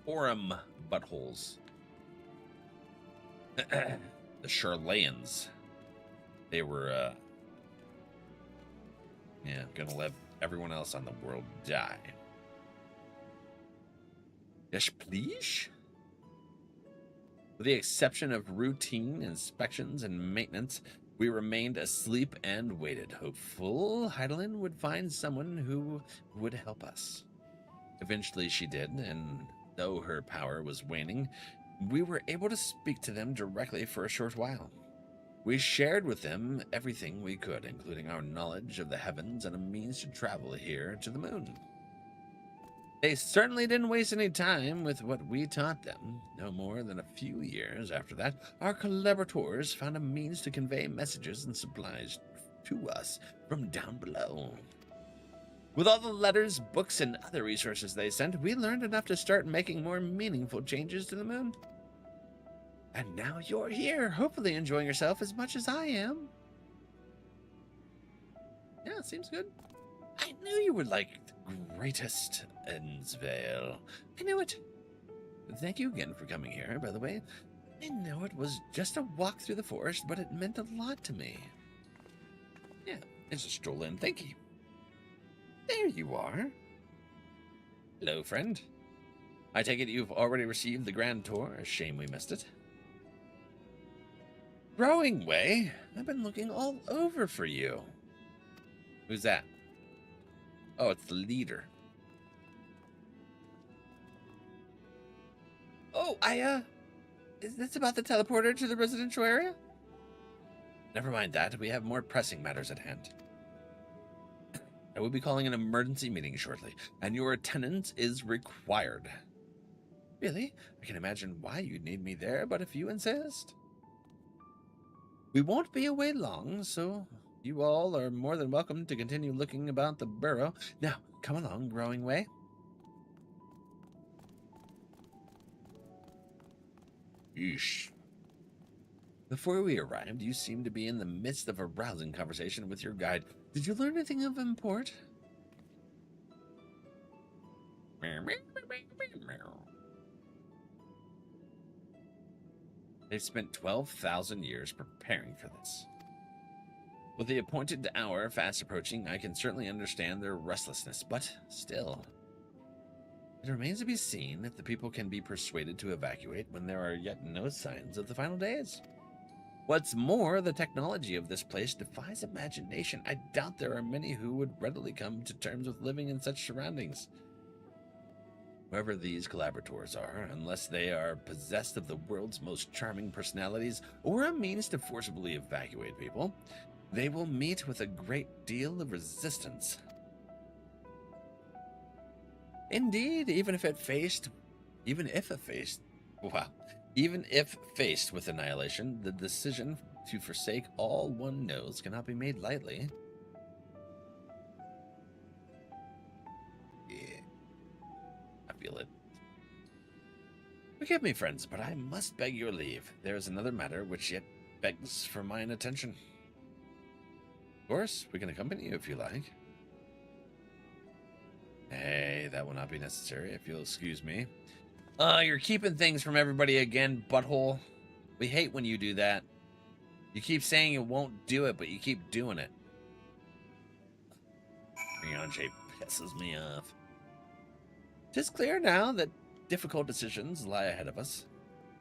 Forum buttholes. The Charlayans. They were, gonna let everyone else on the world die. Yes, please? With the exception of routine inspections and maintenance, we remained asleep and waited, hopeful Heidelin would find someone who would help us. Eventually she did, and though her power was waning, we were able to speak to them directly for a short while. We shared with them everything we could, including our knowledge of the heavens and a means to travel here to the moon. They certainly didn't waste any time with what we taught them. No more than a few years after that, our collaborators found a means to convey messages and supplies to us from down below. With all the letters, books, and other resources they sent, we learned enough to start making more meaningful changes to the moon. And now you're here, hopefully enjoying yourself as much as I am. Yeah, it seems good. I knew you would like the greatest Endwalker. I knew it. Thank you again for coming here, by the way. I know it was just a walk through the forest, but it meant a lot to me. Yeah, it's a stroll in. Thank you. There you are. Hello, friend. I take it you've already received the grand tour. A shame we missed it. Growing Way. I've been looking all over for you. Who's that? Oh, it's the leader. Oh, is this about the teleporter to the residential area? Never mind that. We have more pressing matters at hand. I will be calling an emergency meeting shortly, and your attendance is required. Really? I can imagine why you'd need me there, but if you insist. We won't be away long, so you all are more than welcome to continue looking about the burrow. Now, come along, Growing Way. Yeesh. Before we arrived, you seemed to be in the midst of a rousing conversation with your guide. Did you learn anything of import? They've spent 12,000 years preparing for this. With the appointed hour fast approaching, I can certainly understand their restlessness, but still. It remains to be seen if the people can be persuaded to evacuate when there are yet no signs of the final days. What's more, the technology of this place defies imagination. I doubt there are many who would readily come to terms with living in such surroundings. Whoever these collaborators are, unless they are possessed of the world's most charming personalities or a means to forcibly evacuate people, they will meet with a great deal of resistance. Indeed, even if faced with annihilation, the decision to forsake all one knows cannot be made lightly. Yeah, I feel it. Forgive me, friends, but I must beg your leave. There is another matter which yet begs for mine attention. Of course, we can accompany you if you like. Hey, that will not be necessary if you'll excuse me. You're keeping things from everybody again, butthole. We hate when you do that. You keep saying you won't do it, but you keep doing it. Rianche pisses me off. 'Tis clear now that difficult decisions lie ahead of us.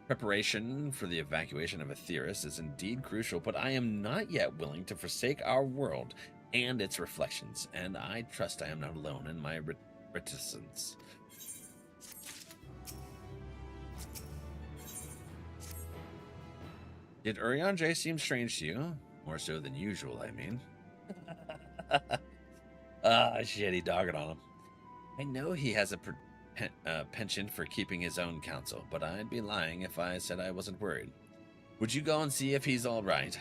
Preparation for the evacuation of Aetheris is indeed crucial, but I am not yet willing to forsake our world and its reflections, and I trust I am not alone in my reticence. Did Urianger seem strange to you? More so than usual, I mean. Shit, he dogged on him. I know he has a penchant for keeping his own counsel, but I'd be lying if I said I wasn't worried. Would you go and see if he's all right?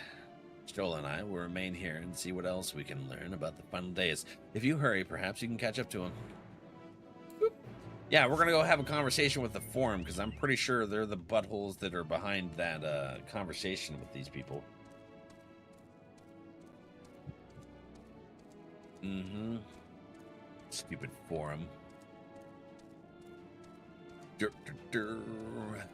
Stoll and I will remain here and see what else we can learn about the final days. If you hurry, perhaps you can catch up to him. Boop. Yeah, we're going to go have a conversation with the forum, because I'm pretty sure they're the buttholes that are behind that conversation with these people. Mm-hmm. Stupid forum. Dur, dur, dur.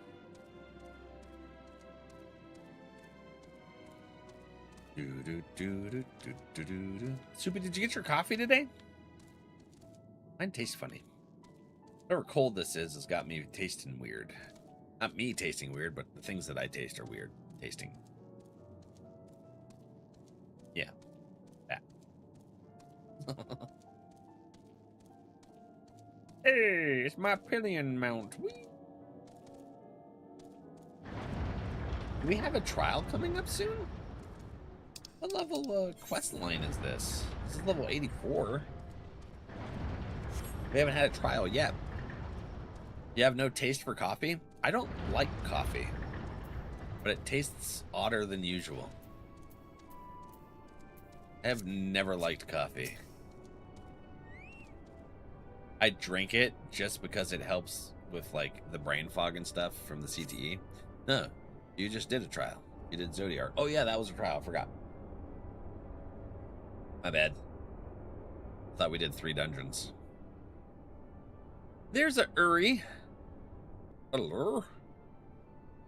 Soupy, did you get your coffee today? Mine tastes funny. Whatever cold this is has got me tasting weird. Not me tasting weird, but the things that I taste are weird tasting. Yeah. That. Hey, it's my pillion mount. Whee! Do we have a trial coming up soon? What level quest line is this? This is level 84. We haven't had a trial yet. You have no taste for coffee? I don't like coffee, but it tastes odder than usual. I have never liked coffee. I drink it just because it helps with like the brain fog and stuff from the CTE. No, you just did a trial. You did Zodiac. Oh yeah, that was a trial. I forgot. My bad. Thought we did 3 dungeons. There's a Uri. Hello.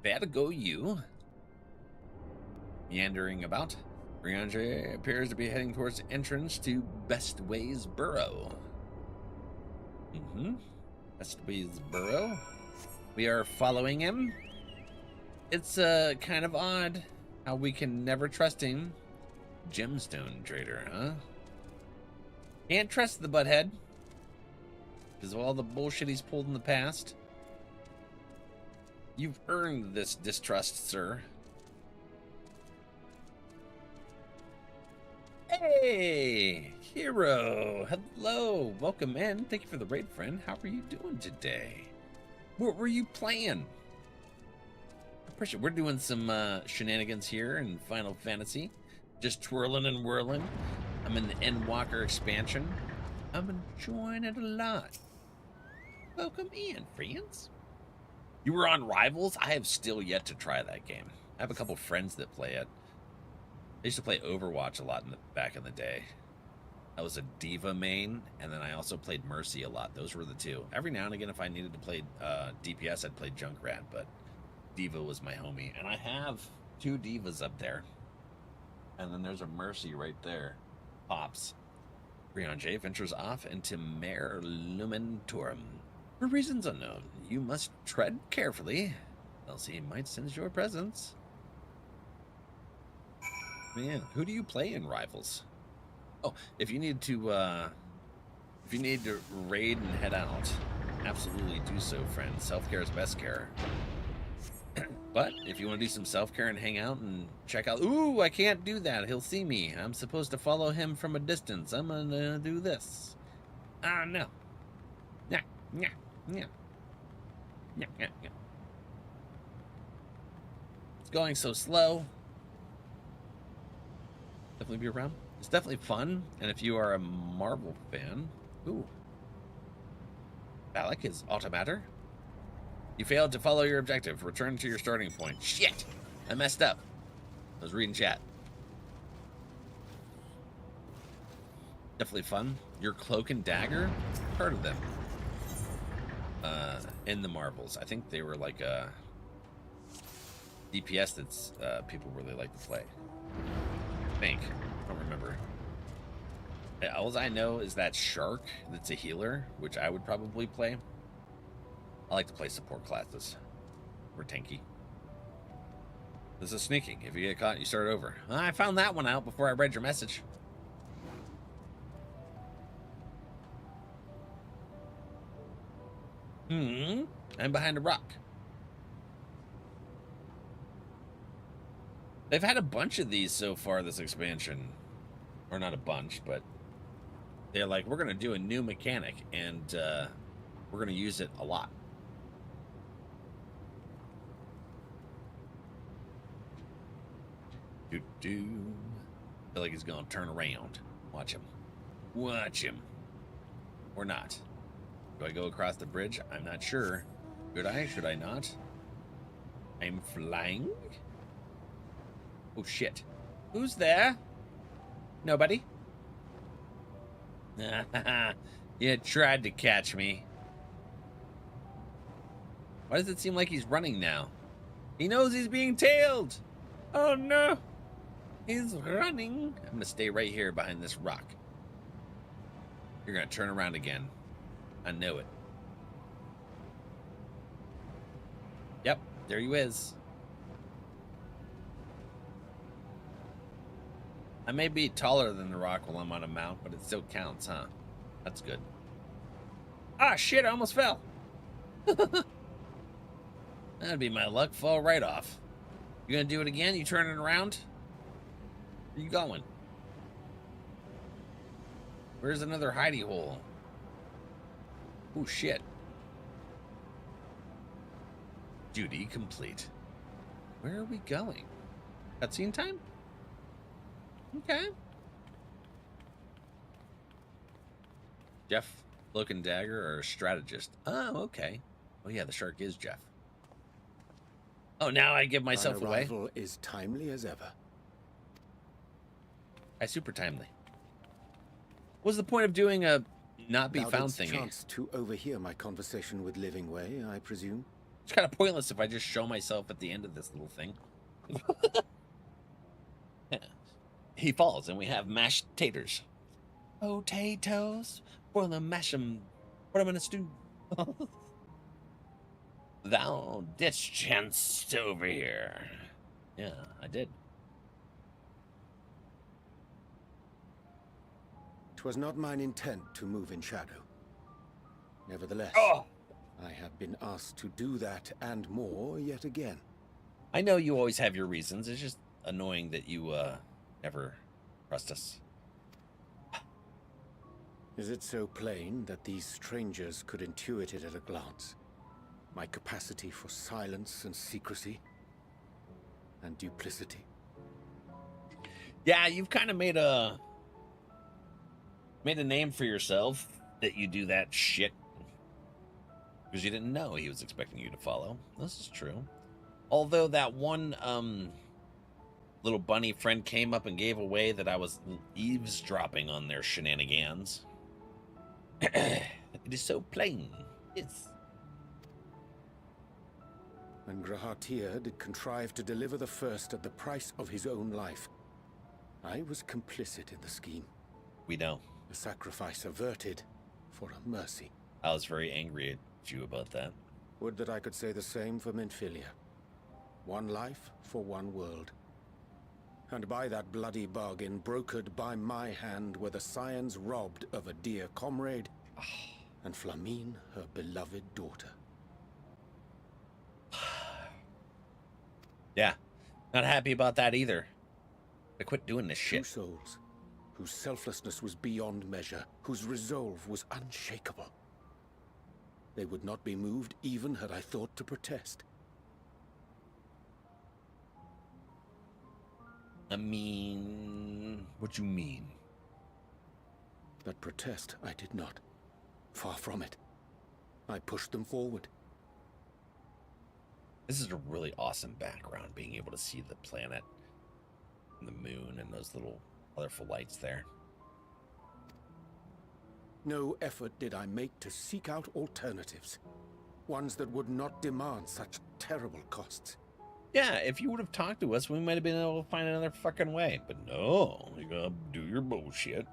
Bad go you. Meandering about. Riandre appears to be heading towards the entrance to Best Ways Burrow. Best Ways Burrow. We are following him. It's kind of odd how we can never trust him. Gemstone trader, huh? Can't trust the butthead because of all the bullshit he's pulled in the past. You've earned this distrust, sir. Hey, hero. Hello. Welcome in. Thank you for the raid, friend. How are you doing today? What were you playing? We're doing some shenanigans here in Final Fantasy. Just twirling and whirling. I'm in the Endwalker expansion. I'm enjoying it a lot. Welcome in, friends. You were on Rivals? I have still yet to try that game. I have a couple friends that play it. I used to play Overwatch a lot back in the day. I was a Diva main, and then I also played Mercy a lot. Those were the two. Every now and again, if I needed to play DPS, I'd play Junkrat, but Diva was my homie. And I have 2 Divas up there. And then there's a Mercy right there. Pops. Rion J ventures off into Mare Lumentorum. For reasons unknown, you must tread carefully, else he might sense your presence. Man, who do you play in Rivals? Oh, if you need to raid and head out, absolutely do so, friend. Self-care is best care. But if you want to do some self-care and hang out and check out... Ooh, I can't do that. He'll see me. I'm supposed to follow him from a distance. I'm going to do this. Ah, no. Yeah, yeah, yeah. Yeah, yeah, yeah. It's going so slow. Definitely be around. It's definitely fun. And if you are a Marvel fan... Ooh. Valak is Automatter. You failed to follow your objective. Return to your starting point. Shit! I messed up. I was reading chat. Definitely fun. Your Cloak and Dagger? Heard of them. In the Marvels. I think they were like a DPS that's people really like to play. I think. I don't remember. All I know is that Shark that's a healer, which I would probably play. I like to play support classes. We're tanky. This is sneaking. If you get caught, you start over. I found that one out before I read your message. I'm behind a rock. They've had a bunch of these so far this expansion. Or not a bunch, but they're like, we're going to do a new mechanic, and we're going to use it a lot. I feel like he's going to turn around. Watch him. Watch him. Or not. Do I go across the bridge? I'm not sure. Should I? Should I not? I'm flying. Oh, shit. Who's there? Nobody? You tried to catch me. Why does it seem like he's running now? He knows he's being tailed. Oh, no. He's running. I'm going to stay right here behind this rock. You're going to turn around again. I know it. Yep, there he is. I may be taller than the rock while I'm on a mount, but it still counts, huh? That's good. Ah, shit, I almost fell. That'd be my luck. Fall right off. You gonna do it again? You turning around? Where you going? Where's another hidey hole? Oh, shit. Duty complete. Where are we going? Cutscene time? Okay. Jeff, Cloak and dagger or a strategist? Oh, okay. Oh yeah, the shark is Jeff. Oh, now I give myself My away. arrival is timely as ever. Super timely. What's the point of doing a not be found thingy? Chance to overhear my conversation with Livingway, I presume. It's kind of pointless if I just show myself at the end of this little thing. Yeah. He falls, and we have mashed taters. Potatoes, boil them, mash them, put them in a stew. Thou didst chance over here. Yeah, I did. 'Twas not mine intent to move in shadow. Nevertheless, I have been asked to do that and more yet again. I know you always have your reasons. It's just annoying that you never trust us. Is it so plain that these strangers could intuit it at a glance? My capacity for silence and secrecy and duplicity. Yeah, you've kind of made a name for yourself that you do that shit because you didn't know he was expecting you to follow. This is true. Although that one little bunny friend came up and gave away that I was eavesdropping on their shenanigans. It is so plain. Yes. And Grahatir did contrive to deliver the first at the price of his own life. I was complicit in the scheme. We know. A sacrifice averted for a mercy. I was very angry at you about that. Would that I could say the same for Minfilia. One life for one world. And by that bloody bargain brokered by my hand were the Scions robbed of a dear comrade and Flamine, her beloved daughter. Yeah, not happy about that either. I quit doing this shit. 2 souls, whose selflessness was beyond measure, whose resolve was unshakable. They would not be moved even had I thought to protest. I mean, what you mean? That protest I did not. Far from it. I pushed them forward. This is a really awesome background, being able to see the planet and the moon and those little colorful lights there. No effort did I make to seek out alternatives. Ones that would not demand such terrible costs. Yeah, if you would have talked to us, we might have been able to find another fucking way. But no, you gotta do your bullshit.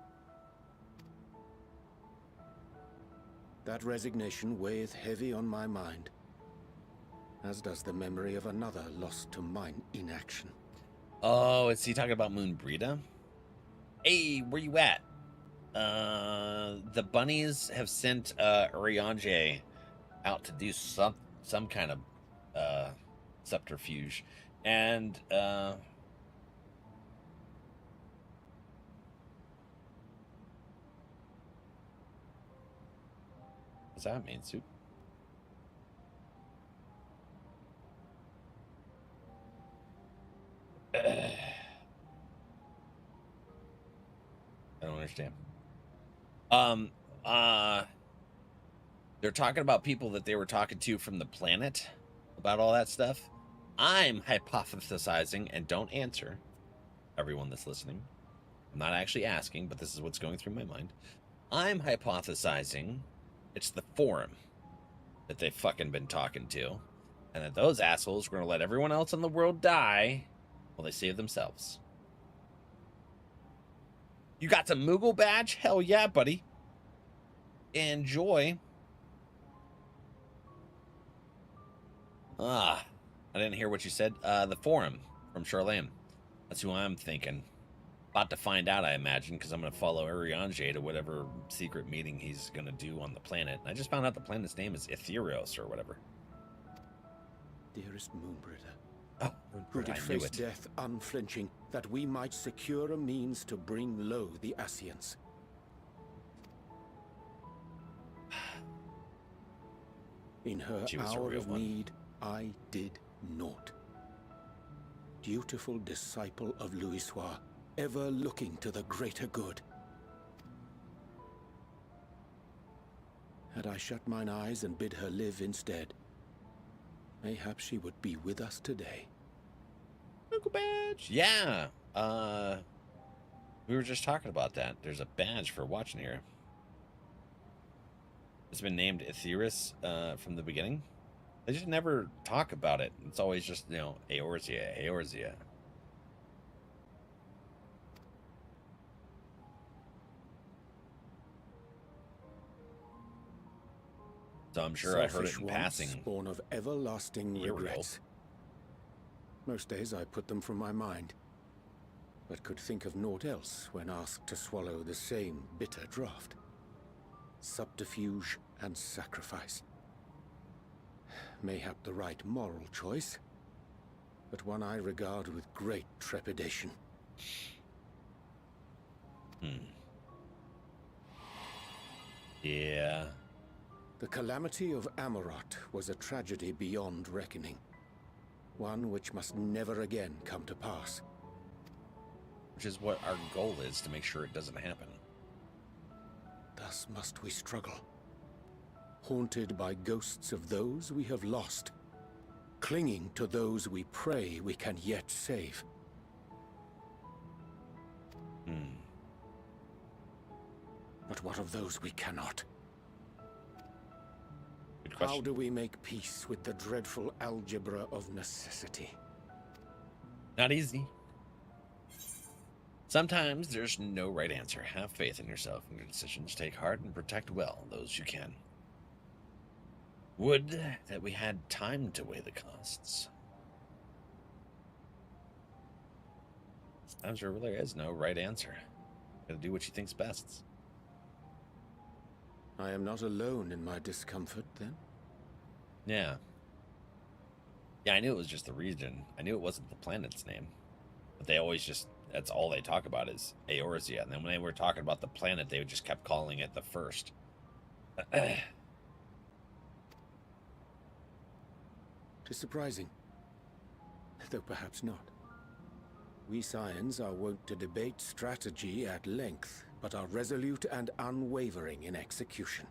That resignation weigheth heavy on my mind, as does the memory of another lost to mine inaction. Oh, is he talking about Moon Brita? Hey, where you at? The bunnies have sent Urianger out to do some kind of subterfuge, and what's that mean, Soup? I don't understand. They're talking about people that they were talking to from the planet about all that stuff. I'm hypothesizing, and don't answer, everyone that's listening. I'm not actually asking, but this is what's going through my mind. I'm hypothesizing it's the forum that they've fucking been talking to, and that those assholes are going to let everyone else in the world die while they save themselves. You got some Moogle badge? Hell yeah, buddy. Enjoy. I didn't hear what you said. The forum from Charlene. That's who I'm thinking. About to find out, I imagine, because I'm going to follow Urianger to whatever secret meeting he's going to do on the planet. I just found out the planet's name is Ethereos or whatever. Dearest Moonbritter, oh, who did face death unflinching, that we might secure a means to bring low the Ascians. In her hour of need, I did naught. Dutiful disciple of Louisoix, ever looking to the greater good. had I shut mine eyes and bid her live instead, mayhap she would be with us today. Local badge. Yeah. We were just talking about that. There's a badge for watching here. It's been named Aetheris from the beginning. They just never talk about it. It's always just, you know, Eorzea, Eorzea. So I'm sure I heard it in passing. Born of everlasting regrets. Most days I put them from my mind, but could think of naught else when asked to swallow the same bitter draught. Subterfuge and sacrifice. Mayhap the right moral choice, but one I regard with great trepidation. Yeah. The calamity of Amarot was a tragedy beyond reckoning. One which must never again come to pass. Which is what our goal is, to make sure it doesn't happen. Thus must we struggle. Haunted by ghosts of those we have lost. Clinging to those we pray we can yet save. But what of those we cannot? How do we make peace with the dreadful algebra of necessity? Not easy. Sometimes there's no right answer. Have faith in yourself and your decisions. Take heart and protect well those you can. Would that we had time to weigh the costs. Sometimes there really is no right answer. Gotta do what you think's best. I am not alone in my discomfort, then? Yeah. Yeah, I knew it was just the region. I knew it wasn't the planet's name. But they always just, that's all they talk about is Eorzea. And then when they were talking about the planet, they just kept calling it the first. Tis surprising, though perhaps not. We Scions are wont to debate strategy at length, but are resolute and unwavering in execution.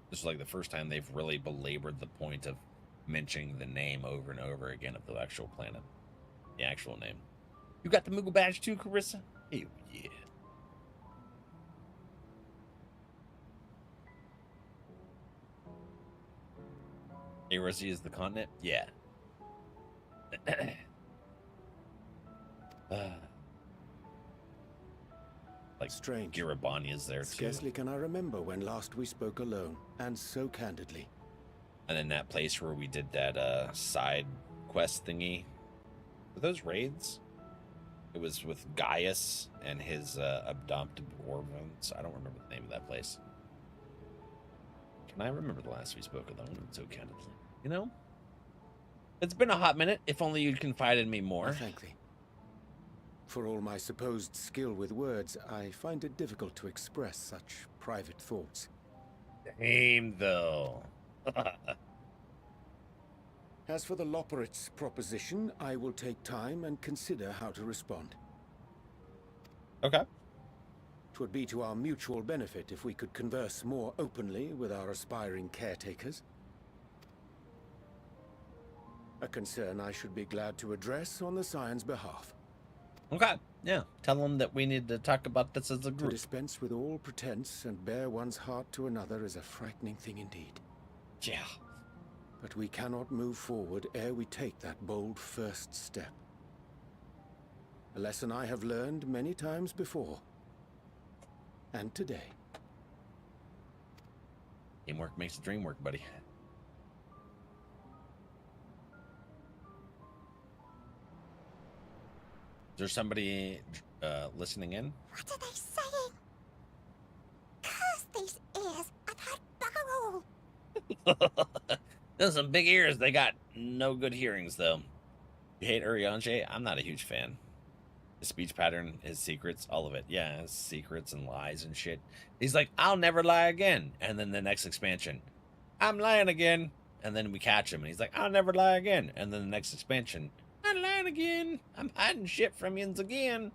This is like the first time they've really belabored the point of mentioning the name over and over again of the actual planet. The actual name. You got the Moogle badge too, Carissa? Hell yeah. Eorzea is the continent? Yeah. Like strange. Girabani is there too. Scarcely can I remember when last we spoke alone, and so candidly. And then that place where we did that side quest thingy. Were those raids? It was with Gaius and his adopted orphans. I don't remember the name of that place. Can I remember the last we spoke alone so candidly? You know? It's been a hot minute. If only you'd confide in me more. I thank thee. For all my supposed skill with words, I find it difficult to express such private thoughts. Same, though. As for the Loporrit's proposition, I will take time and consider how to respond. Okay. 'Twould be to our mutual benefit if we could converse more openly with our aspiring caretakers. A concern I should be glad to address on the Scions' behalf. Okay, yeah. Tell them that we need to talk about this as a group. To dispense with all pretense and bare one's heart to another is a frightening thing indeed. Yeah. But we cannot move forward ere we take that bold first step. A lesson I have learned many times before. And today. Teamwork makes the dream work, buddy. Is there somebody listening in? What are they saying? Curse these ears! I've heard bugger all! Those are some big ears. They got no good hearings, though. You hate Urianger? I'm not a huge fan. His speech pattern, his secrets, all of it. Yeah, his secrets and lies and shit. He's like, I'll never lie again. And then the next expansion, I'm lying again. And then we catch him, and he's like, I'll never lie again. And then the next expansion, I'm lying again. I'm hiding shit from yous again.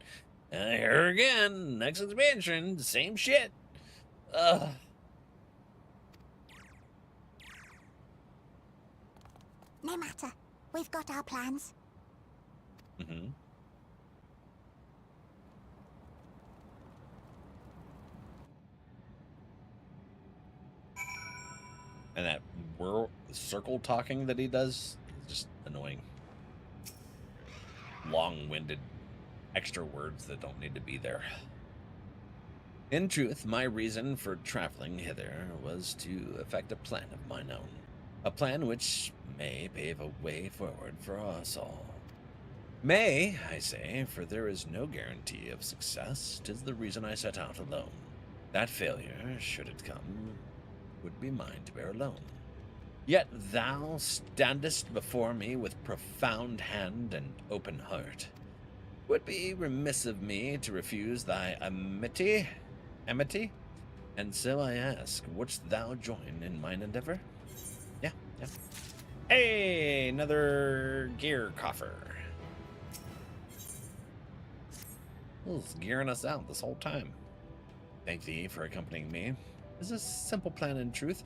Here again, next expansion, same shit. No matter. We've got our plans. Mm-hmm. And that circle talking that he does is just annoying. Long-winded extra words that don't need to be there. In truth, my reason for traveling hither was to effect a plan of mine own. A plan which may pave a way forward for us all. May, I say, for there is no guarantee of success. 'Tis the reason I set out alone. That failure, should it come, would be mine to bear alone. Yet thou standest before me with profound hand and open heart. Would be remiss of me to refuse thy amity, and so I ask, wouldst thou join in mine endeavor? Yeah. Hey, another gear coffer. It's gearing us out this whole time. Thank thee for accompanying me. It's a simple plan in truth.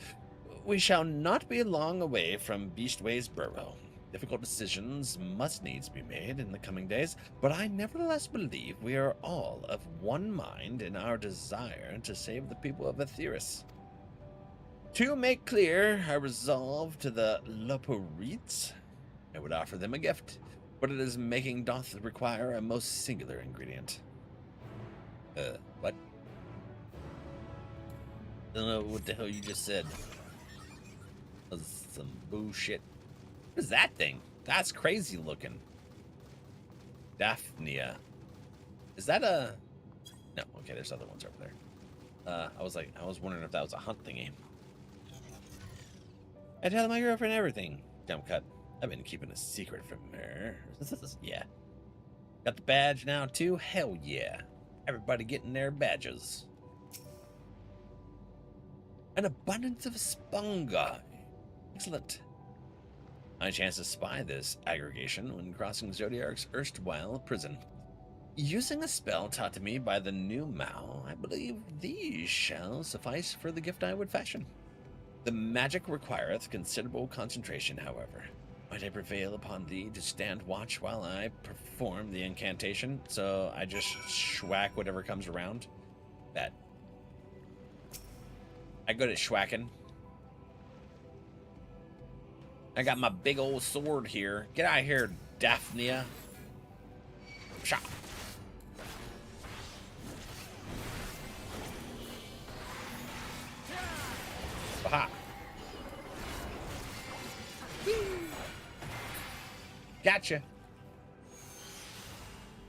We shall not be long away from Beastway's burrow. Difficult decisions must needs be made in the coming days, but I nevertheless believe we are all of one mind in our desire to save the people of Aetheris. To make clear our resolve to the Loporites, I would offer them a gift, but it is making doth require a most singular ingredient. What? I don't know what the hell you just said. That was some bullshit. What is that thing? That's crazy looking. Daphnia. Is that a... No, okay, there's other ones over there. I was wondering if that was a hunt thingy. I tell my girlfriend everything. Jump cut. I've been keeping a secret from her. Yeah. Got the badge now too? Hell yeah. Everybody getting their badges. An abundance of spungi. Excellent. I chanced to spy this aggregation when crossing Zodiark's erstwhile prison. Using a spell taught to me by the new Mao, I believe these shall suffice for the gift I would fashion. The magic requireth considerable concentration, however. Might I prevail upon thee to stand watch while I perform the incantation? So I just schwack whatever comes around? That. I go to schwacking. I got my big old sword here. Get out of here, Daphnia. Shot. Aha. Gotcha.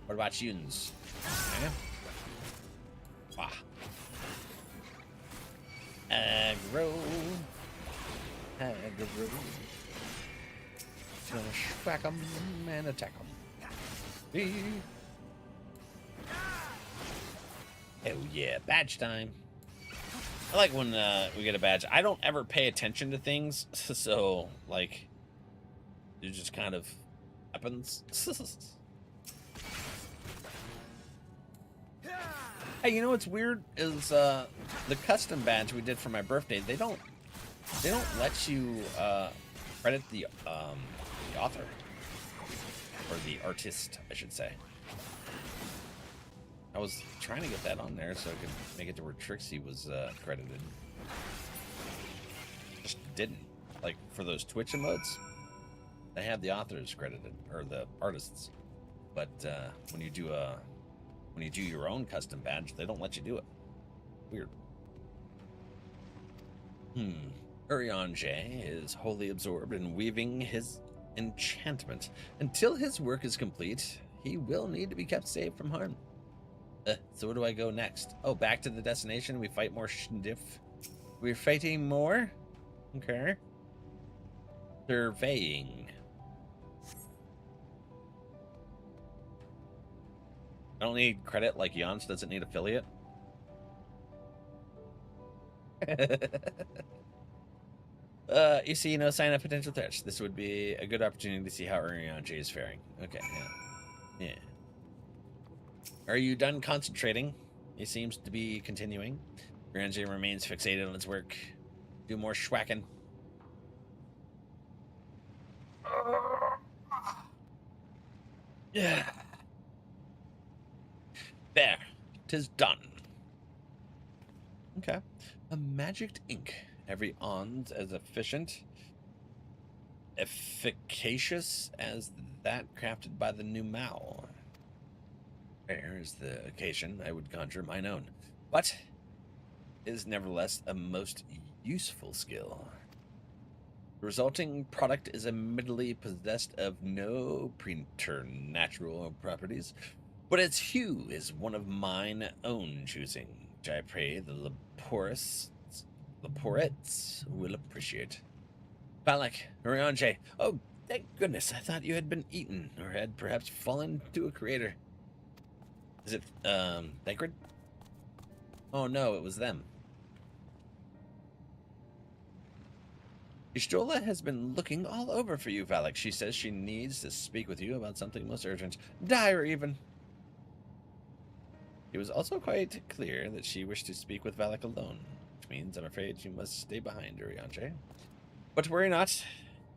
What about yous? Okay. Ah. Aggro. Gonna schwack 'em and attack 'em. Hell yeah, badge time. I like when we get a badge. I don't ever pay attention to things, so like it just kind of happens. Hey, you know what's weird is the custom badge we did for my birthday. They don't let you credit the author or the artist, I should say. I was trying to get that on there so I could make it to where Trixie was credited. Just didn't. Like for those Twitch emotes, they have the authors credited or the artists, but when you do your own custom badge, they don't let you do it. Weird. Urianger is wholly absorbed in weaving his enchantment. Until his work is complete, he will need to be kept safe from harm. So where do I go next? Oh, back to the destination. We fight more Schniff. We're fighting more? Okay. Surveying. I don't need credit like Jans doesn't need affiliate. You see no sign of potential threats. This would be a good opportunity to see how Urianger is faring. Okay, yeah. Are you done concentrating? He seems to be continuing. Urianger remains fixated on his work. Do more schwacking. Yeah. There. 'Tis done. Okay. A magic ink. Every ons as efficacious as that crafted by the new Mao. Rare is the occasion I would conjure mine own, but is nevertheless a most useful skill. The resulting product is admittedly possessed of no preternatural properties, but its hue is one of mine own choosing, which I pray the Laporites will appreciate. Valak, Oriange, oh, thank goodness, I thought you had been eaten, or had perhaps fallen to a crater. Is it, Thancred? Oh no, it was them. Ishtola has been looking all over for you, Valak. She says she needs to speak with you about something most urgent. Dire, even. It was also quite clear that she wished to speak with Valak alone, which means I'm afraid you must stay behind, Oriange. But worry not.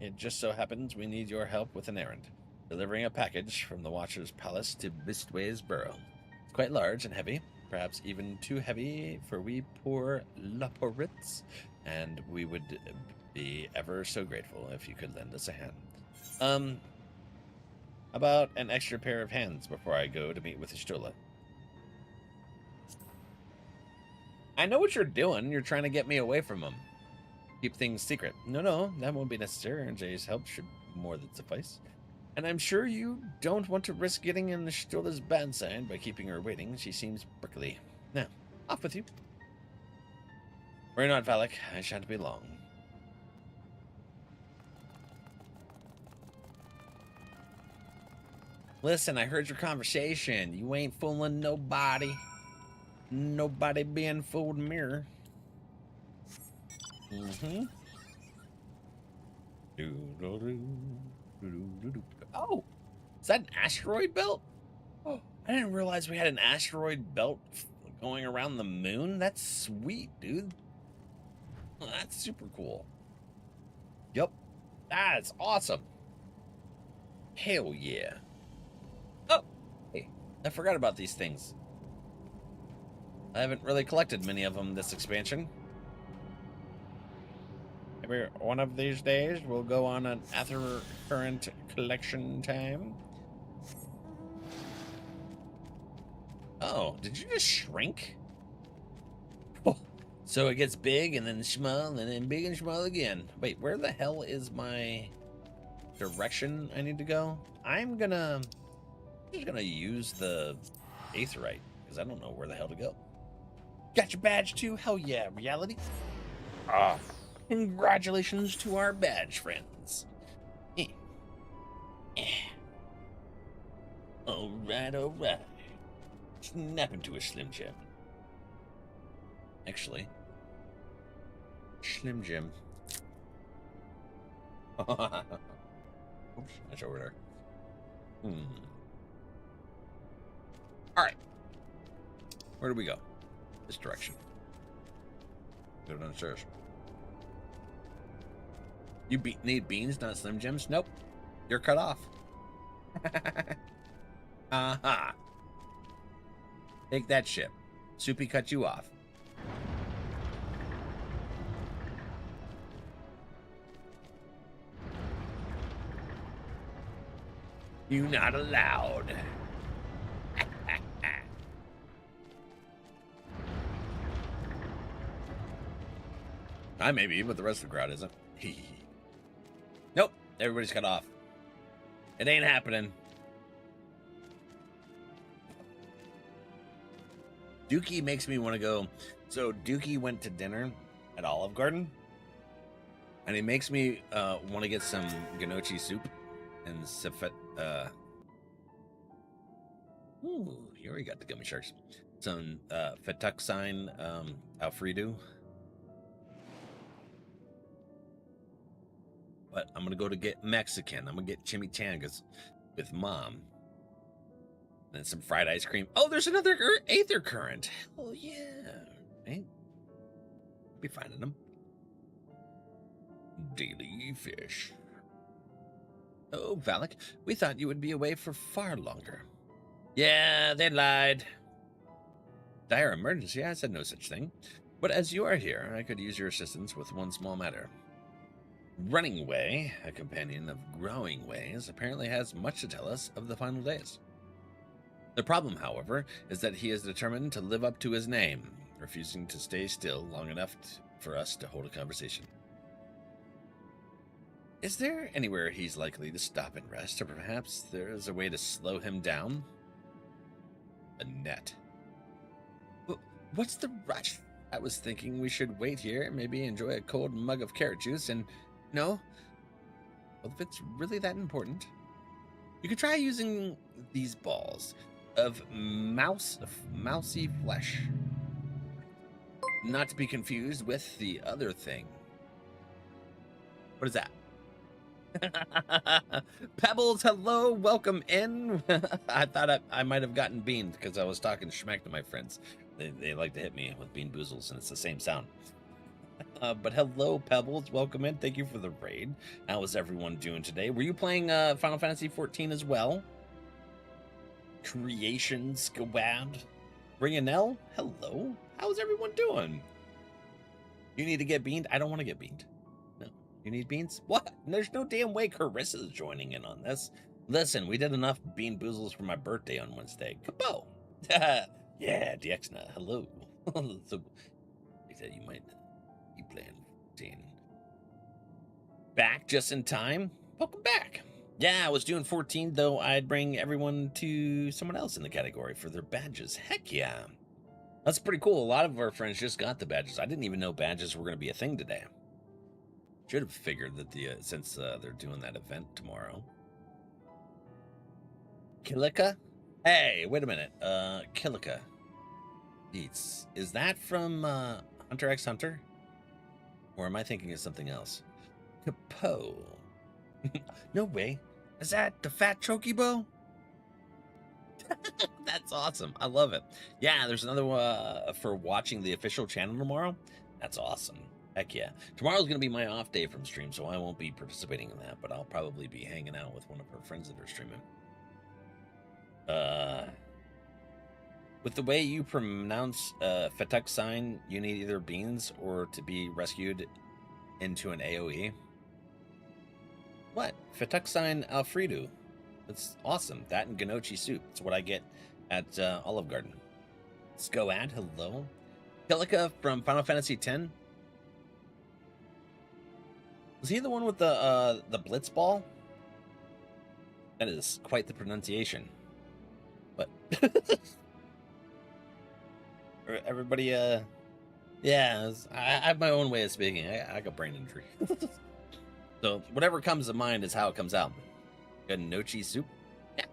It just so happens we need your help with an errand. Delivering a package from the Watcher's Palace to Bistway's Burrow. It's quite large and heavy, perhaps even too heavy for we poor Laporites, and we would be ever so grateful if you could lend us a hand. About an extra pair of hands before I go to meet with Ishtola. I know what you're doing. You're trying to get me away from him. Keep things secret. No, that won't be necessary. RJ's help should more than suffice. And I'm sure you don't want to risk getting in Ishtola's bad side by keeping her waiting. She seems prickly. Now, off with you. Worry not, Valak. I shan't be long. Listen, I heard your conversation. You ain't fooling nobody. Nobody being fooled mirror. Oh, is that an asteroid belt? Oh, I didn't realize we had an asteroid belt going around the moon. That's sweet, dude. Oh, that's super cool. Yep, that's awesome. Hell yeah. Oh, hey, I forgot about these things. I haven't really collected many of them this expansion. Maybe one of these days we'll go on an Aether Current collection time. Oh, did you just shrink? Oh, so it gets big and then small and then big and small again. Wait, where the hell is my direction I need to go? I'm just gonna use the Aetherite because I don't know where the hell to go. Got your badge too? Hell yeah, reality. Ah, congratulations to our badge friends. All right. Snap into a Slim Jim. Actually, Slim Jim. Oops, that's over there. All right, where do we go? This direction. Go downstairs. You need beans, not Slim Jims? Nope. You're cut off. Uh-huh. Take that shit. Soupy cut you off. You not allowed. I may be, but the rest of the crowd isn't. Nope, everybody's cut off. It ain't happening. Dookie makes me want to go. So Dookie went to dinner at Olive Garden, and he makes me want to get some gnocchi soup and sifet. Ooh, you already got the gummy sharks. Some fettuccine Alfredo. But I'm gonna go to get Mexican. I'm gonna get chimichangas with Mom. And then some fried ice cream. Oh, there's another Aether Current. Oh yeah. Right? Be finding them. Daily fish. Oh, Valak, we thought you would be away for far longer. Yeah, they lied. Dire emergency? I said no such thing. But as you are here, I could use your assistance with one small matter. Running Way, a companion of Growing Ways, apparently has much to tell us of the final days. The problem, however, is that he is determined to live up to his name, refusing to stay still long enough for us to hold a conversation. Is there anywhere he's likely to stop and rest, or perhaps there is a way to slow him down? A net. What's the rush? I was thinking we should wait here, maybe enjoy a cold mug of carrot juice, and... No? Well, if it's really that important, you could try using these balls of mousy flesh. Not to be confused with the other thing. What is that? Pebbles, hello, welcome in. I thought I might have gotten beamed because I was talking schmack to my friends. They like to hit me with bean boozles, and it's the same sound. But hello, Pebbles, welcome in. Thank you for the raid. How is everyone doing today? Were you playing Final Fantasy XIV as well? Creation Squad. Ringanelle, hello. How's everyone doing? You need to get beamed? I don't want to get beamed. No. You need beans? What? There's no damn way Carissa's joining in on this. Listen, we did enough bean boozles for my birthday on Wednesday. Kaboom! Yeah, DXNA, hello. So, they said you might be playing 14. Back just in time? Welcome back. Yeah, I was doing 14, though I'd bring everyone to someone else in the category for their badges. Heck yeah. That's pretty cool. A lot of our friends just got the badges. I didn't even know badges were going to be a thing today. Should have figured that since they're doing that event tomorrow. Kilika? Hey, wait a minute. Kilika. Is that from Hunter x Hunter? Or am I thinking of something else? Capo. No way. Is that the fat chocobo? That's awesome. I love it. Yeah, there's another one for watching the official channel tomorrow. That's awesome. Heck yeah. Tomorrow's going to be my off day from stream, so I won't be participating in that, but I'll probably be hanging out with one of our friends that are streaming. With the way you pronounce FFXIV, you need either beans or to be rescued into an AoE. What? FFXIV Alfredo. That's awesome. That and Gnocchi soup. That's what I get at Olive Garden. Scoad, hello. Kilika from Final Fantasy X. Was he the one with the blitz ball? That is quite the pronunciation. But everybody, yeah, I have my own way of speaking. I got brain injury. So whatever comes to mind is how it comes out. Good gnocchi soup. Yeah.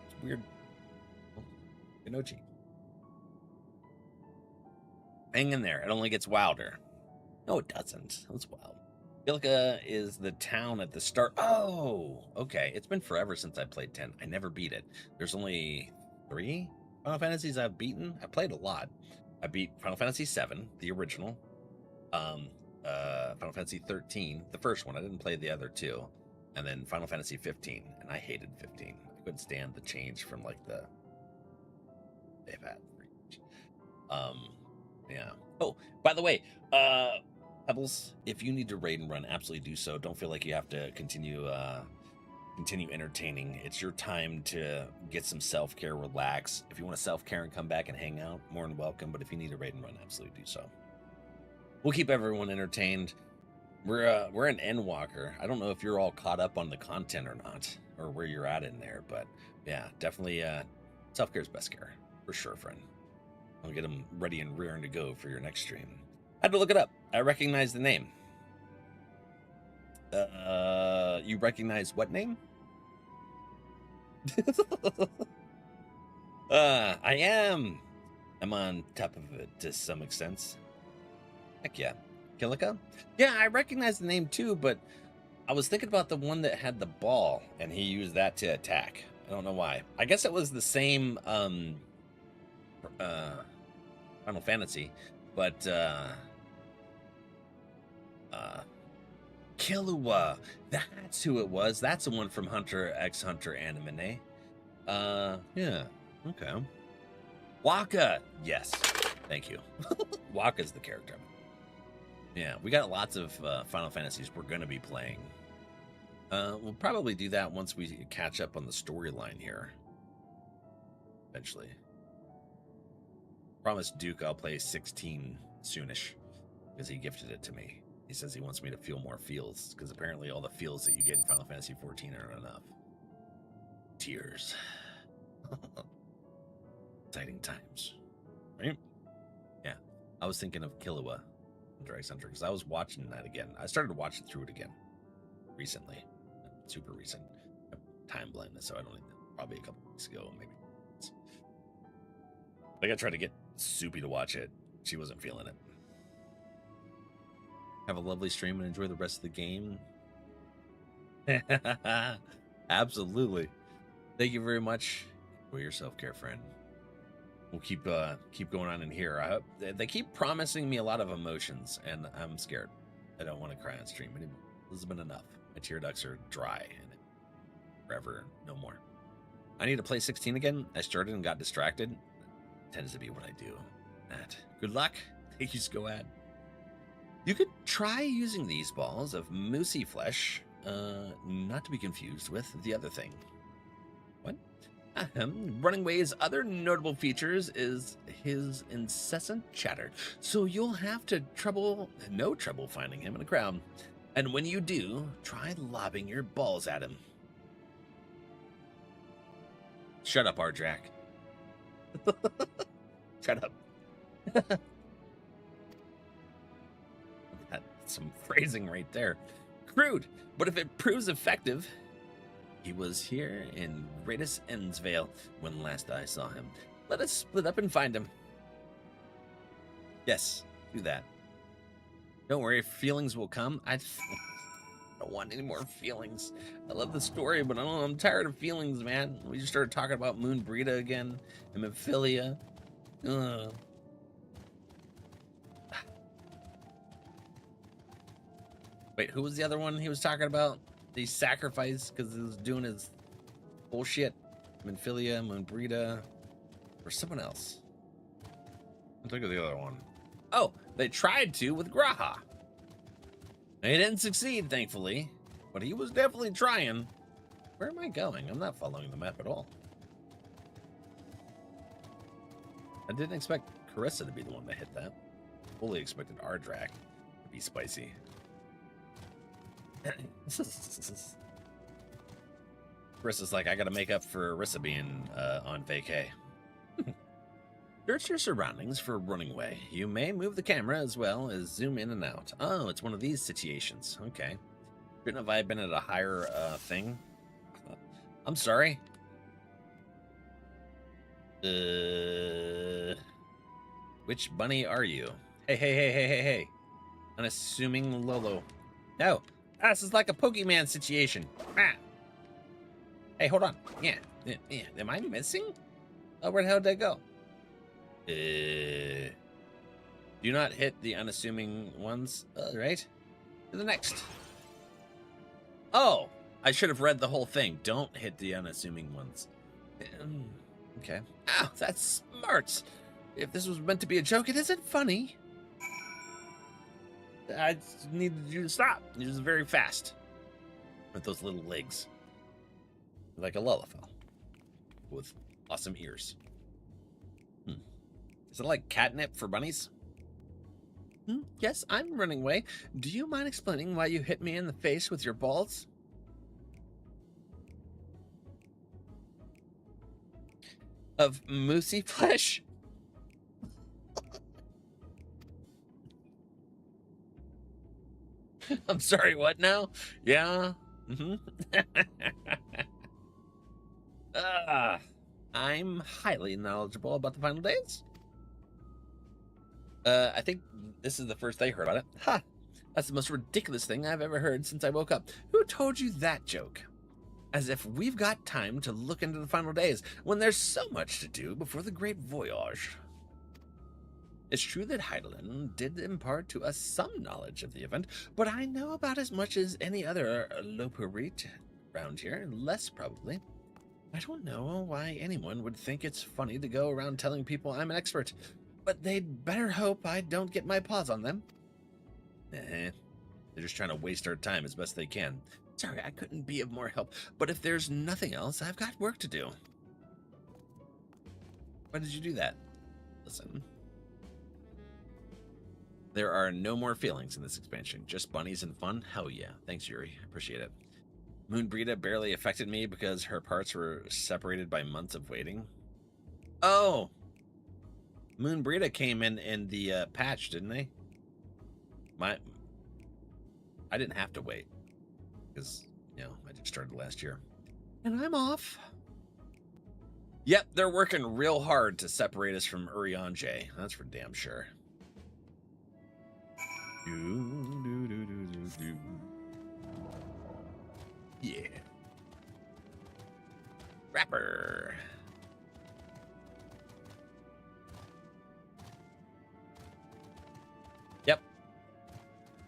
It's weird. Gnocchi. Hang in there. It only gets wilder. No, it doesn't. That's wild. Kilika is the town at the start. Oh, okay. It's been forever since I played 10. I never beat it. There's only 3 Final Fantasies I've beaten. I played a lot. I beat Final Fantasy VII, the original. Final Fantasy 13, the first one. I didn't play the other 2. And then Final Fantasy 15, and I hated 15. I couldn't stand the change from like they've had. Yeah. Oh, by the way, Pebbles, if you need to raid and run, absolutely do so. Don't feel like you have to continue entertaining. It's your time to get some self-care, relax. If you want to self-care and come back and hang out, more than welcome. But if you need to raid and run, absolutely do so. We'll keep everyone entertained. We're an Endwalker. I don't know if you're all caught up on the content or not, or where you're at in there, but yeah, definitely self-care is best care, for sure, friend. I'll get them ready and rearing to go for your next stream. I had to look it up. I recognize the name. You recognize what name? I am. I'm on top of it to some extent. Heck yeah. Kilika? Yeah, I recognize the name too, but I was thinking about the one that had the ball, and he used that to attack. I don't know why. I guess it was the same Final Fantasy, but Killua. That's who it was. That's the one from Hunter x Hunter anime. Yeah. Okay. Waka. Yes. Thank you. Waka's the character. Yeah, we got lots of Final Fantasies we're going to be playing. We'll probably do that once we catch up on the storyline here. Eventually. Promise Duke I'll play 16 soonish, because he gifted it to me. He says he wants me to feel more feels, because apparently all the feels that you get in Final Fantasy 14 aren't enough. Tears. Exciting times. Right? Yeah. I was thinking of Killua Hunter x Hunter, because I was watching that again. I started watching through it again recently. Super recent. Time blindness, so I don't think probably a couple weeks ago, maybe. Like I tried to get Soupy to watch it. She wasn't feeling it. Have a lovely stream and enjoy the rest of the game. Absolutely. Thank you very much. Enjoy your self-care, friend. We'll keep going on in here. I hope they keep promising me a lot of emotions, and I'm scared. I don't want to cry on stream anymore. This has been enough. My tear ducts are dry and forever, no more. I need to play 16 again. I started and got distracted. Tends to be what I do. Matt, good luck. Thank you, Scoad. You could try using these balls of moosey flesh, not to be confused with the other thing. What? Runningway's other notable features is his incessant chatter, so you'll have no trouble finding him in a crowd. And when you do, try lobbing your balls at him. Shut up, Ardrak. Shut up. That's some phrasing right there. Crude, but if it proves effective. He was here in Greatest Endwalker when last I saw him. Let us split up and find him. Yes, do that. Don't worry, feelings will come. I don't want any more feelings. I love the story, but I'm tired of feelings, man. We just started talking about Moon Brita again and Mephilia. Wait, who was the other one he was talking about? He sacrificed because he was doing his bullshit. Mephilia, Moon Brita, or someone else. Look at the other one. Oh, they tried to with Graha. They didn't succeed, thankfully, but he was definitely trying. Where am I going? I'm not following the map at all. I didn't expect Carissa to be the one that hit that. Fully expected Ardrak to be spicy. Carissa's like, I gotta make up for Arissa being on vacay. Search your surroundings for running away. You may move the camera as well as zoom in and out. Oh, it's one of these situations. Okay. Shouldn't have I been at a higher thing? I'm sorry. Which bunny are you? Hey. Unassuming Lolo. No. This is like a Pokemon situation. Ah. Hey, hold on. Yeah. Am I missing? Oh, where the hell did I go? Do not hit the unassuming ones. Right. To the next. Oh, I should have read the whole thing. Don't hit the unassuming ones. Okay. Ow, that's smart. If this was meant to be a joke, it isn't funny. I needed you to stop. You're just very fast. With those little legs. Like a lullaby. With awesome ears. Is it like catnip for bunnies? Yes, I'm running away. Do you mind explaining why you hit me in the face with your balls? Of moosey flesh? I'm sorry, what now? Yeah. I'm highly knowledgeable about the final days. I think this is the first I heard about it. Ha! That's the most ridiculous thing I've ever heard since I woke up. Who told you that joke? As if we've got time to look into the final days when there's so much to do before the great voyage. It's true that Heidelin did impart to us some knowledge of the event, but I know about as much as any other Loperit around here, less probably. I don't know why anyone would think it's funny to go around telling people I'm an expert, but they'd better hope I don't get my paws on them. They're just trying to waste our time as best they can. Sorry, I couldn't be of more help, but if there's nothing else, I've got work to do. Why did you do that? Listen. There are no more feelings in this expansion, just bunnies and fun. Hell yeah. Thanks, Yuri. Appreciate it. Moonbrita barely affected me because her parts were separated by months of waiting. Oh! Moonbrita came in the patch, didn't they? I didn't have to wait. Because, you know, I just started last year. And I'm off. Yep, they're working real hard to separate us from Urianger. That's for damn sure. Yeah. Rapper. Yep.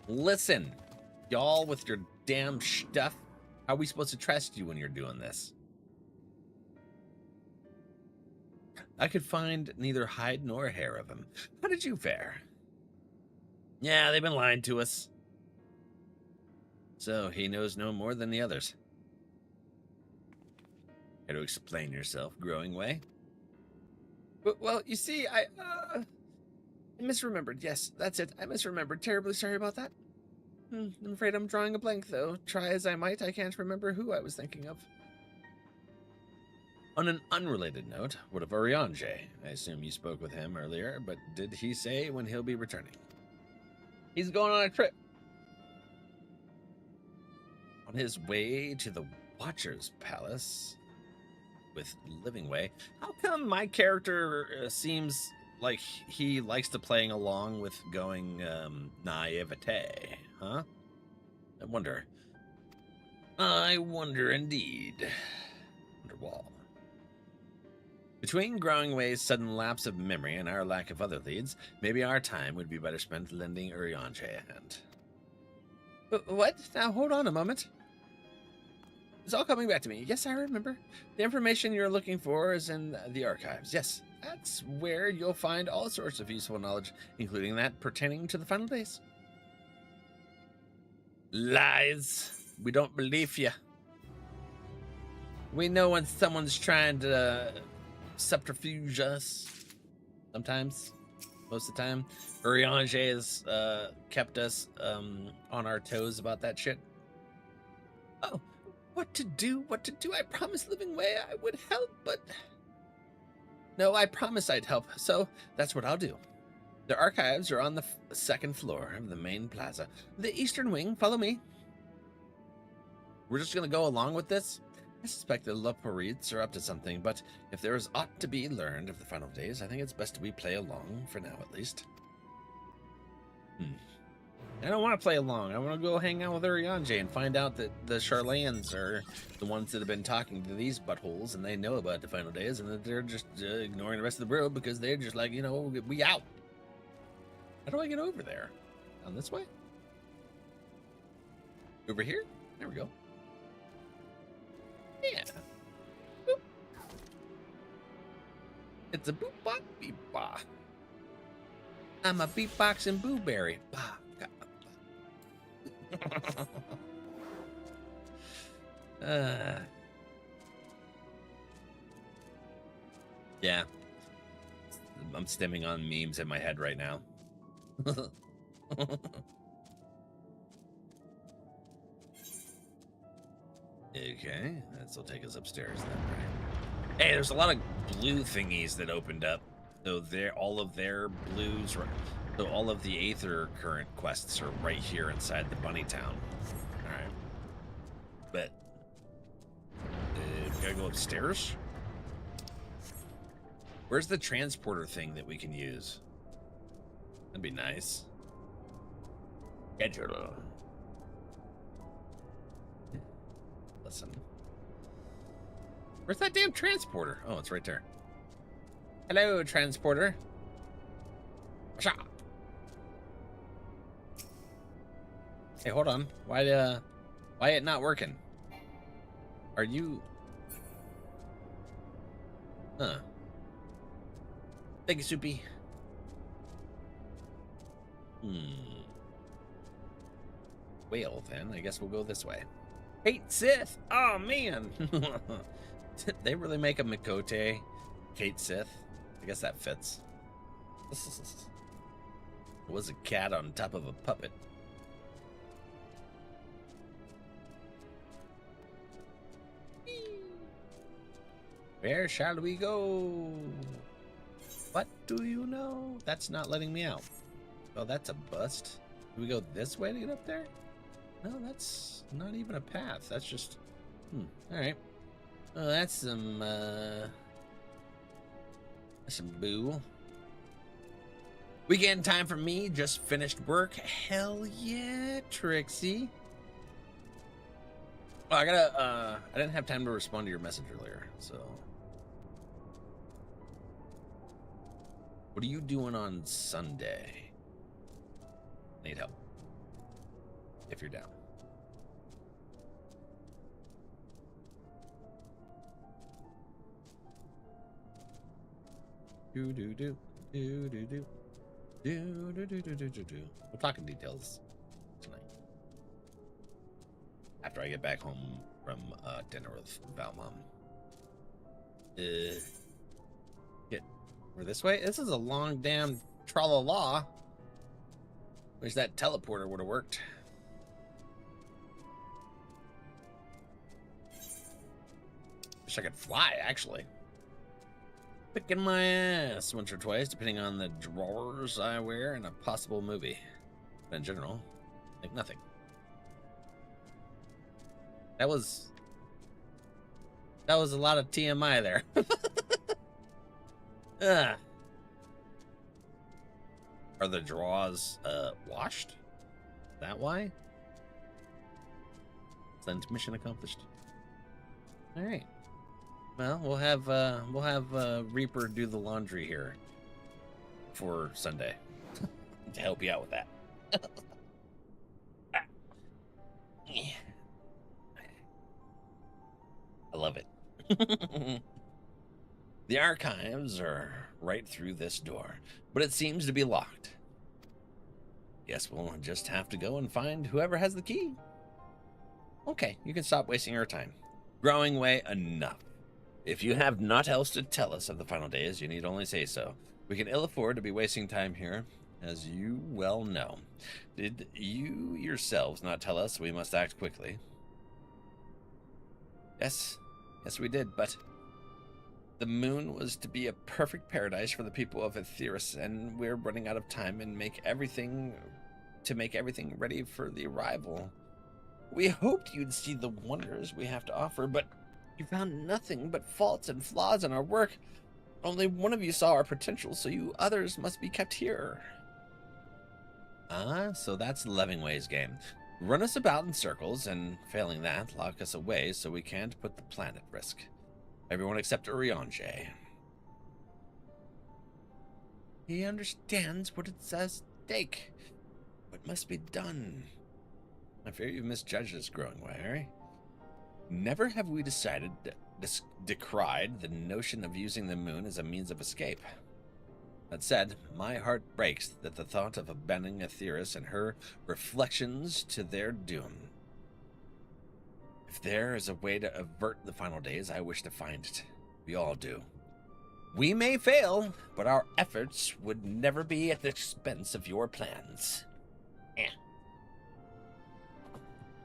Listen, y'all with your damn stuff. How are we supposed to trust you when you're doing this? I could find neither hide nor hair of him. How did you fare? Yeah, they've been lying to us. So he knows no more than the others. How to explain yourself, growing way? Well, you see, I misremembered. Yes, that's it. I misremembered. Terribly sorry about that. I'm afraid I'm drawing a blank, though. Try as I might, I can't remember who I was thinking of. On an unrelated note, what of Urianger? I assume you spoke with him earlier, but did he say when he'll be returning? He's going on a trip. On his way to the Watcher's Palace with Livingway. How come my character seems like he likes to playing along with going naivete, huh? I wonder. I wonder indeed. Wonderwall. Between Growingway's sudden lapse of memory and our lack of other leads, maybe our time would be better spent lending Urianger a hand. What? Now hold on a moment. It's all coming back to me. Yes, I remember. The information you're looking for is in the archives. Yes, that's where you'll find all sorts of useful knowledge, including that pertaining to the final days. Lies. We don't believe you. We know when someone's trying to subterfuge us. Sometimes. Most of the time. Urianger has kept us on our toes about that shit. Oh, what to do? I promised Livingway I would help, but... No, I promised I'd help, so that's what I'll do. The archives are on the second floor of the main plaza. The eastern wing, follow me. We're just going to go along with this? I suspect the Loporites are up to something, but if there is aught to be learned of the final days, I think it's best we play along, for now at least. I don't want to play along. I want to go hang out with Urianger and find out that the Charlayans are the ones that have been talking to these buttholes, and they know about the final days, and that they're just ignoring the rest of the world because they're just like, you know, we out. How do I get over there? Down this way? Over here? There we go. Yeah. Boop. It's a boop bop beep ba. I'm a beatboxing blueberry. Ba. Yeah. I'm stemming on memes in my head right now. Okay, that'll take us upstairs then, right? Hey, there's a lot of blue thingies that opened up. So all of their blues, so all of the Aether current quests are right here inside the Bunny Town. All right, but we gotta go upstairs. Where's the transporter thing that we can use? That'd be nice. Schedule. Listen. Where's that damn transporter? Oh, it's right there. Hello, transporter. Shot. Hey, hold on. Why it not working? Are you? Huh. Thank you, Soupy. Well, then, I guess we'll go this way. Hate Sith! Oh, man! Did they really make a Mikote Kate Sith? I guess that fits. Was a cat on top of a puppet. Where shall we go? What do you know? That's not letting me out. Oh, that's a bust. Do we go this way to get up there? No, that's not even a path. That's just... Alright. Oh, that's some boo. Weekend time for me. Just finished work. Hell yeah, Trixie. Oh, I didn't have time to respond to your message earlier, so... What are you doing on Sunday? Need help. If you're down. We'll talk in details tonight. After I get back home from dinner with Valmom. We're this way? This is a long damn tra-la-la. Wish that teleporter would have worked. Wish I could fly, actually. Picking my ass once or twice, depending on the drawers I wear in a possible movie. But in general, like nothing. That was a lot of TMI there. Are the draws washed? Is that why? Sent mission accomplished. All right. Well, we'll have Reaper do the laundry here for Sunday to help you out with that. I love it. The archives are right through this door, but it seems to be locked. Guess we'll just have to go and find whoever has the key. Okay, you can stop wasting your time. Growing way enough. If you have naught else to tell us of the final days, you need only say so. We can ill afford to be wasting time here, as you well know. Did you yourselves not tell us we must act quickly? Yes, we did, but the moon was to be a perfect paradise for the people of Aetheris, and we're running out of time and make everything ready for the arrival. We hoped you'd see the wonders we have to offer, but you found nothing but faults and flaws in our work. Only one of you saw our potential, so you others must be kept here. So that's Levingway's game. Run us about in circles, and failing that, lock us away so we can't put the plan at risk. Everyone except Urianger. He understands what it's at stake. What must be done? I fear you've misjudged this growing way, Harry. Never have we decried the notion of using the moon as a means of escape. That said, my heart breaks at the thought of abandoning Aetheris and her reflections to their doom. If there is a way to avert the final days, I wish to find it. We all do. We may fail, but our efforts would never be at the expense of your plans.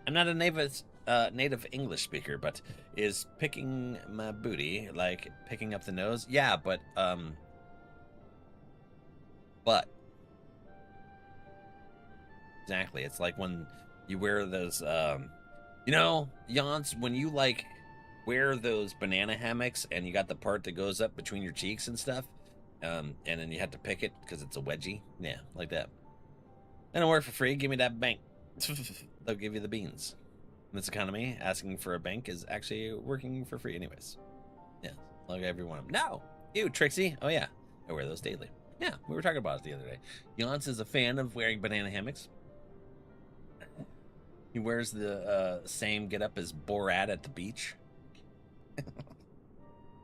I'm not a native English speaker, but is picking my booty like picking up the nose? Yeah, but exactly. It's like when you wear those, you know, Jans, when you like wear those banana hammocks and you got the part that goes up between your cheeks and stuff, and then you have to pick it because it's a wedgie. Yeah, like that. They don't work for free. Give me that bank. They'll give you the beans. In this economy, asking for a bank is actually working for free anyways. Yeah, like every one of them. No! You, Trixie! Oh yeah, I wear those daily. Yeah, we were talking about it the other day. Jans is a fan of wearing banana hammocks. He wears the same getup as Borat at the beach.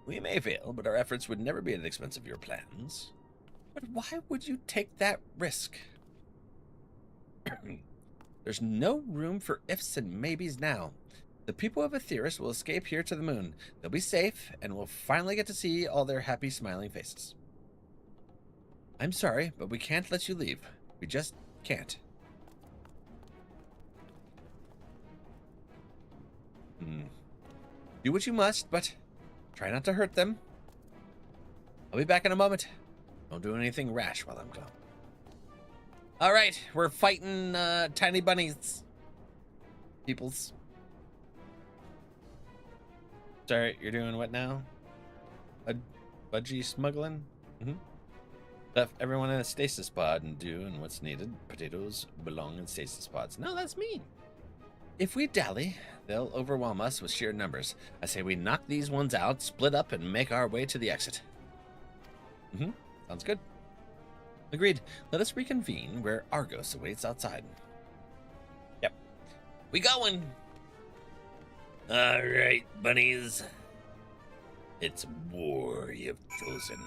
We may fail, but our efforts would never be at the expense of your plans. But why would you take that risk? There's no room for ifs and maybes now. The people of Aetheris will escape here to the moon. They'll be safe, and we'll finally get to see all their happy, smiling faces. I'm sorry, but we can't let you leave. We just can't. Do what you must, but try not to hurt them. I'll be back in a moment. Don't do anything rash while I'm gone. All right, we're fighting tiny bunnies. Peoples. Sorry, you're doing what now? Budgie smuggling? Stuff everyone in a stasis pod and doing what's needed. Potatoes belong in stasis pods. No, that's me. If we dally, they'll overwhelm us with sheer numbers. I say we knock these ones out, split up, and make our way to the exit. Sounds good. Agreed. Let us reconvene where Argos awaits outside. Yep. We going! Alright, bunnies. It's war you've chosen.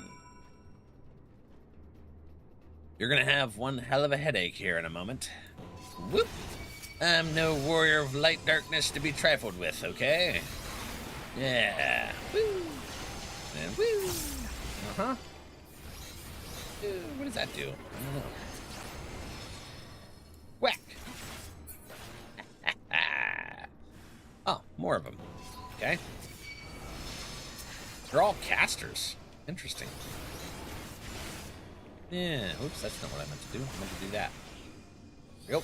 You're gonna have one hell of a headache here in a moment. Whoop! I'm no warrior of light darkness to be trifled with, okay? Yeah. Woo! And woo! Uh-huh. What does that do? I don't know. Whack! Oh, more of them. Okay. They're all casters. Interesting. Yeah, oops, that's not what I meant to do. I meant to do that. Yep.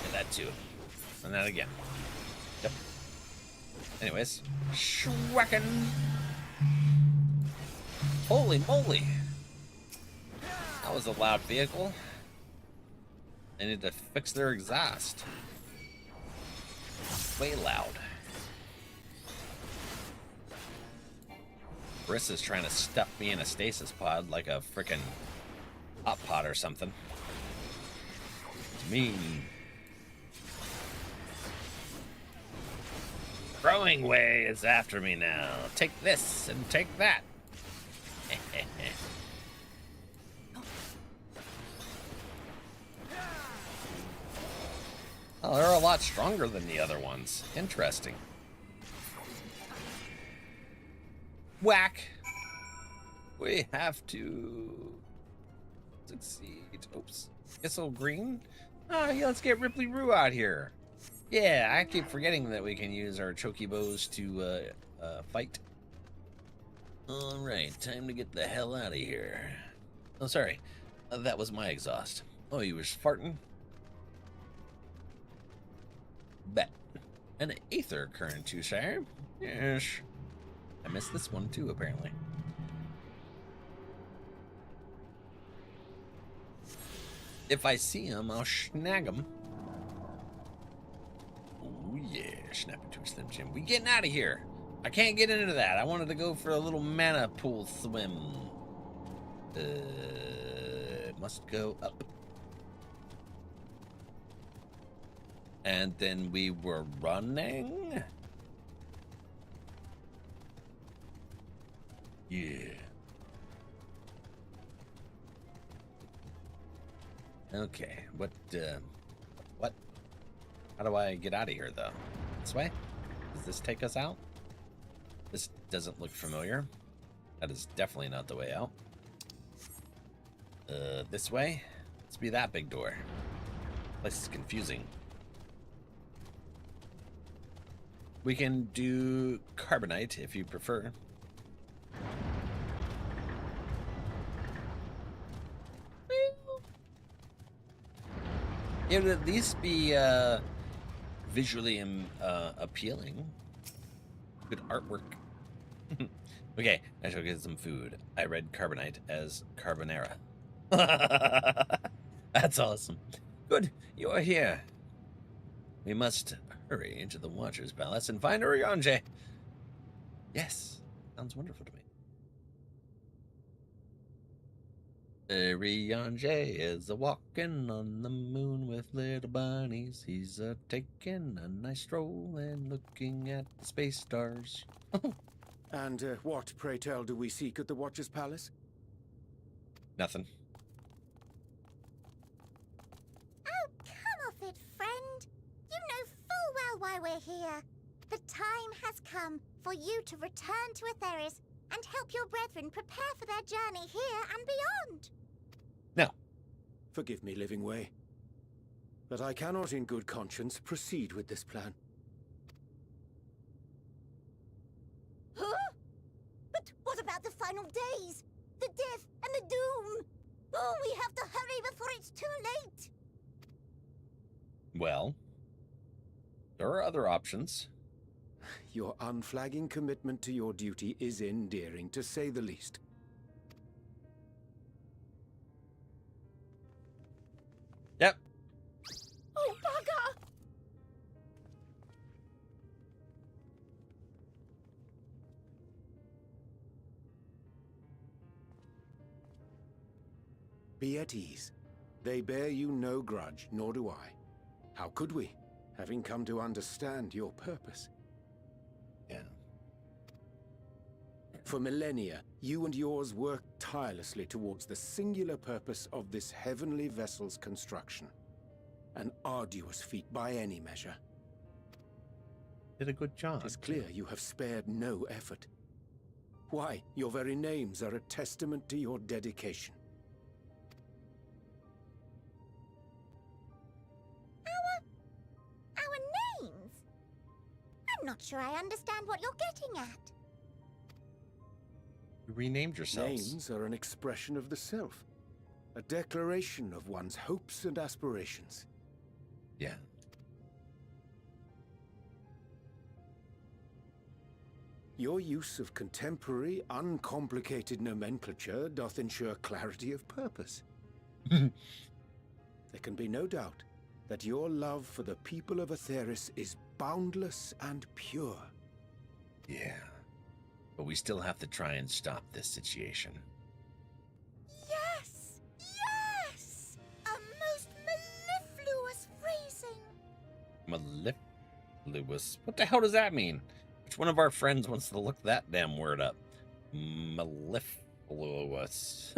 And that too. And that again. Yep. Anyways. Schwacken! Holy moly! That was a loud vehicle. They need to fix their exhaust. Way loud. Briss is trying to stuff me in a stasis pod like a frickin' hot pot or something. It's mean. Throwing Way is after me now. Take this and take that. Oh, they're a lot stronger than the other ones. Interesting. Whack! We have to succeed. Oops. Thistle Green? Oh, yeah, let's get Ripley Roo out here. Yeah, I keep forgetting that we can use our chokibos to fight. Alright, time to get the hell out of here. Oh, sorry. That was my exhaust. Oh, you was farting? Bet. An Aether current too, sire? Yes. I missed this one too, apparently. If I see him, I'll snag him. Oh yeah, snap into a Slim Jim. We getting out of here. I can't get into that. I wanted to go for a little mana pool swim. Must go up. And then we were running. Yeah. Okay, what? How do I get out of here, though? This way? Does this take us out? This doesn't look familiar. That is definitely not the way out. This way? Let's be that big door. This is confusing. We can do carbonite if you prefer. It would at least be visually appealing. Good artwork. Okay, I shall get some food. I read carbonite as carbonara. That's awesome. Good, you are here. We must hurry into the Watcher's Palace and find Urianger. Yes, sounds wonderful to me. Arion J is a walking on the moon with little bunnies. He's a taking a nice stroll and looking at the space stars. And what, pray tell, do we seek at the Watcher's Palace? Nothing. Oh, come off it, friend. You know full well why we're here. The time has come for you to return to Atheris and help your brethren prepare for their journey here and beyond. No. Forgive me, Living Way, but I cannot in good conscience proceed with this plan. Huh? But what about the final days? The death and the doom? Oh, we have to hurry before it's too late. Well, there are other options. Your unflagging commitment to your duty is endearing, to say the least. Yep. Oh, bugger! Be at ease. They bear you no grudge, nor do I. How could we, having come to understand your purpose? Yeah. For millennia, you and yours worked tirelessly towards the singular purpose of this heavenly vessel's construction. An arduous feat by any measure. Did a good job. It is clear you have spared no effort. Why, your very names are a testament to your dedication. Our names? I'm not sure I understand what you're getting at. You renamed yourselves. Names are an expression of the self. A declaration of one's hopes and aspirations. Yeah. Your use of contemporary, uncomplicated nomenclature doth ensure clarity of purpose. There can be no doubt that your love for the people of Atheris is boundless and pure. Yeah. But we still have to try and stop this situation. Yes! Yes! A most mellifluous phrasing. Mellifluous? What the hell does that mean? Which one of our friends wants to look that damn word up? Mellifluous.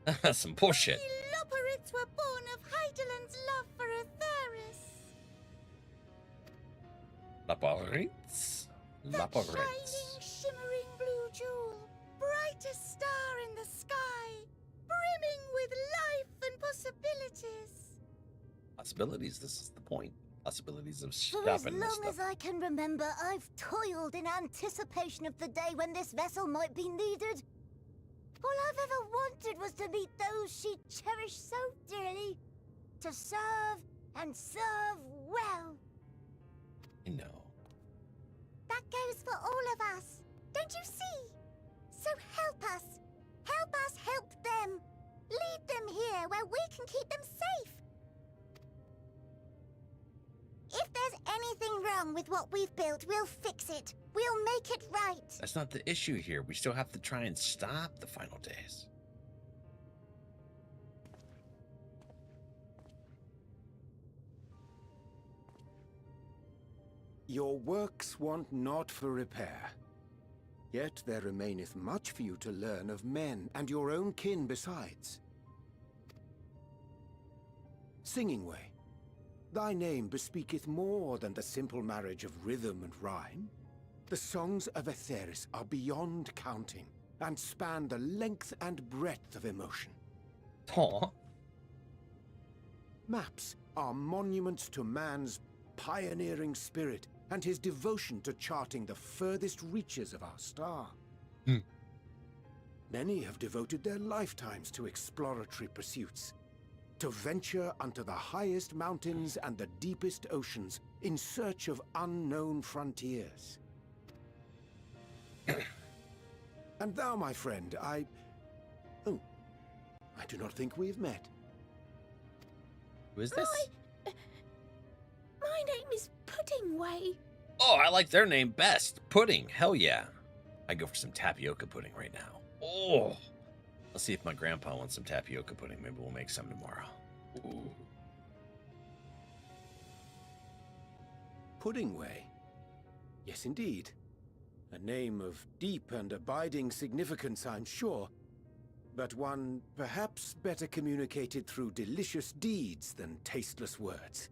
That's some bullshit. We Loperids were born of Heideland's love for Atheris. Laporites? That shining, shimmering blue jewel, brightest star in the sky, brimming with life and possibilities. Possibilities, this is the point. Possibilities of For as stopping this long stuff. as I can remember, I've toiled in anticipation of the day when this vessel might be needed. All I've ever wanted was to meet those she cherished so dearly, to serve and serve well. I know. That goes for all of us, don't you see? So help us help them. Lead them here where we can keep them safe. If there's anything wrong with what we've built, we'll fix it. We'll make it right. That's not the issue here. We still have to try and stop the final days. Your works want not for repair. Yet there remaineth much for you to learn of men, and your own kin besides. Singing Way, thy name bespeaketh more than the simple marriage of rhythm and rhyme. The songs of Atheris are beyond counting, and span the length and breadth of emotion. Aw. Maps are monuments to man's pioneering spirit, and his devotion to charting the furthest reaches of our star. Many have devoted their lifetimes to exploratory pursuits, to venture unto the highest mountains and the deepest oceans in search of unknown frontiers. And thou, my friend, I do not think we have met. Who is this? My name is Puddingway. Oh, I like their name best. Pudding. Hell yeah. I go for some tapioca pudding right now. Oh. Let's see if my grandpa wants some tapioca pudding. Maybe we'll make some tomorrow. Ooh. Puddingway? Yes, indeed. A name of deep and abiding significance, I'm sure. But one perhaps better communicated through delicious deeds than tasteless words.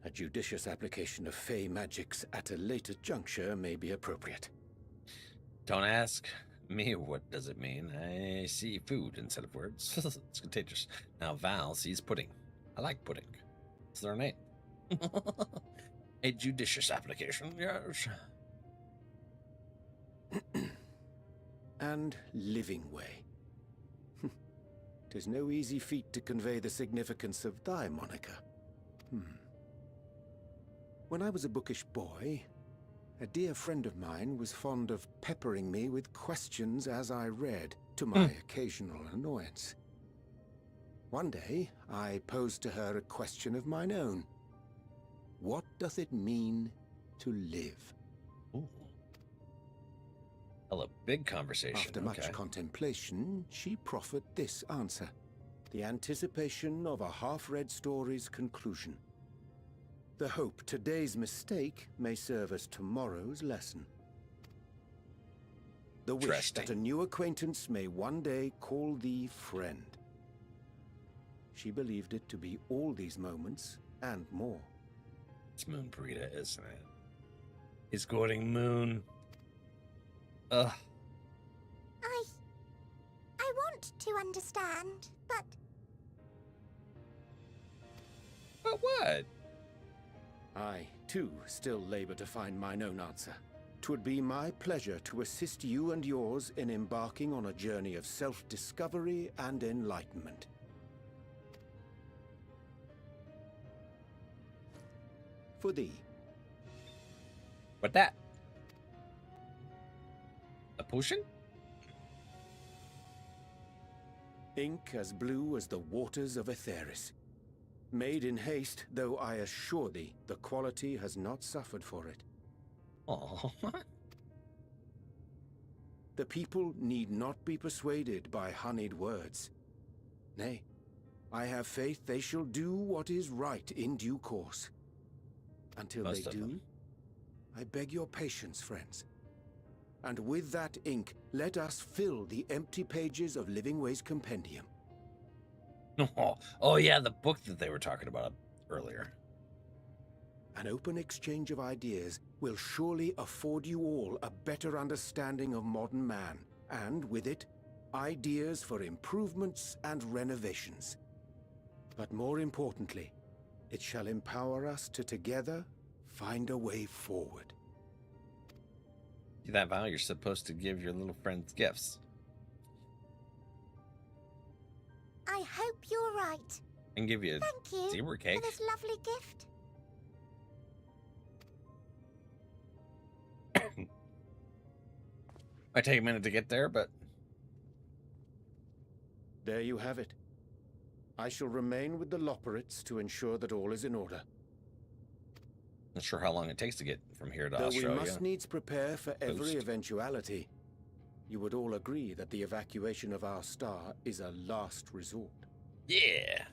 A judicious application of fey magics at a later juncture may be appropriate. Don't ask me what does it mean. I see food instead of words. It's contagious. Now Val sees pudding. I like pudding. It's their name. A judicious application, yes. And living way. 'Tis no easy feat to convey the significance of thy moniker. When I was a bookish boy, a dear friend of mine was fond of peppering me with questions as I read, to my occasional annoyance. One day, I posed to her a question of mine own. What doth it mean to live? Ooh. Hella big conversation. After much contemplation, she proffered this answer. The anticipation of a half-read story's conclusion. The hope today's mistake may serve as tomorrow's lesson. The wish that a new acquaintance may one day call thee friend. She believed it to be all these moments and more. It's Moon Burrito, isn't it? He's quoting Moon. Ugh. I want to understand, but... But what? I, too, still labor to find mine own answer. 'Twould be my pleasure to assist you and yours in embarking on a journey of self-discovery and enlightenment. For thee. What that? A potion? Ink as blue as the waters of Aetheris. Made in haste, though I assure thee, the quality has not suffered for it. Oh. The people need not be persuaded by honeyed words. Nay, I have faith they shall do what is right in due course. Until they do, I beg your patience, friends. And with that ink, let us fill the empty pages of Living Way's compendium. Oh yeah, the book that they were talking about earlier. An open exchange of ideas will surely afford you all a better understanding of modern man, and with it, ideas for improvements and renovations. But more importantly, it shall empower us to together find a way forward. See that, Val? You're supposed to give your little friends gifts. I hope you're right. And give you Thank you zebra cake. for this lovely gift. Might take a minute to get there, but... There you have it. I shall remain with the Loporrits to ensure that all is in order. Not sure how long it takes to get from here to Though Australia. we must needs prepare for every eventuality. You would all agree that the evacuation of our star is a last resort. Yeah.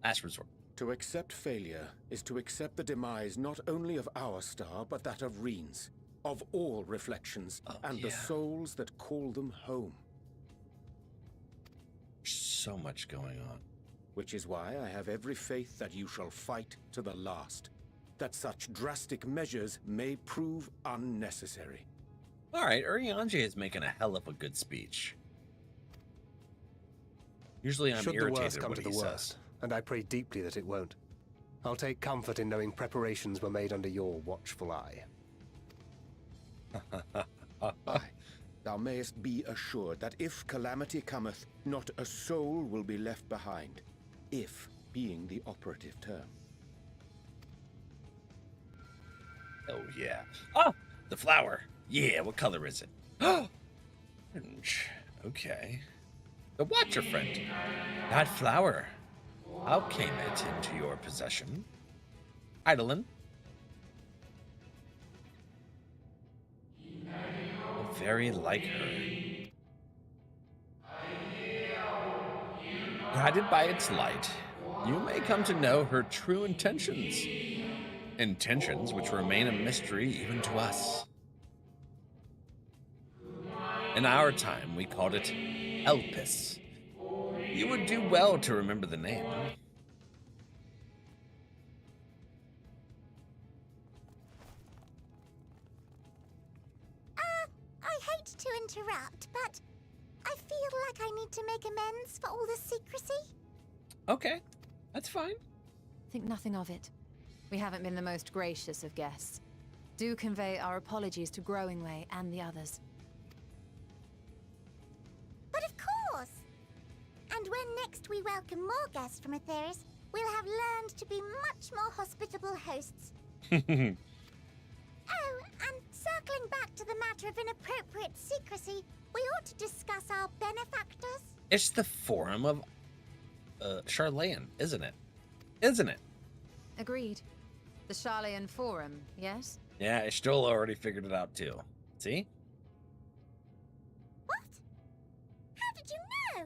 Last resort. To accept failure is to accept the demise not only of our star, but that of Reen's, of all reflections, and the souls that call them home. So much going on. Which is why I have every faith that you shall fight to the last. That such drastic measures may prove unnecessary. Alright, Urianger is making a hell of a good speech. Usually I'm Should the irritated worst come when to the he worst, says. and I pray deeply that it won't, I'll take comfort in knowing preparations were made under your watchful eye. Aye, thou mayest be assured that if calamity cometh, not a soul will be left behind. If being the operative term. Oh yeah. Oh! The flower! Yeah, what color is it? Orange. Okay. The Watcher friend. That flower. How came it into your possession? Eidolon. Very like her. Guided by its light, you may come to know her true intentions. Intentions which remain a mystery even to us. In our time, we called it Elpis. You would do well to remember the name. I hate to interrupt, but I feel like I need to make amends for all the secrecy. Okay, that's fine. Think nothing of it. We haven't been the most gracious of guests. Do convey our apologies to Growingway and the others. But of course! And when next we welcome more guests from Aetheris, we'll have learned to be much more hospitable hosts. Oh, and circling back to the matter of inappropriate secrecy, we ought to discuss our benefactors. It's the Forum of Charlean, isn't it? Isn't it? Agreed. The Garlean Forum, yes? Yeah, I still already figured it out too. See? What? How did you know?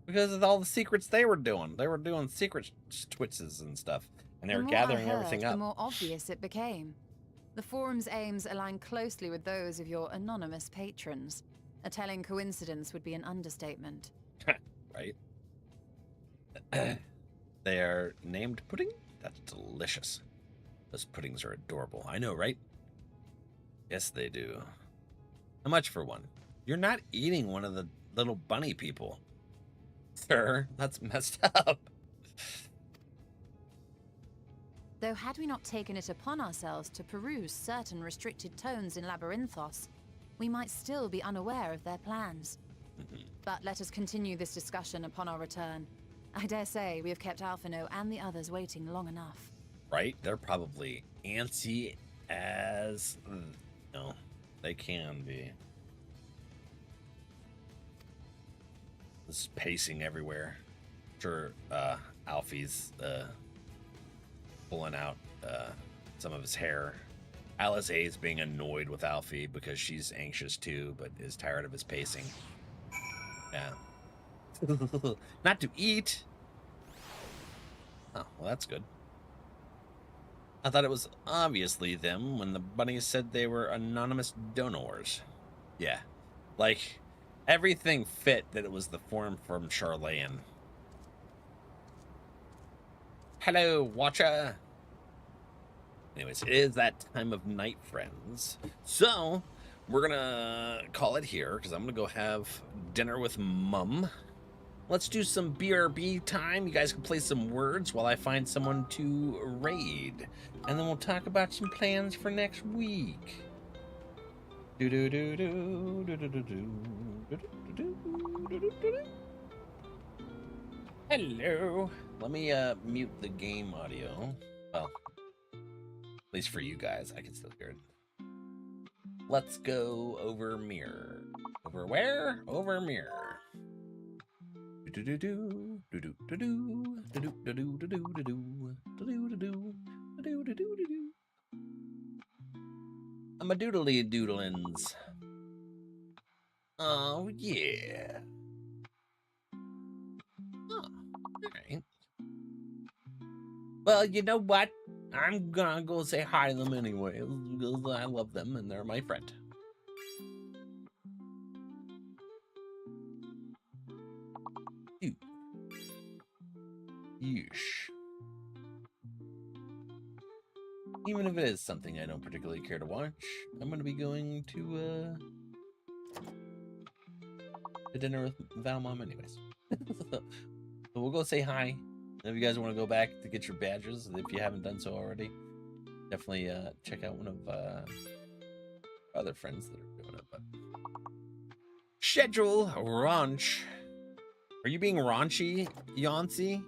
Because of all the secrets they were doing. They were doing secret twitzes and stuff. And they were gathering everything up. The more obvious it became. The Forum's aims align closely with those of your anonymous patrons. A telling coincidence would be an understatement. Right? They are named pudding? That's delicious. Those puddings are adorable. I know, right? Yes, they do. How much for one? You're not eating one of the little bunny people. Sir, that's messed up. Though had we not taken it upon ourselves to peruse certain restricted tones in Labyrinthos, we might still be unaware of their plans. But let us continue this discussion upon our return. I dare say we have kept Alphino and the others waiting long enough. Right? They're probably antsy as... No, they can be. Just pacing everywhere. Sure, Alfie's pulling out some of his hair. Alice A is being annoyed with Alfie because she's anxious too, but is tired of his pacing. Yeah. Not to eat. Oh, well, that's good. I thought it was obviously them when the bunnies said they were anonymous donors. Yeah. Like, everything fit that it was the form from Charlean. Hello, Watcher. Anyways, it is that time of night, friends. So, we're gonna call it here, because I'm gonna go have dinner with Mum. Let's do some BRB time. You guys can play some words while I find someone to raid. And then we'll talk about some plans for next week. Hello. Let me mute the game audio. Well, at least for you guys, I can still hear it. Let's go over mirror. Over where? Over mirror. I'm a doodly doodlins. Oh yeah. Oh, alright. Well, you know what? I'm gonna go say hi to them anyway, because I love them and they're my friend. Ew. Yeesh. Even if it is something I don't particularly care to watch, I'm gonna be going to dinner with Valmom anyways. So we'll go say hi. If you guys want to go back to get your badges, if you haven't done so already, definitely check out one of other friends that are doing it. But schedule raunch. Are you being raunchy, Yancey?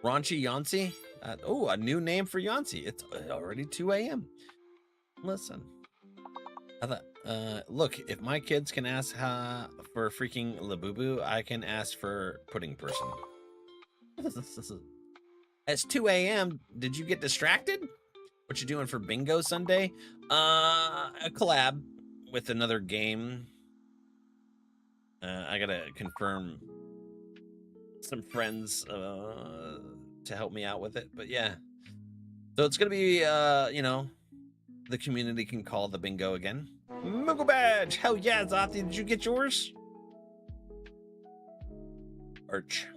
Raunchy Yancey? Oh, a new name for Yancey. It's already 2 a.m. Listen. I thought, look, if my kids can ask for freaking Labubu, I can ask for Pudding Person. It's 2 a.m. Did you get distracted? What you doing for bingo Sunday? A collab with another game. I gotta confirm some friends to help me out with it. But yeah, so it's gonna be you know, the community can call the bingo again. Muggle badge, hell yeah, Zothi, did you get yours? Arch,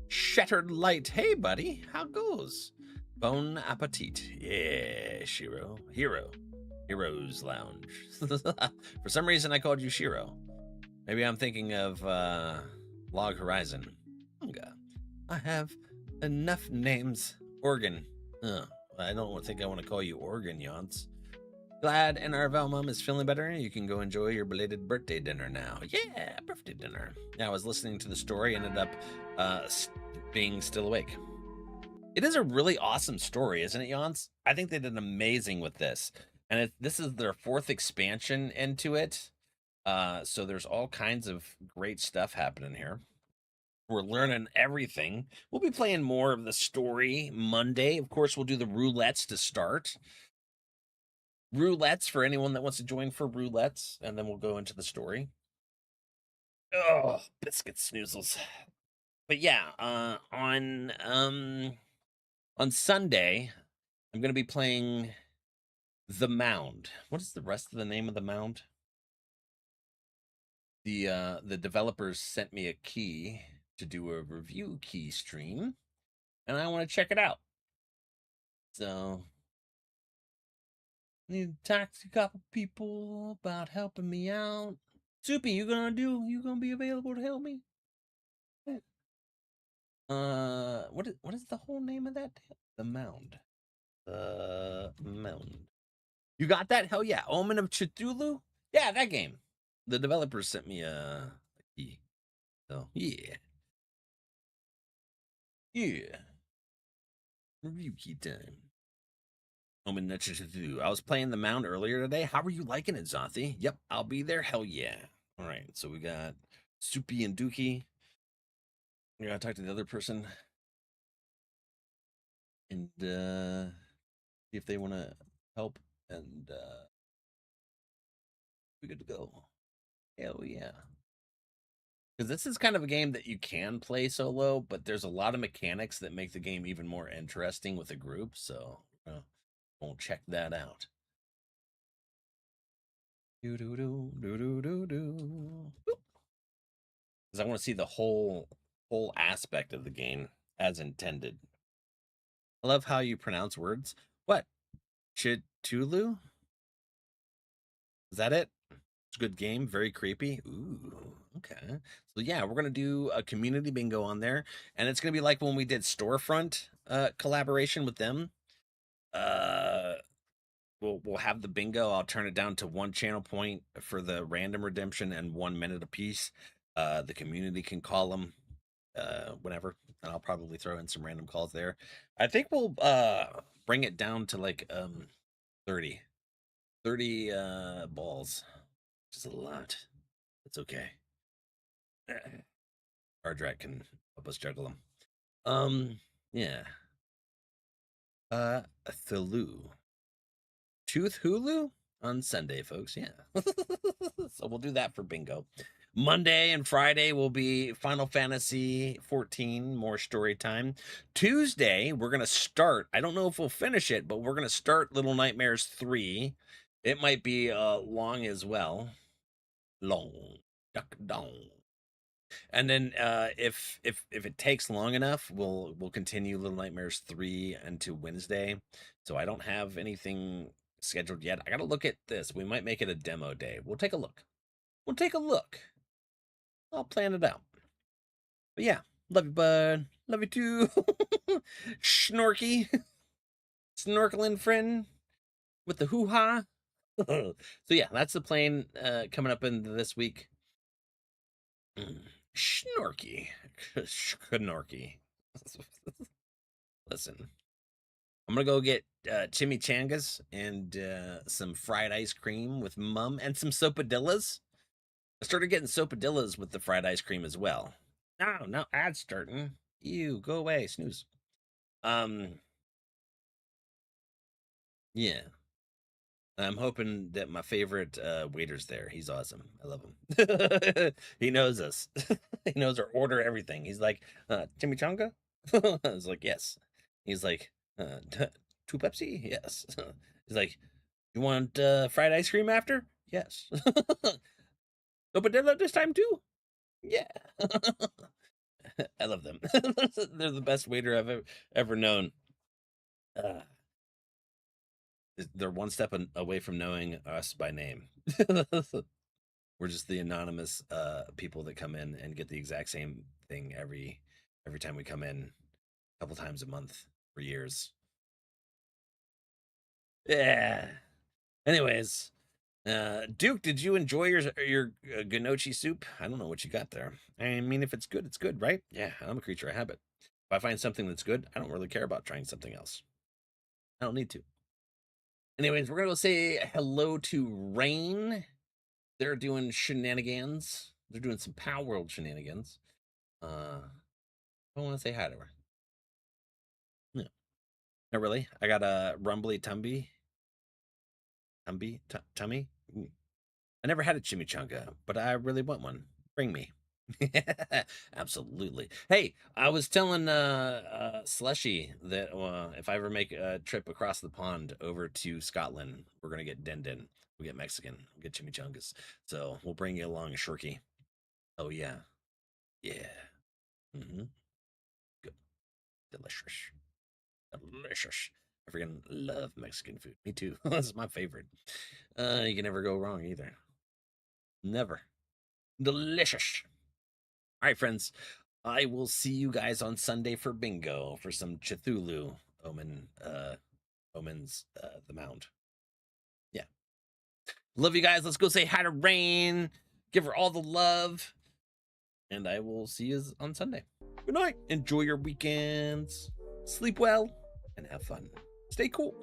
shattered light, hey buddy, how goes? Bon appetit, yeah, Shiro, Heroes Lounge. For some reason, I called you Shiro. Maybe I'm thinking of Log Horizon. I have enough names. Organ. I don't think I want to call you Organ, Yance. Glad NRValeck mom is feeling better. You can go enjoy your belated birthday dinner now. Yeah, birthday dinner. Yeah, I was listening to the story, ended up being still awake. It is a really awesome story, isn't it, Yance? I think they did amazing with this. And this is their 4th expansion into it. So there's all kinds of great stuff happening here. We're learning everything. We'll be playing more of the story Monday. Of course, we'll do the roulettes to start. Roulettes for anyone that wants to join for roulettes. And then we'll go into the story. Oh, biscuit snoozles. But yeah, on Sunday, I'm going to be playing The Mound. What is the rest of the name of The Mound? The developers sent me a key to do a review key stream, and I want to check it out. So, need to talk to a couple people about helping me out. Soupy, you gonna be available to help me? What is the whole name of that? The Mound. The Mound. You got that? Hell yeah. Omen of Cthulhu? Yeah, that game. The developers sent me a key. So, yeah. Yeah. Review key time. Omen of Cthulhu. I was playing The Mound earlier today. How are you liking it, Zothi? Yep, I'll be there. Hell yeah. All right, so we got Soupy and Dookie. We gotta talk to the other person. And see if they want to help. And we're good to go. Hell yeah. Because this is kind of a game that you can play solo, but there's a lot of mechanics that make the game even more interesting with a group. So we'll check that out. Because I want to see the whole aspect of the game as intended. I love how you pronounce words. What? Chitulu? Is that it? It's a good game. Very creepy. Ooh, okay. So yeah, we're gonna do a community bingo on there, and it's gonna be like when we did Storefront collaboration with them. We'll have the bingo. I'll turn it down to 1 channel point for the random redemption and 1 minute apiece. The community can call them whenever, and I'll probably throw in some random calls there. I think we'll bring it down to like 30 balls, which is a lot. It's okay. Ardrak can help us juggle them. Yeah. Thulu. Tooth Hulu on Sunday, folks. Yeah. So we'll do that for bingo. Monday and Friday will be Final Fantasy 14, more story time. Tuesday, we're going to start. I don't know if we'll finish it, but we're going to start Little Nightmares 3. It might be long as well. Long. Duck dong. And then if it takes long enough, we'll continue Little Nightmares 3 into Wednesday. So I don't have anything scheduled yet. I gotta look at this. We might make it a demo day. We'll take a look. I'll plan it out. But yeah, love you, bud. Love you too. Snorky. Snorkeling friend with the hoo-ha. So yeah, that's the plan coming up in this week. Snorky. Snorky. Listen. I'm gonna go get chimichangas and some fried ice cream with Mum and some sopadillas. I started getting sopadillas with the fried ice cream as well. No, ads starting. Ew, go away, snooze. Yeah. I'm hoping that my favorite waiter's there. He's awesome. I love him. He knows us. He knows our order, everything. He's like, chimichanga? I was like, yes. He's like, 2 Pepsi? Yes. He's like, you want fried ice cream after? Yes. Sopadilla this time too? Yeah. I love them. They're the best waiter I've ever known. They're one step away from knowing us by name. We're just the anonymous people that come in and get the exact same thing every time we come in, a couple times a month for years. Yeah. Anyways, Duke, did you enjoy your gnocchi soup? I don't know what you got there. I mean, if it's good, right? Yeah, I'm a creature of habit. If I find something that's good, I don't really care about trying something else. I don't need to. Anyways, we're gonna go say hello to Rain. They're doing shenanigans. They're doing some Power World shenanigans. I want to say hi to her. No, not really. I got a rumbly tummy. Tummy. I never had a chimichanga, but I really want one. Bring me. Absolutely. Hey, I was telling Slushy that if I ever make a trip across the pond over to Scotland, we're gonna get Dendon. We get Mexican. We get chimichangas. So we'll bring you along, Shorky. Oh yeah, yeah. Mm-hmm. Good, delicious, delicious. I freaking love Mexican food. Me too. That's my favorite. You can never go wrong either. Never. Delicious. All right, friends. I will see you guys on Sunday for bingo for some Cthulhu omens the mound. Yeah. Love you guys. Let's go say hi to Rain. Give her all the love. And I will see you on Sunday. Good night. Enjoy your weekends. Sleep well and have fun. Stay cool.